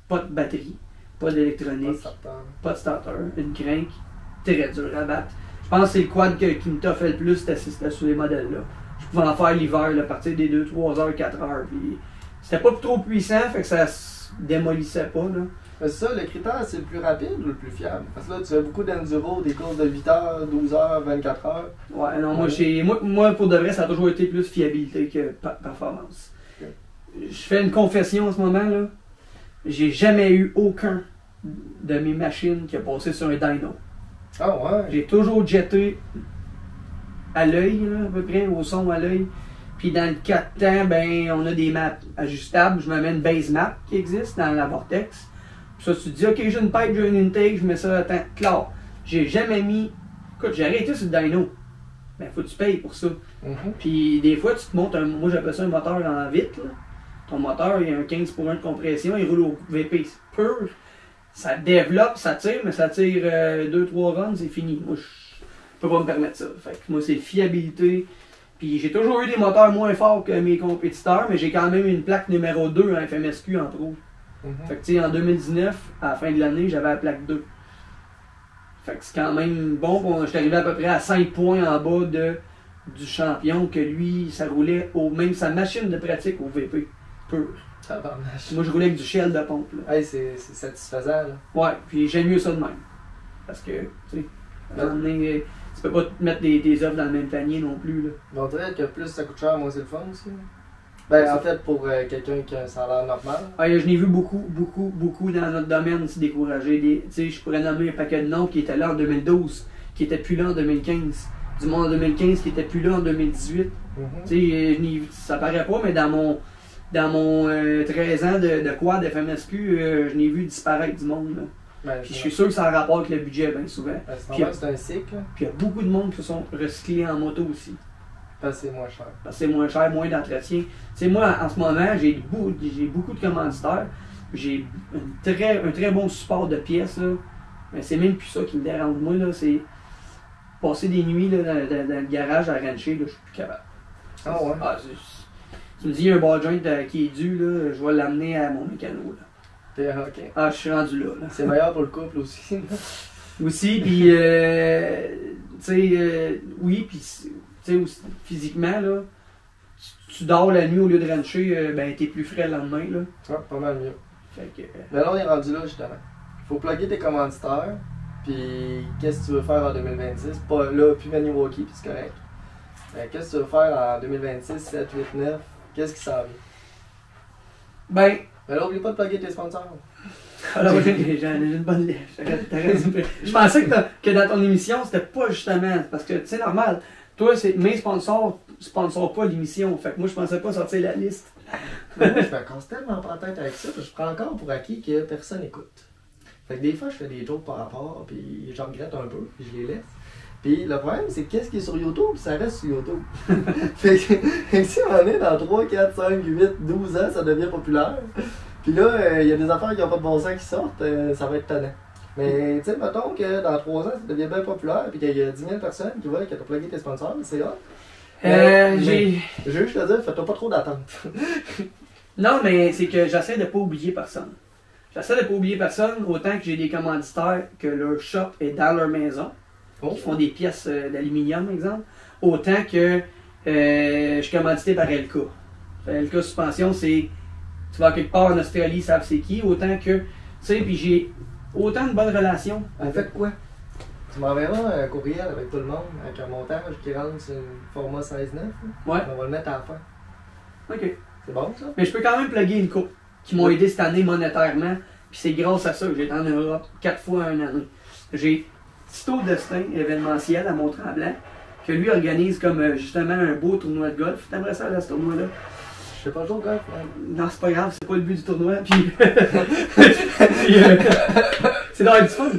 S2: pas de batterie, pas d'électronique, pas de starter, une crank, très dur à battre. Je pense que c'est le quad qui me toffait le plus, c'était sur les modèles-là. Je pouvais en faire l'hiver, à partir des 2, 3 heures, 4 heures, puis c'était pas trop puissant, fait que ça se démolissait pas, là.
S1: Mais c'est ça, le critère, c'est le plus rapide ou le plus fiable? Parce que là, tu fais beaucoup d'enduro, des courses de 8 heures, 12 heures, 24 heures.
S2: Ouais, non, moi, pour de vrai, ça a toujours été plus fiabilité que performance.
S1: Okay.
S2: Je fais une confession en ce moment, là. J'ai jamais eu aucun de mes machines qui a passé sur un dyno.
S1: Ah ouais?
S2: J'ai toujours jetté à l'œil, là, à peu près, au son à l'œil. Puis dans le 4 temps, ben, on a des maps ajustables. Je me mets une base map qui existe dans la Vortex. Puis ça, tu te dis, ok, j'ai une pipe, j'ai une intake, je mets ça à temps. Clair. J'ai jamais mis. Écoute, j'ai arrêté sur le dyno. Ben, faut que tu payes pour ça. Puis des fois, tu te montes un. Moi, j'appelle ça un moteur en vitre, là. Ton moteur, il y a un 15 pour 1 de compression, il roule au VP pur. Ça développe, ça tire, mais ça tire 2-3 runs, c'est fini. Moi, je peux pas me permettre ça. Fait que moi, c'est fiabilité. Puis j'ai toujours eu des moteurs moins forts que mes compétiteurs, mais j'ai quand même une plaque numéro 2 en FMSQ en pro. Fait que tu sais, en 2019, à la fin de l'année, j'avais la plaque 2. Fait que c'est quand même bon. Je suis arrivé à peu près à 5 points en bas du champion, que lui, ça roulait même sa machine de pratique au VP pur. Moi, je roulais avec du Shell de pompe. Là.
S1: Hey, c'est satisfaisant. Là.
S2: Ouais, puis j'aime mieux ça de même. Parce que, tu sais, tu peux pas te mettre des œufs dans le même panier non plus. Là.
S1: Mais on dirait que plus ça coûte cher, moins c'est le fun aussi. Ben, en fait, pour quelqu'un qui a un salaire normal.
S2: Ouais, je n'ai vu beaucoup dans notre domaine se décourager. Tu sais, je pourrais nommer un paquet de noms qui étaient là en 2012, qui étaient plus là en 2015. Du monde en 2015 qui était plus là en 2018. Tu sais, ça paraît pas, mais dans mon 13 ans de quad FMSQ, je n'ai vu disparaître du monde. Là.
S1: Ben,
S2: puis je suis sûr que ça a rapport avec le budget, bien souvent.
S1: Ben, c'est un cycle.
S2: Puis il y a beaucoup de monde qui se sont recyclés en moto aussi.
S1: Parce que c'est moins cher.
S2: Parce que c'est moins cher, moins d'entretien. Tu sais, moi, en ce moment, j'ai beaucoup de commanditaires. J'ai un très bon support de pièces. Là. Mais c'est même plus ça qui me dérange. Moi, là, c'est passer des nuits là, dans le garage à rancher, là, je suis plus capable.
S1: Ah ouais?
S2: Tu me dis, il y a un ball joint qui est dû, là, je vais l'amener à mon mécano. Là.
S1: Okay.
S2: Ah, je suis rendu là.
S1: C'est meilleur pour le couple aussi.
S2: Aussi, puis, tu sais, oui, puis, tu sais, physiquement, là, tu dors la nuit au lieu de rancher, ben, t'es plus frais le lendemain, là.
S1: Ouais, pas mal mieux.
S2: Fait que,
S1: mais là, on est rendu là, justement. Faut plugger tes commanditaires, puis qu'est-ce que tu veux faire en 2026? Pas là, puis Maniwaki, puis c'est correct. Qu'est-ce que tu veux faire en 2026, 7, 8, 9? Qu'est-ce qui s'en vient?
S2: Ben.
S1: Mais là, oublie pas de plugger tes sponsors.
S2: Alors, j'en ai une bonne liste. Je pensais que dans ton émission, c'était pas justement. Parce que, c'est normal. Toi, mes sponsors sponsorent pas l'émission. Fait que moi, je pensais pas sortir la liste.
S1: Moi, je me casse tellement pas la tête avec ça, parce que je prends encore pour acquis que personne écoute. Fait que des fois, je fais des jokes par rapport, puis j'en regrette un peu, puis je les laisse. Puis le problème, c'est que qu'est-ce qui est sur YouTube, ça reste sur YouTube. Fait que si on est dans 3, 4, 5, 8, 12 ans, ça devient populaire. Puis là, il y a des affaires qui n'ont pas de bon sens qui sortent, ça va être tannant. Mais tu sais, mettons que dans 3 ans, ça devient bien populaire, puis qu'il y a 10 000 personnes qui voient que tu as plugué tes sponsors, c'est hot.
S2: J'ai
S1: juste te dire, fais-toi pas trop d'attente.
S2: Non, mais c'est que j'essaie de pas oublier personne. J'essaie de pas oublier personne, autant que j'ai des commanditaires que leur shop est dans leur maison, qui font des pièces d'aluminium, exemple, autant que je suis commandité par LK. LK Suspension, c'est tu vas quelque part en Australie, ils savent c'est qui, autant que, tu sais, puis j'ai autant de bonnes relations.
S1: En fait quoi? Tu m'enverras un courriel avec tout le monde, avec un montage qui rentre sur le format 16-9.
S2: Ouais.
S1: On va le mettre à la fin.
S2: OK.
S1: C'est bon, ça?
S2: Mais je peux quand même plugger une coupe qui m'ont aidé cette année monétairement. Puis c'est grâce à ça que j'ai été en Europe 4 fois en année. J'ai Tito Destin, événementiel à Mont-Tremblant, que lui organise comme justement un beau tournoi de golf. T'aimerais ça, là, ce tournoi-là?
S1: Je sais pas jouer au golf.
S2: Non, c'est pas grave, c'est pas le but du tournoi. Puis, c'est d'avoir du fun.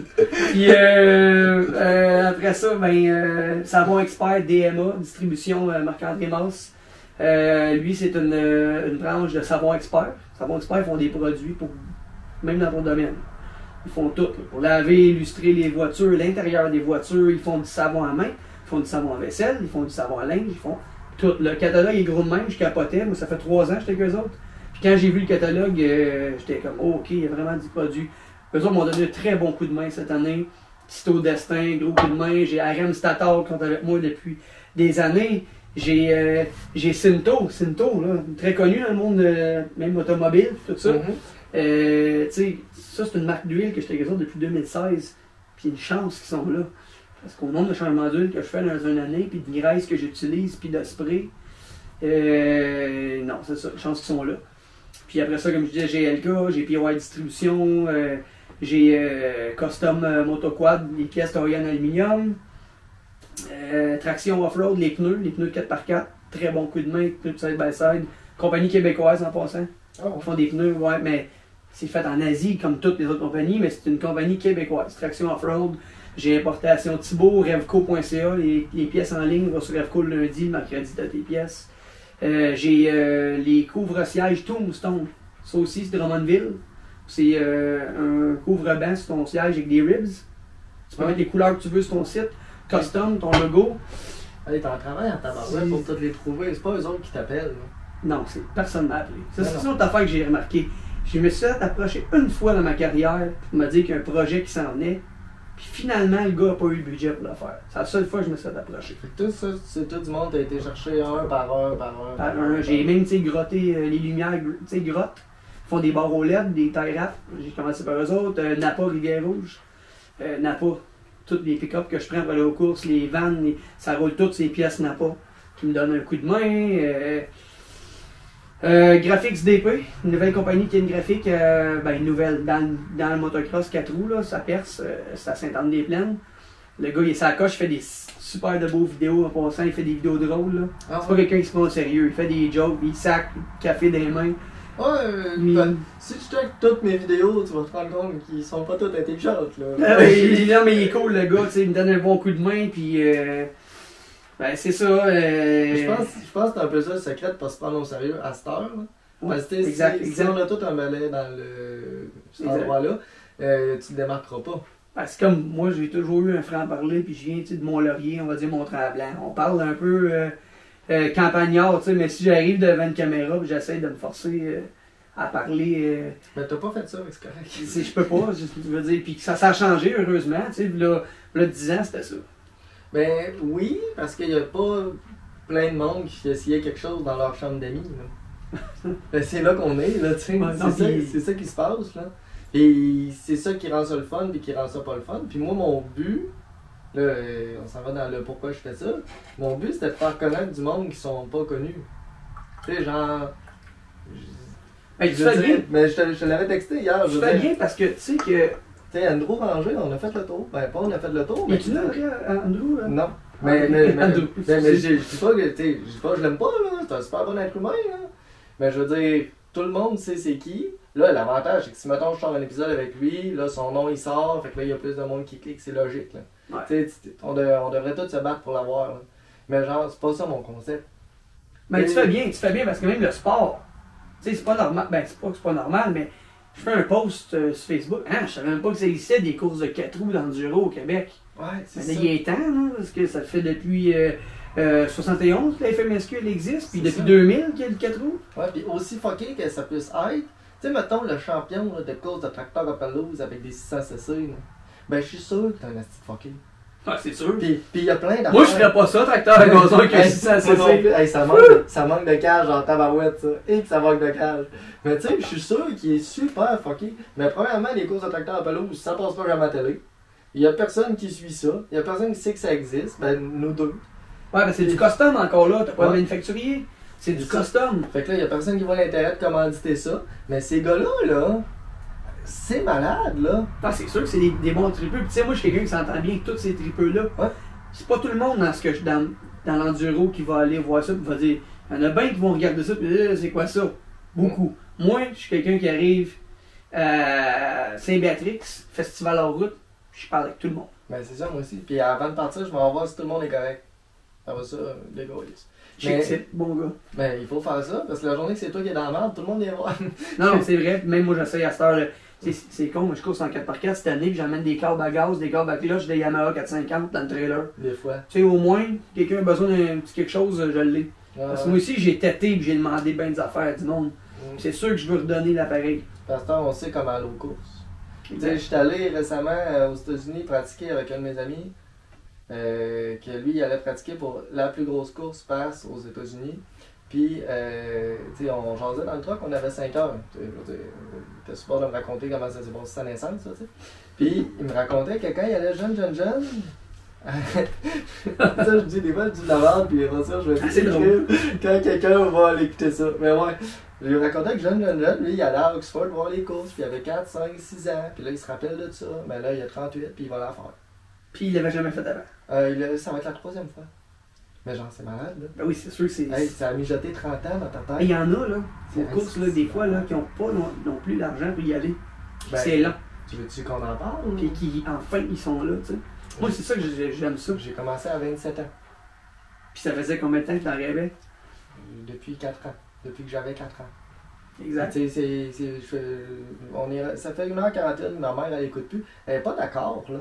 S2: Puis après ça, ben, Savon Expert DMA, distribution Marc-André Masse. Lui, c'est une branche de Savon Expert. Savon Expert font des produits pour même dans ton domaine. Ils font tout. Là, pour laver, illustrer les voitures, l'intérieur des voitures, ils font du savon à main, ils font du savon à vaisselle, ils font du savon à linge, ils font tout. Le catalogue est gros de même, je capotais. Moi, ça fait 3 ans que j'étais avec eux autres. Puis quand j'ai vu le catalogue, j'étais comme, oh, ok, il y a vraiment du produit. Eux autres m'ont donné un très bon coup de main cette année. Tito Destin, gros coup de main. J'ai RM Stator qui sont avec moi depuis des années. J'ai Cinto, là, très connu dans le monde même automobile, tout ça. Tu sais, ça c'est une marque d'huile que j'étais avec eux autres depuis 2016. Puis une chance qu'ils sont là. Parce qu'au nombre de changements d'huile que je fais dans une année, puis de graisse que j'utilise, puis de spray, non, c'est ça, une chance qu'ils sont là. Puis après ça, comme je disais, j'ai LK, j'ai PY Distribution, j'ai Custom Motoquad, les pièces Torian Aluminium, Traction Offroad, les pneus 4x4, très bon coup de main, pneus de side-by-side, compagnie québécoise en passant. Ils font des pneus, ouais, mais c'est fait en Asie comme toutes les autres compagnies, mais c'est une compagnie québécoise. Traction Offroad, j'ai importation Thibault, Revco.ca, les pièces en ligne, va sur Revco le lundi, le mercredi, t'as tes pièces. J'ai les couvre-sièges Tombstone, ça aussi c'est Drummondville. C'est un couvre-banc sur ton siège avec des ribs. Tu peux mettre les couleurs que tu veux sur ton site, custom, ton logo.
S1: Allez, t'en travailles en tabarouette pour toutes les trouver, c'est pas eux autres qui t'appellent.
S2: Non, c'est personne m'a appelé. Ça, c'est une autre affaire que j'ai remarqué. Je me suis fait approcher une fois dans ma carrière pour me dire qu'il y a un projet qui s'en venait. Puis finalement, le gars n'a pas eu le budget pour le faire. C'est la seule fois que je me suis approché.
S1: Fait que tout ça, c'est tout du monde, t'as été chercher un par un.
S2: J'ai même, tu sais, grotté les lumières, tu sais, grottes. Ils font des barres au LED, des tie wraps. J'ai commencé par eux autres. Napa, Rivière-Rouge. Napa, toutes les pick-up que je prends pour aller aux courses, les vannes, ça roule toutes ces pièces Napa qui me donnent un coup de main. Graphics DP, une nouvelle compagnie qui a une graphique, une nouvelle dans le motocross 4 roues, là, ça perce, c'est à Sainte-Anne-des-Plaines. Le gars il est sa coche, il fait des super de beaux vidéos en passant, il fait des vidéos drôles. Là. C'est pas quelqu'un qui se prend au sérieux, il fait des jokes, il sac café dans les mains.
S1: Si tu checkes toutes mes vidéos, tu vas te rendre compte qu'ils sont pas toutes intelligentes. Là.
S2: Non, mais il est cool le gars, il me donne un bon coup de main, puis c'est ça.
S1: Je pense que c'est un peu ça le secret de pas se prendre au sérieux à cette heure.
S2: Ouais,
S1: parce que si on a tout un balai dans cet endroit-là, tu te démarqueras pas.
S2: Parce que comme moi, j'ai toujours eu un franc-parler, puis je viens de Mont-Laurier, on va dire Mont-Tremblant. On parle un peu campagnard, mais si j'arrive devant une caméra, puis j'essaie de me forcer à parler.
S1: Mais t'as pas fait ça, c'est correct.
S2: Je peux pas, je veux dire. Puis ça a changé, heureusement. Là, 10 ans, c'était ça.
S1: Ben oui, parce qu'il y a pas plein de monde qui essayait quelque chose dans leur chambre d'amis. Ben, c'est là qu'on est, là, tu sais. C'est ça qui se passe, là. Et c'est ça qui rend ça le fun, puis qui rend ça pas le fun. Puis moi, mon but, là, on s'en va dans le pourquoi je fais ça. Mon but, c'était de faire connaître du monde qui sont pas connus. Tu sais, genre.
S2: Tu fais bien.
S1: Mais je te l'avais texté hier.
S2: Tu fais bien parce que tu sais que.
S1: Tu sais, Andrew Ranger, on a fait le tour. Ben, pas on a fait le tour,
S2: mais tu l'as après, Andrew? Là?
S1: Non. Mais je dis pas que, tu sais, je dis pas que je l'aime pas, là. C'est un super bon être humain, là. Mais je veux dire, tout le monde sait c'est qui. Là, l'avantage, c'est que si, mettons, je sors un épisode avec lui, là, son nom, il sort, fait que là, il y a plus de monde qui clique, c'est logique, là.
S2: Ouais.
S1: Tu sais, on devrait tous se battre pour l'avoir, là. Mais genre, c'est pas ça mon concept.
S2: Mais tu fais bien parce que même le sport, tu sais, c'est pas normal, c'est pas normal, mais je fais un post sur Facebook, je savais même pas que ça existait des courses de 4 roues d'enduro au Québec.
S1: Ouais, c'est
S2: ça.
S1: ça.
S2: Il est temps, là, parce que ça fait depuis 71 que la FMSQ elle existe, puis depuis ça. 2000 qu'il y a le 4 roues.
S1: Ouais, puis aussi fucké que ça puisse être, tu sais, mettons le champion là, de course de tracteur à pelouse avec des 600 cc, là. Ben, je suis sûr que t'es un asti fucké.
S2: Ah, c'est sûr.
S1: Puis il y a plein d'affaires.
S2: Moi, je ferais pas ça, tracteur à gazon avec un 600 cc.
S1: Hey, ça manque de cage en tabarouette, ça. Et que ça manque de cage. Mais tu sais, je suis sûr qu'il est super fucké. Mais premièrement, les courses de tracteur à pelouse, ça passe pas jamais à la télé. Il y a personne qui suit ça. Il y a personne qui sait que ça existe. Ben, nous deux.
S2: Ouais, ben c'est du custom encore là. T'as pas de manufacturier. C'est du custom.
S1: Fait que là, il y a personne qui voit l'intérêt de commanditer ça. Mais ces gars-là, là, c'est malade, là.
S2: Ah, c'est sûr que c'est des bons tripeux. Puis tu sais, moi, je suis quelqu'un qui s'entend bien avec tous ces tripeux-là.
S1: Ouais.
S2: C'est pas tout le monde dans l'enduro qui va aller voir ça et va dire. Il y en a bien qui vont regarder ça et c'est quoi ça? Beaucoup. Moi, je suis quelqu'un qui arrive à Saint-Béatrix, festival en route, je parle avec tout le monde.
S1: Ben, c'est ça, moi aussi. Puis avant de partir, je vais voir si tout le monde est correct. Ça va ça, l'égoïsme.
S2: Mais c'est bon gars.
S1: Ben, il faut faire ça, parce que la journée que c'est toi qui es dans la merde, tout le monde vient voir.
S2: Non, c'est vrai. Même moi, j'essaie à cette heure. C'est con, mais je course en 4x4 cette année, puis j'amène des câbles à gaz, des câbles à cloche, des Yamaha 450 dans le trailer.
S1: Des fois.
S2: Tu sais, au moins, quelqu'un a besoin d'un petit quelque chose, je l'ai. Parce que moi aussi, j'ai têté et j'ai demandé bien des affaires du monde. C'est sûr que je veux redonner l'appareil.
S1: Pasteur, on sait comment aller aux courses. Tu sais, je suis allé récemment aux États-Unis pratiquer avec un de mes amis. Que lui, il allait pratiquer pour la plus grosse course passe aux États-Unis. Puis, tu sais, on jasait dans le truck, on avait 5 heures. Il était super de me raconter comment ça s'est passé sa naissance, ça, tu sais. Puis, il me racontait que quand il allait jeune, ça, je dis des fois, je dis de la merde, puis après ça, je vais dire,
S2: c'est drôle.
S1: Quand quelqu'un va aller écouter ça. Mais ouais, je lui racontais que jeune, lui, il allait à Oxford voir les courses, puis il avait 4, 5, 6 ans. Puis là, il se rappelle de ça. Mais là, il a 38, puis il va la faire.
S2: Puis, il l'avait jamais fait avant.
S1: Ça va être la 3e fois. Mais genre, c'est malade, là.
S2: Ben oui, c'est sûr que c'est.
S1: Hey, ça a mijoté 30 ans dans ta tête.
S2: Il y en a, là, aux courses, là, des fois, là, qui n'ont pas non plus l'argent pour y aller.
S1: Ben,
S2: c'est lent.
S1: Tu veux-tu qu'on en parle?
S2: Puis qui, enfin, ils sont là, tu sais. Moi, c'est ça que j'aime ça.
S1: J'ai commencé à 27 ans.
S2: Puis ça faisait combien de temps que t'en rêvais?
S1: Depuis 4 ans. Depuis que j'avais 4 ans.
S2: Exact.
S1: Ça fait 1h41, ma mère, elle écoute plus. Elle n'est pas d'accord, là.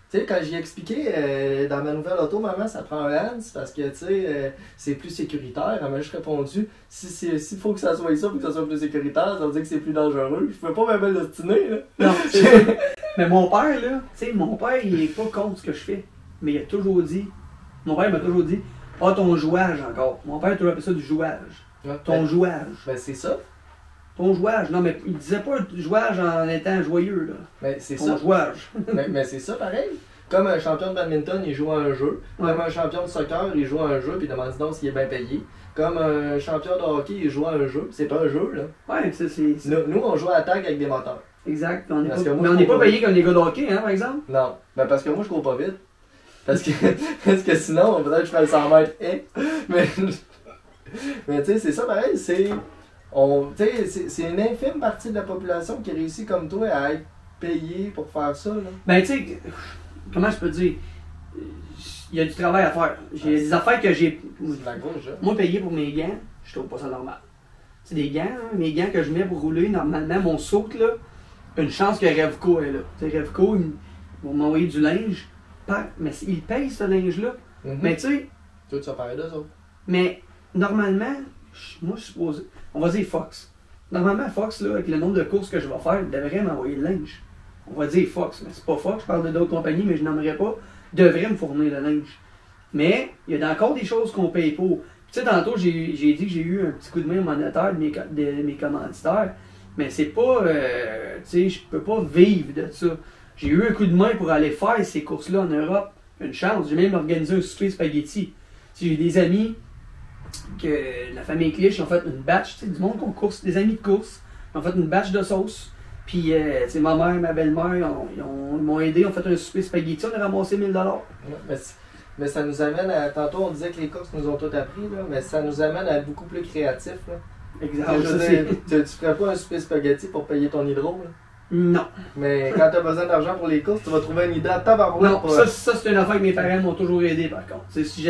S1: Tu sais, quand j'ai expliqué dans ma nouvelle auto, maman, ça prend un lance parce que, tu sais, c'est plus sécuritaire. Elle m'a juste répondu, s'il faut que ça soit ça pour que ça soit plus sécuritaire, ça veut dire que c'est plus dangereux. Je pouvais pas me destiner, là.
S2: Non, c'est ça. Mais mon père, là, tu sais, mon père, il est pas contre ce que je fais. Mais il a toujours dit, mon père m'a toujours dit, ah, ton jouage encore. Mon père a toujours appelé ça du jouage.
S1: Ouais,
S2: Ton jouage.
S1: Ben, c'est ça.
S2: Ton jouage. Non, mais il disait pas jouage en étant joyeux, là.
S1: Mais c'est
S2: Ton
S1: ça.
S2: jouage.
S1: mais c'est ça, pareil. Comme un champion de badminton, il joue à un jeu.
S2: Ouais.
S1: Comme un champion de soccer, il joue à un jeu, puis demande donc s'il est bien payé. Comme un champion de hockey, il joue à un jeu. C'est pas un jeu, là.
S2: Ouais, ça, c'est.
S1: Nous, on joue à la tag avec des moteurs.
S2: Exact. On est
S1: Parce
S2: pas...
S1: que moi,
S2: Mais
S1: je
S2: on n'est
S1: cours
S2: pas
S1: pas
S2: payé comme les gars de hockey, hein, par exemple?
S1: Non. Ben, parce que moi, je cours pas vite. Parce que, parce que sinon, peut-être que je ferais le 100 mètres. Mais tu sais, c'est ça pareil. C'est une infime partie de la population qui réussit comme toi à être payée pour faire ça, là.
S2: Ben, tu sais, comment je peux dire? Il y a du travail à faire. J'ai des affaires que j'ai.
S1: C'est de la grosse job.
S2: Moi, payé pour mes gants, je trouve pas ça normal. C'est des gants, hein, mes gants que je mets pour rouler, normalement, mon souk, là, une chance que Revco est là. Tu sais, Revco, ils vont m'envoyer du linge, mais ils payent ce linge-là. Mais tu sais,
S1: Toi, tu vas parler d'eux autres.
S2: mais normalement, moi, je suppose, on va dire Fox. Normalement, Fox, là, avec le nombre de courses que je vais faire, devrait m'envoyer le linge. On va dire Fox, mais c'est pas Fox, je parle de d'autres compagnies, mais je n'aimerais pas, devrait me fournir le linge. Mais il y a encore des choses qu'on paye pour. Tu sais, tantôt, j'ai dit que j'ai eu un petit coup de main monétaire de mes commanditaires, mais c'est pas, tu sais, je peux pas vivre de ça. J'ai eu un coup de main pour aller faire ces courses-là en Europe. Une chance, j'ai même organisé un souper spaghetti. Tu sais, j'ai des amis que la famille Clich, ils ont fait une batch, tu sais, du monde qu'on course, des amis de course, ils ont fait une batch de sauce. Puis, tu sais, ma mère, ma belle-mère, ils m'ont aidé, on fait un souper spaghetti, on a ramassé 1000 $.
S1: Mais ça nous amène à. Tantôt, on disait que les courses nous ont tout appris, là, mais ça nous amène à être beaucoup plus créatifs, là.
S2: Exact.
S1: Je veux dire, tu ferais pas un souper spaghetti pour payer ton hydro, là.
S2: Non.
S1: Mais quand t'as besoin d'argent pour les courses, tu vas trouver une idée à tabarouette.
S2: Non, ça c'est une affaire que mes parents m'ont toujours aidé par contre. C'est si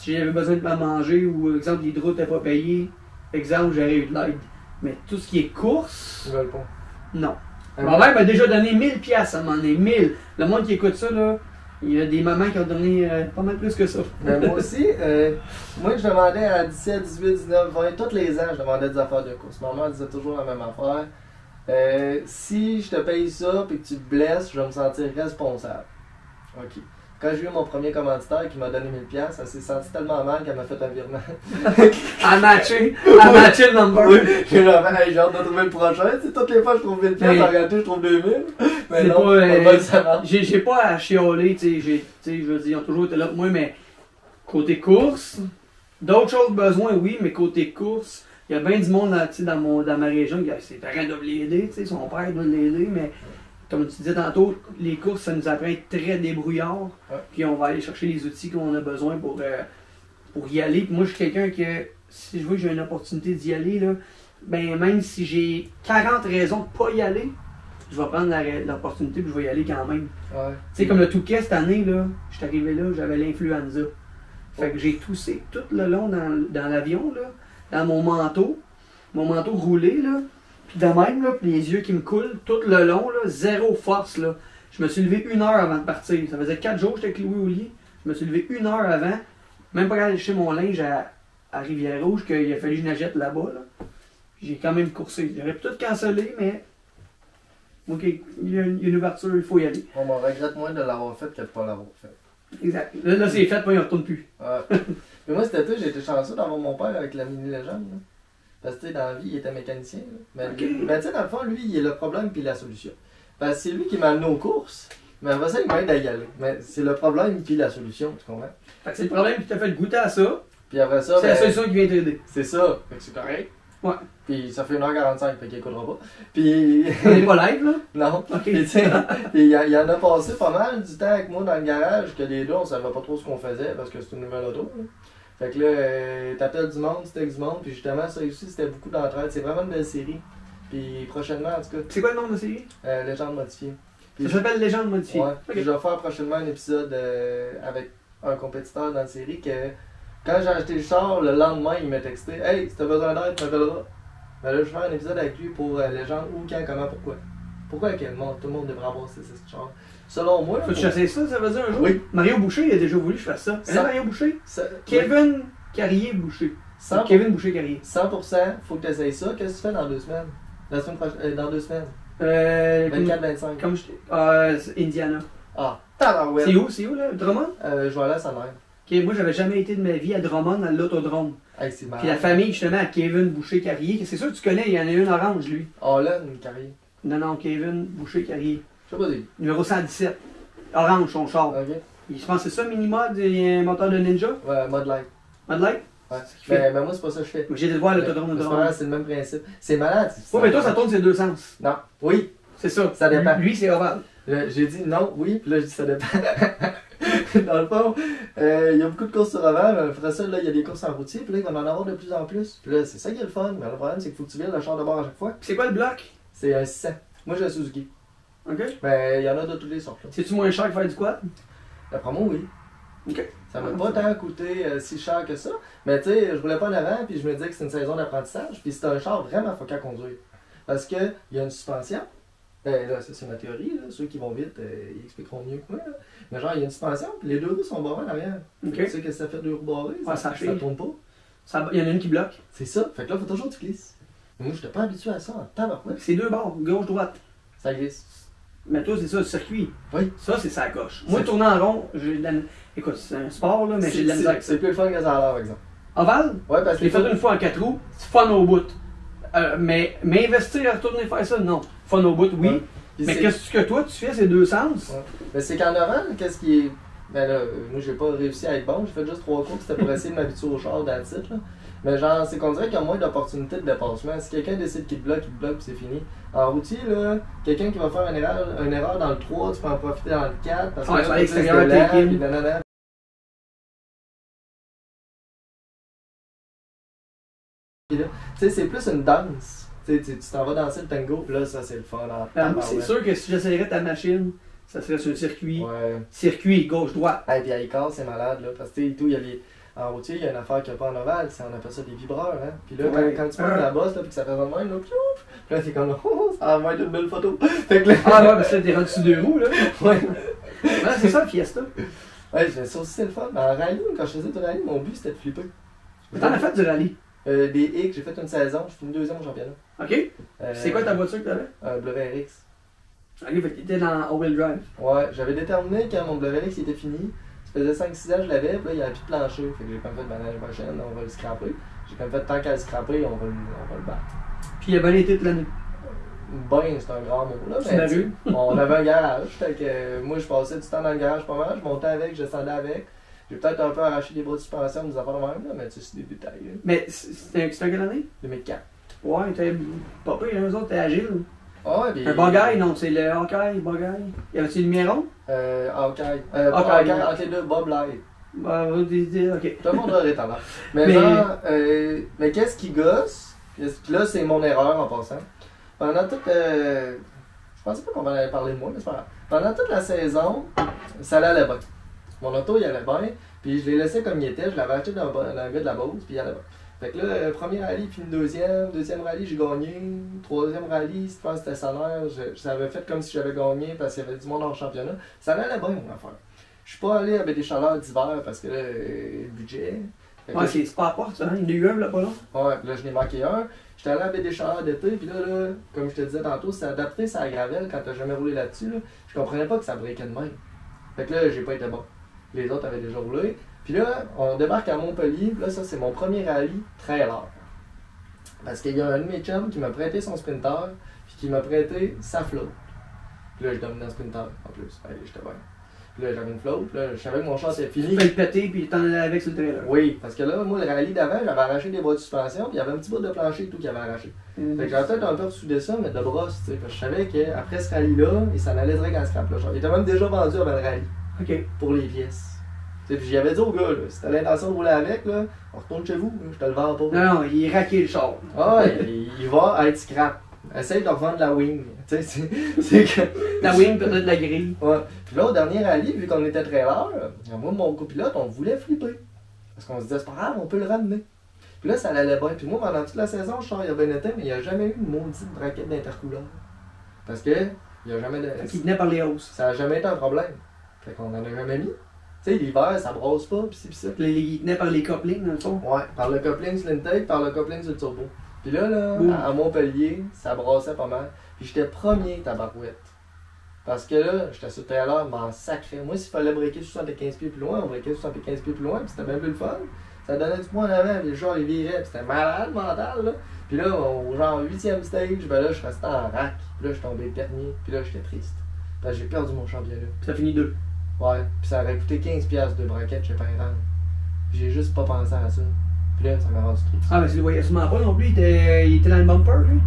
S2: j'avais besoin de pas manger ou exemple l'hydro n'était pas payé, exemple j'aurais eu de l'aide. Mais tout ce qui est course,
S1: Ils veulent pas.
S2: non. Ma mère m'a déjà donné 1000$ à un moment donné, 1000. Le monde qui écoute ça, là, il y a des mamans qui ont donné pas mal plus que ça.
S1: Mais moi aussi, moi je demandais à 17, 18, 19, 20, tous les ans, je demandais des affaires de course. Ma mère disait toujours la même affaire. Si je te paye ça et que tu te blesses, je vais me sentir responsable. Ok. Quand j'ai eu mon premier commanditaire qui m'a donné 1000$, elle s'est sentie tellement mal qu'elle m'a fait un virement.
S2: À matcher le number.
S1: Oui, j'ai hâte de trouver le prochain. Tu sais, toutes les fois je trouve 1000$, en réalité je trouve 2000$. Mais
S2: c'est
S1: non,
S2: pas,
S1: ça marche.
S2: j'ai pas à chialer, tu sais, je veux dire, ils ont toujours été là pour moi, mais côté course, d'autres choses besoin, oui, mais côté course, il y a bien du monde dans ma région, ses parents doivent l'aider, son père doit l'aider, mais comme tu disais tantôt, les courses, ça nous apprend à être très débrouillard.
S1: Ouais.
S2: Puis on va aller chercher les outils qu'on a besoin pour y aller. Puis moi, je suis quelqu'un que, si je vois que j'ai une opportunité d'y aller, là, ben même si j'ai 40 raisons de ne pas y aller, je vais prendre l'opportunité et je vais y aller quand même.
S1: Ouais.
S2: Tu sais, comme le Touquet cette année, là, je suis arrivé là, j'avais l'influenza. Fait que j'ai toussé tout le long dans l'avion, là, dans mon manteau roulé, là. Puis de même, là, puis les yeux qui me coulent tout le long, là, zéro force. Là. Je me suis levé 1 heure avant de partir. Ça faisait 4 jours que j'étais cloué au lit. Je me suis levé 1 heure avant, même pas aller chercher mon linge à Rivière-Rouge, qu'il a fallu que je l'achète là-bas. Là. J'ai quand même coursé. J'aurais pu tout canceller, mais ok, il y a une ouverture, il faut y aller.
S1: On m'en regrette moins de l'avoir fait que de ne pas l'avoir fait.
S2: Exact. Là c'est fait, puis il ne retourne plus.
S1: Ouais. Mais moi, cet été, j'ai été chanceux d'avoir mon père avec la mini-légende. Là. Parce que, tu sais, dans la vie, il était mécanicien. Là. Mais,
S2: Okay.
S1: mais tu sais, dans le fond, lui, il est le problème puis la solution. Parce que c'est lui qui m'a amené aux courses. Mais après ça, il m'aide à y aller. Mais c'est le problème puis la solution, tu comprends?
S2: Fait que c'est le problème qui t'a fait goûter à ça.
S1: Puis après ça,
S2: C'est la solution qui vient t'aider.
S1: c'est ça. Fait que c'est correct.
S2: Ouais.
S1: Puis ça fait 1h45, fait qu'il écoutera pas. Puis.
S2: On n'est pas live, là?
S1: Non.
S2: Ok.
S1: Puis tu sais, il y en a passé pas mal du temps avec moi dans le garage, que les deux, on savait pas trop ce qu'on faisait parce que c'était une nouvelle auto. Là. Fait que là, t'appelles du monde, c'était du monde, puis justement, ça aussi, c'était beaucoup d'entraide. C'est vraiment une belle série. Puis prochainement, en tout cas,
S2: C'est quoi le nom de la série?
S1: Légende modifiée.
S2: Ça s'appelle Légende modifiée.
S1: Ouais.
S2: Ok.
S1: Puis je vais faire prochainement un épisode avec un compétiteur dans la série que quand j'ai acheté le char, le lendemain, il m'a texté Hey, si t'as besoin d'aide, tu m'appelleras. Ben là, je vais faire un épisode avec lui pour Légende, où, quand, comment, pourquoi. Pourquoi tout le monde devrait avoir ces chars? Selon moi...
S2: Faut-tu chasser ça, ça veut dire un jour?
S1: Oui.
S2: Mario Boucher, il a déjà voulu que je fasse ça.
S1: Ça-
S2: Mario Boucher?
S1: Oui.
S2: Kevin Carrier-Boucher.
S1: 100%,
S2: Kevin Boucher-Carrier.
S1: 100%, faut que tu essayes ça. Qu'est-ce que tu fais dans 2 semaines? La semaine prochaine, dans 2 semaines?
S2: Comme,
S1: 24-25.
S2: comme je Indiana.
S1: Ah, tabarouette.
S2: C'est où là? Drummond?
S1: Je vais aller à sa mère.
S2: Ok, moi j'avais jamais été de ma vie à Drummond, à l'autodrome.
S1: Hey, c'est
S2: Puis la
S1: malade.
S2: famille justement à Kevin Boucher-Carrier, c'est sûr que tu connais, il y en a une orange lui.
S1: Oh là, une carrière.
S2: Non, Kevin Boucher-Carrier.
S1: Je sais pas dire.
S2: Numéro 117. Orange son char.
S1: Ok.
S2: Je pense que c'est ça, Minimod, il y a un moteur de Ninja.
S1: Ouais, mode light.
S2: Mode light?
S1: Ouais.
S2: C'est ce qu'il fait.
S1: Mais moi, c'est pas ça que je fais.
S2: J'ai été voir l'autodrome de
S1: Mais c'est pas
S2: Drummond.
S1: grave, c'est le même principe. C'est malade.
S2: Ouais, mais toi ça tourne ses deux sens.
S1: Non. Oui.
S2: C'est ça.
S1: Ça dépend.
S2: Lui c'est ovale.
S1: J'ai dit non, oui, puis là, j'ai dit ça dépend. Dans le fond, il y a beaucoup de courses sur ovale, mais après ça, là, il y a des courses en routier, puis là, il va en avoir de plus en plus. Puis là, c'est ça qui est le fun, mais le problème, c'est qu'il faut que tu viennes le char de bord à chaque fois.
S2: Puis c'est quoi le bloc?
S1: C'est un 600. Moi, j'ai un Suzuki.
S2: Ok.
S1: Mais il y en a de toutes les sortes. Là.
S2: C'est-tu moins cher que faire du quad?
S1: D'après moi, oui.
S2: Ok.
S1: Ça m'a pas tant coûté si cher que ça. Mais tu sais, je roulais pas en avant, puis je me disais que c'était une saison d'apprentissage, puis c'était un char vraiment fucké à conduire. Parce qu'il y a une suspension. Ben là, ça c'est ma théorie, là. Ceux qui vont vite, ils expliqueront mieux que moi. Là. Mais genre, il y a une suspension, puis les deux roues sont barrées en arrière.
S2: Ok.
S1: Tu sais que ça fait deux roues barrées,
S2: Ouais, ça
S1: ça
S2: chie.
S1: tourne pas.
S2: Il y en a une qui bloque.
S1: C'est ça. Fait que là, faut toujours que tu glisses. Mais moi, j'étais pas habitué à ça en tabarouette.
S2: C'est deux bords, gauche-droite.
S1: Ça glisse.
S2: Mais toi, c'est ça, le circuit.
S1: Oui.
S2: Ça, c'est sa gauche. Moi,
S1: C'est-
S2: tourner en rond, j'ai de la... Écoute, c'est un sport, là, mais j'ai de la misère avec ça.
S1: C'est plus le fun que ça a l'air, par exemple.
S2: Ovale,
S1: Ouais, parce
S2: je l'ai
S1: que
S2: fait une fois en 4 roues, c'est fun au bout. Mais investir à retourner faire ça, non. Fun au bout, oui.
S1: Ouais. Puis
S2: Mais
S1: c'est-
S2: qu'est-ce que toi, tu fais ces deux sens?
S1: Ouais. Mais c'est qu'en ovale, qu'est-ce qui est. Ben là, moi j'ai pas réussi à être bon, j'ai fait juste 3 cours, c'était pour essayer de m'habituer au char dans le titre. Là. Mais genre, c'est qu'on dirait qu'il y a moins d'opportunités de dépassement. Si quelqu'un décide qu'il te bloque, puis c'est fini. En routier, là, quelqu'un qui va faire une erreur dans le 3, tu peux en profiter dans le 4, parce que
S2: Ouais,
S1: là,
S2: c'est à
S1: t'as plus
S2: l'extérieur,
S1: de
S2: t'es
S1: lent,
S2: in.
S1: puis nanana. Puis là, tu sais, c'est plus une danse. Tu sais, tu t'en vas danser le tango, puis là, ça c'est le fun. En
S2: Moi, c'est sûr que si j'essayerais ta machine, ça serait sur le circuit.
S1: Ouais.
S2: Circuit, gauche-droite.
S1: Et puis à l'écart, c'est malade, là. Parce que, tu sais, tout, il y a les. En routier, il y a une affaire qu'il n'y a pas en ovale, on appelle ça des vibreurs, hein. Puis là,
S2: Ouais.
S1: quand tu prends la bosse, là, puis que ça fait ça de même, là, piouf, puis là, t'es comme, oh, ça va être une belle photo. Fait que là,
S2: Ah ouais, parce que là, t'es rendu sur deux roues, là.
S1: ouais.
S2: Ouais, c'est ça, le Fiesta.
S1: Ouais, ça aussi, c'est le fun. Mais en rallye, quand je faisais du rallye, mon but, c'était de flipper.
S2: T'en as fait du rallye.
S1: Des hicks, j'ai fait une saison, je suis une deuxième au championnat.
S2: OK? C'est quoi ta voiture que t'avais?
S1: Un WRX.
S2: OK, fait que t'étais dans all-wheel drive.
S1: Ouais, j'avais déterminé quand mon WRX était fini. Ça faisait 5-6 ans que je l'avais, puis là, il n'y avait plus de plancher. Fait que j'ai comme fait, ben, l'année prochaine, on va le scraper. J'ai comme fait, tant qu'à le scraper, on va le battre.
S2: Puis il a bien été toute l'année.
S1: Ben, c'est un grand mot, là.
S2: Tu l'as vu?
S1: On avait un garage, fait que moi, je passais du temps dans le garage pas mal. Je montais avec, je descendais avec. J'ai peut-être un peu arraché des bras de suspension, des affaires de même, là, mais tu sais, c'est des détails. Là.
S2: Mais c'était quelle année?
S1: 2004.
S2: Ouais, t'es pas pire, eux autres, t'es agile.
S1: Ah ouais, puis.
S2: Un bagaille, non, c'est le Hawkeye, bagaille. Y avait-tu le lumière rond?
S1: Hawkeye.
S2: Hawkeye.
S1: Hawkeye, entre les deux, Bob Light.
S2: Bah, ok.
S1: Tout le monde aurait talent. Mais,
S2: Mais-
S1: genre, mais qu'est-ce qui gosse? Là, c'est mon erreur en passant. Pendant toute. Je pensais pas qu'on allait parler de moi, mais c'est pas grave. Pendant toute la saison, ça allait bien. Mon auto, il allait bien. Puis je l'ai laissé comme il était. Je l'avais acheté dans un gars de la Beauce, puis il allait bien. Fait que là, premier rallye, puis une deuxième rallye, j'ai gagné. Troisième rallye, je pense que c'était salaire. Ça avait fait comme si j'avais gagné parce qu'il y avait du monde en championnat. Ça allait bien, mon affaire. Je suis pas allé avec des chaleurs d'hiver parce que là, le budget. Fait que
S2: Ouais,
S1: là,
S2: c'est pas à porte, ça, hein? Il y en a eu un, là, pas long.
S1: ouais, puis là, je n'ai manqué un. J'étais allé avec des chaleurs d'été, puis là, comme je te disais tantôt, c'est adapté, ça à la gravelle quand t'as jamais roulé là-dessus. Là. Je comprenais pas que ça breakait de même. Fait que là, j'ai pas été bon. Les autres avaient déjà roulé. Puis là, on débarque à Montpellier, puis là, ça, c'est mon premier rallye trailer. Parce qu'il y a un de mes chums qui m'a prêté son sprinter, puis qui m'a prêté sa flotte. Puis là, je dominais le sprinter, en plus. Allez, j'étais bien. Puis là, j'avais une flotte, puis là, je savais que mon char était
S2: Tu
S1: fini.
S2: fais le péter, puis t'en allais avec sur le trailer.
S1: Oui, parce que là, moi, le rallye d'avant, j'avais arraché des bras de suspension, puis il y avait un petit bout de plancher et tout qui avait arraché. Fait que j'avais peut-être un peu ressoudé ça, mais de brosse, tu sais. Parce que je savais qu'après ce rallye-là, il s'en allait direct en scrap. Là. Genre, il était même déjà vendu avant le rallye,
S2: OK.
S1: pour les pièces. Tu sais, puis j'avais dit au gars, là, si t'as l'intention de rouler avec, là, on retourne chez vous, là, je te le vends pas.
S2: Non, non, il est raqué le char.
S1: Ah, il va être scrap. Essaye de revendre la wing. Tu sais, c'est que.
S2: La wing, peut-être la grille.
S1: Ouais. Puis là, au dernier rallye, vu qu'on était trailer, moi et mon copilote, on voulait flipper. Parce qu'on se disait, c'est pas grave, on peut le ramener. Puis là, ça allait bien. Puis moi, pendant toute la saison, je sors, il a bien été, mais il n'y a jamais eu une maudite braquette d'intercouleur. Parce que, il y a jamais de.
S2: Fait qu'il tenait par les hausses.
S1: Ça a jamais été un problème. Fait qu'on en a jamais mis. Tu sais, l'hiver, ça brosse pas, pis ci pis ça.
S2: Il tenait par les couplings, dans le fond.
S1: Ouais, par le coupling sur l'intake, par le coupling sur le turbo. Puis là,
S2: Ouh.
S1: à Montpellier, ça brassait pas mal. Puis j'étais premier tabarouette. Parce que là, j'étais sur le trailer, m'en sacré. Moi, s'il fallait breaker 75 pieds plus loin, on breakait 75 pieds plus loin, puis c'était bien plus le fun. Ça donnait du poids en avant, puis le genre, il virait, puis c'était malade mental, là. Puis là, au genre 8e stage, ben là, je restais en rack. Puis là, je suis tombé dernier, puis là, j'étais triste. Parce que j'ai perdu mon championnat.
S2: Puis ça finit 2.
S1: Ouais, puis ça aurait coûté 15$ de braquette chez Pinran. Puis j'ai juste pas pensé à ça. Puis là, ça m'a rendu triste.
S2: Ah, mais tu le voyais sûrement pas non plus, il était dans le bumper, lui.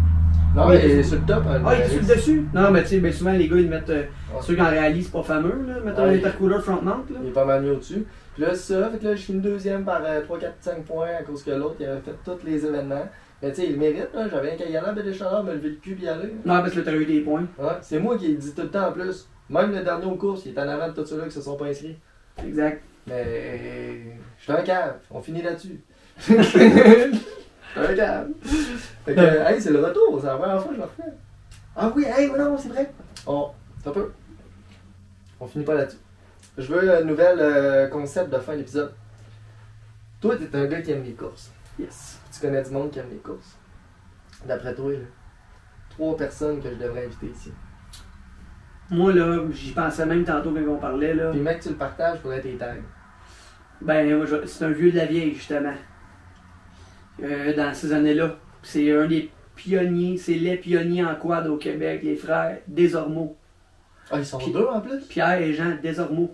S1: Non,
S2: Oui,
S1: il est sur le top. Hein,
S2: Ah, il est sur le dessus? Non, mais tu sais, ben souvent les gars ils mettent.
S1: Ouais.
S2: Ceux qui en réalisent, c'est pas fameux, là, mettre un
S1: Ouais.
S2: intercooler front mount. Là.
S1: Il est pas mal mis au-dessus. Puis là, c'est ça. Fait que là, je suis une deuxième par 3, 4, 5 points à cause que l'autre, il avait fait tous les événements. Mais tu sais, il le mérite, là. J'avais un qu'à y aller à Baie-des-Chaleurs, me lever le cul et y aller.
S2: Non, parce que là, t'as eu des points.
S1: Ouais, c'est moi qui ai dit tout le temps en plus. Même le dernier aux courses, il est en avant de tous ceux-là qui se sont pas inscrits.
S2: Exact.
S1: Mais je suis un cave. On finit là-dessus. Je suis un cave. Fait que, hey, c'est le retour. C'est la première fois que je le refais. Ah oui, hey, non, c'est vrai. Oh, c'est un peu. On finit pas là-dessus. Je veux un nouvel concept de fin d'épisode. Toi, t'es un gars qui aime les courses.
S2: Yes.
S1: Tu connais du monde qui aime les courses. D'après toi, là, 3 personnes que je devrais inviter ici.
S2: Moi, là, j'y pensais même tantôt quand on parlait, là.
S1: Puis mec, tu le partages pour être tes tags.
S2: Ben, moi, c'est un vieux de la vieille, justement. Dans ces années-là. C'est un des pionniers, c'est les pionniers en quad au Québec, les frères Desormeaux.
S1: Ah, ils sont
S2: Puis-
S1: 2 en plus?
S2: Pierre et Jean Desormeaux.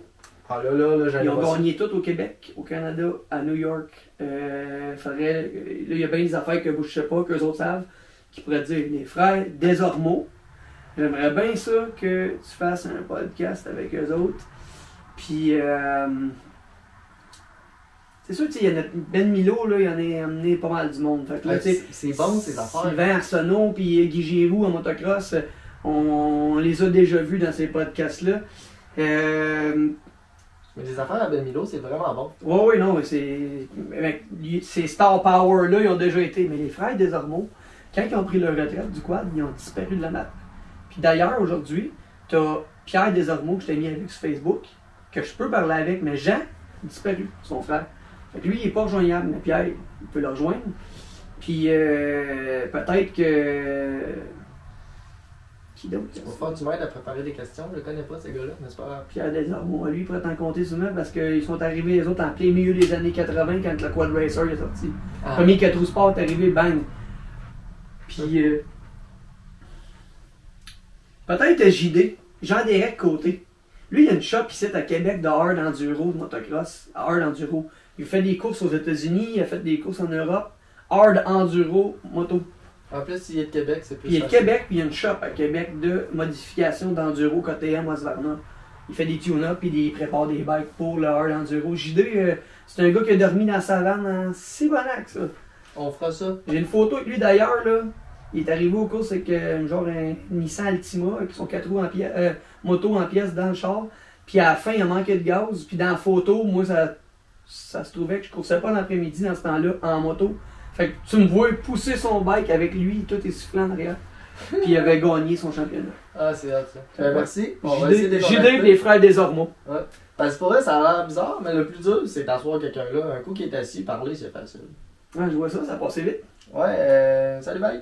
S1: Ah là, j'allais
S2: Ils ont
S1: pas ça.
S2: gagné tout au Québec, au Canada, à New York. Là, il y a bien des affaires que vous ne savez pas, qu'eux autres savent, qui pourraient dire les frères Desormeaux. J'aimerais bien ça que tu fasses un podcast avec eux autres. Puis, c'est sûr, tu sais, il y a notre Ben Milo, là, il en a amené pas mal du monde. Fait que là,
S1: Ouais,
S2: tu sais,
S1: c'est bon ces affaires.
S2: Sylvain Arsenault puis Guy Giroux en motocross, on les a déjà vus dans ces podcasts-là.
S1: Mais les affaires à Ben Milo, c'est vraiment bon.
S2: Oui, non, mais ces Star Power-là, ils ont déjà été. Mais les frères Desormeaux, quand ils ont pris leur retraite du quad, ils ont disparu de la map. Puis d'ailleurs, aujourd'hui, tu as Pierre Desormeaux que je t'ai mis avec sur Facebook, que je peux parler avec, mais Jean, disparu, son frère. Fait que lui, il n'est pas rejoignable, mais Pierre, il peut le rejoindre. Puis peut-être que. Qui d'autre?
S1: Tu vas faire du m'aides à préparer des questions. Je connais pas ces gars-là, mais c'est pas grave.
S2: Pierre Desormeaux, lui, il pourrait t'en compter souvent parce qu'ils sont arrivés, les autres, en plein milieu des années 80 quand le Quad Racer est sorti.
S1: Ah.
S2: Premier 4 roues sport est arrivé, bang. Puis peut-être JD, Jean-Dérec Côté. Lui, il a une shop ici à Québec de hard enduro, de motocross, hard enduro. Il fait des courses aux États-Unis, il a fait des courses en Europe, hard enduro, moto.
S1: En plus, s'il est de Québec, c'est plus
S2: Puis il est de
S1: facile.
S2: Québec, puis il y a une shop à Québec de modification d'enduro KTM Husqvarna. Il fait des tune-up, puis il prépare des bikes pour le hard enduro. JD, c'est un gars qui a dormi dans la savane en Sibonac, ça.
S1: On fera ça.
S2: J'ai une photo avec lui d'ailleurs, là. Il est arrivé aux courses avec genre un Nissan Altima avec son 4 roues en pièces, moto en pièces dans le char. Puis à la fin, il a manqué de gaz. Puis dans la photo, moi, ça se trouvait que je coursais pas l'après-midi dans ce temps-là en moto. Fait que tu me vois pousser son bike avec lui, tout est sifflant en arrière. Puis il avait gagné son championnat.
S1: Ah, c'est hot ça. Merci. On va
S2: JD
S1: essayer de les
S2: JD
S1: contacter.
S2: et les frères Desormeaux.
S1: Parce que pour vrai, ça a l'air bizarre, mais le plus dur, c'est d'asseoir quelqu'un là. Un coup qui est assis, parler, c'est facile.
S2: Ah, je vois ça, ça passait vite.
S1: Ouais, salut, bye.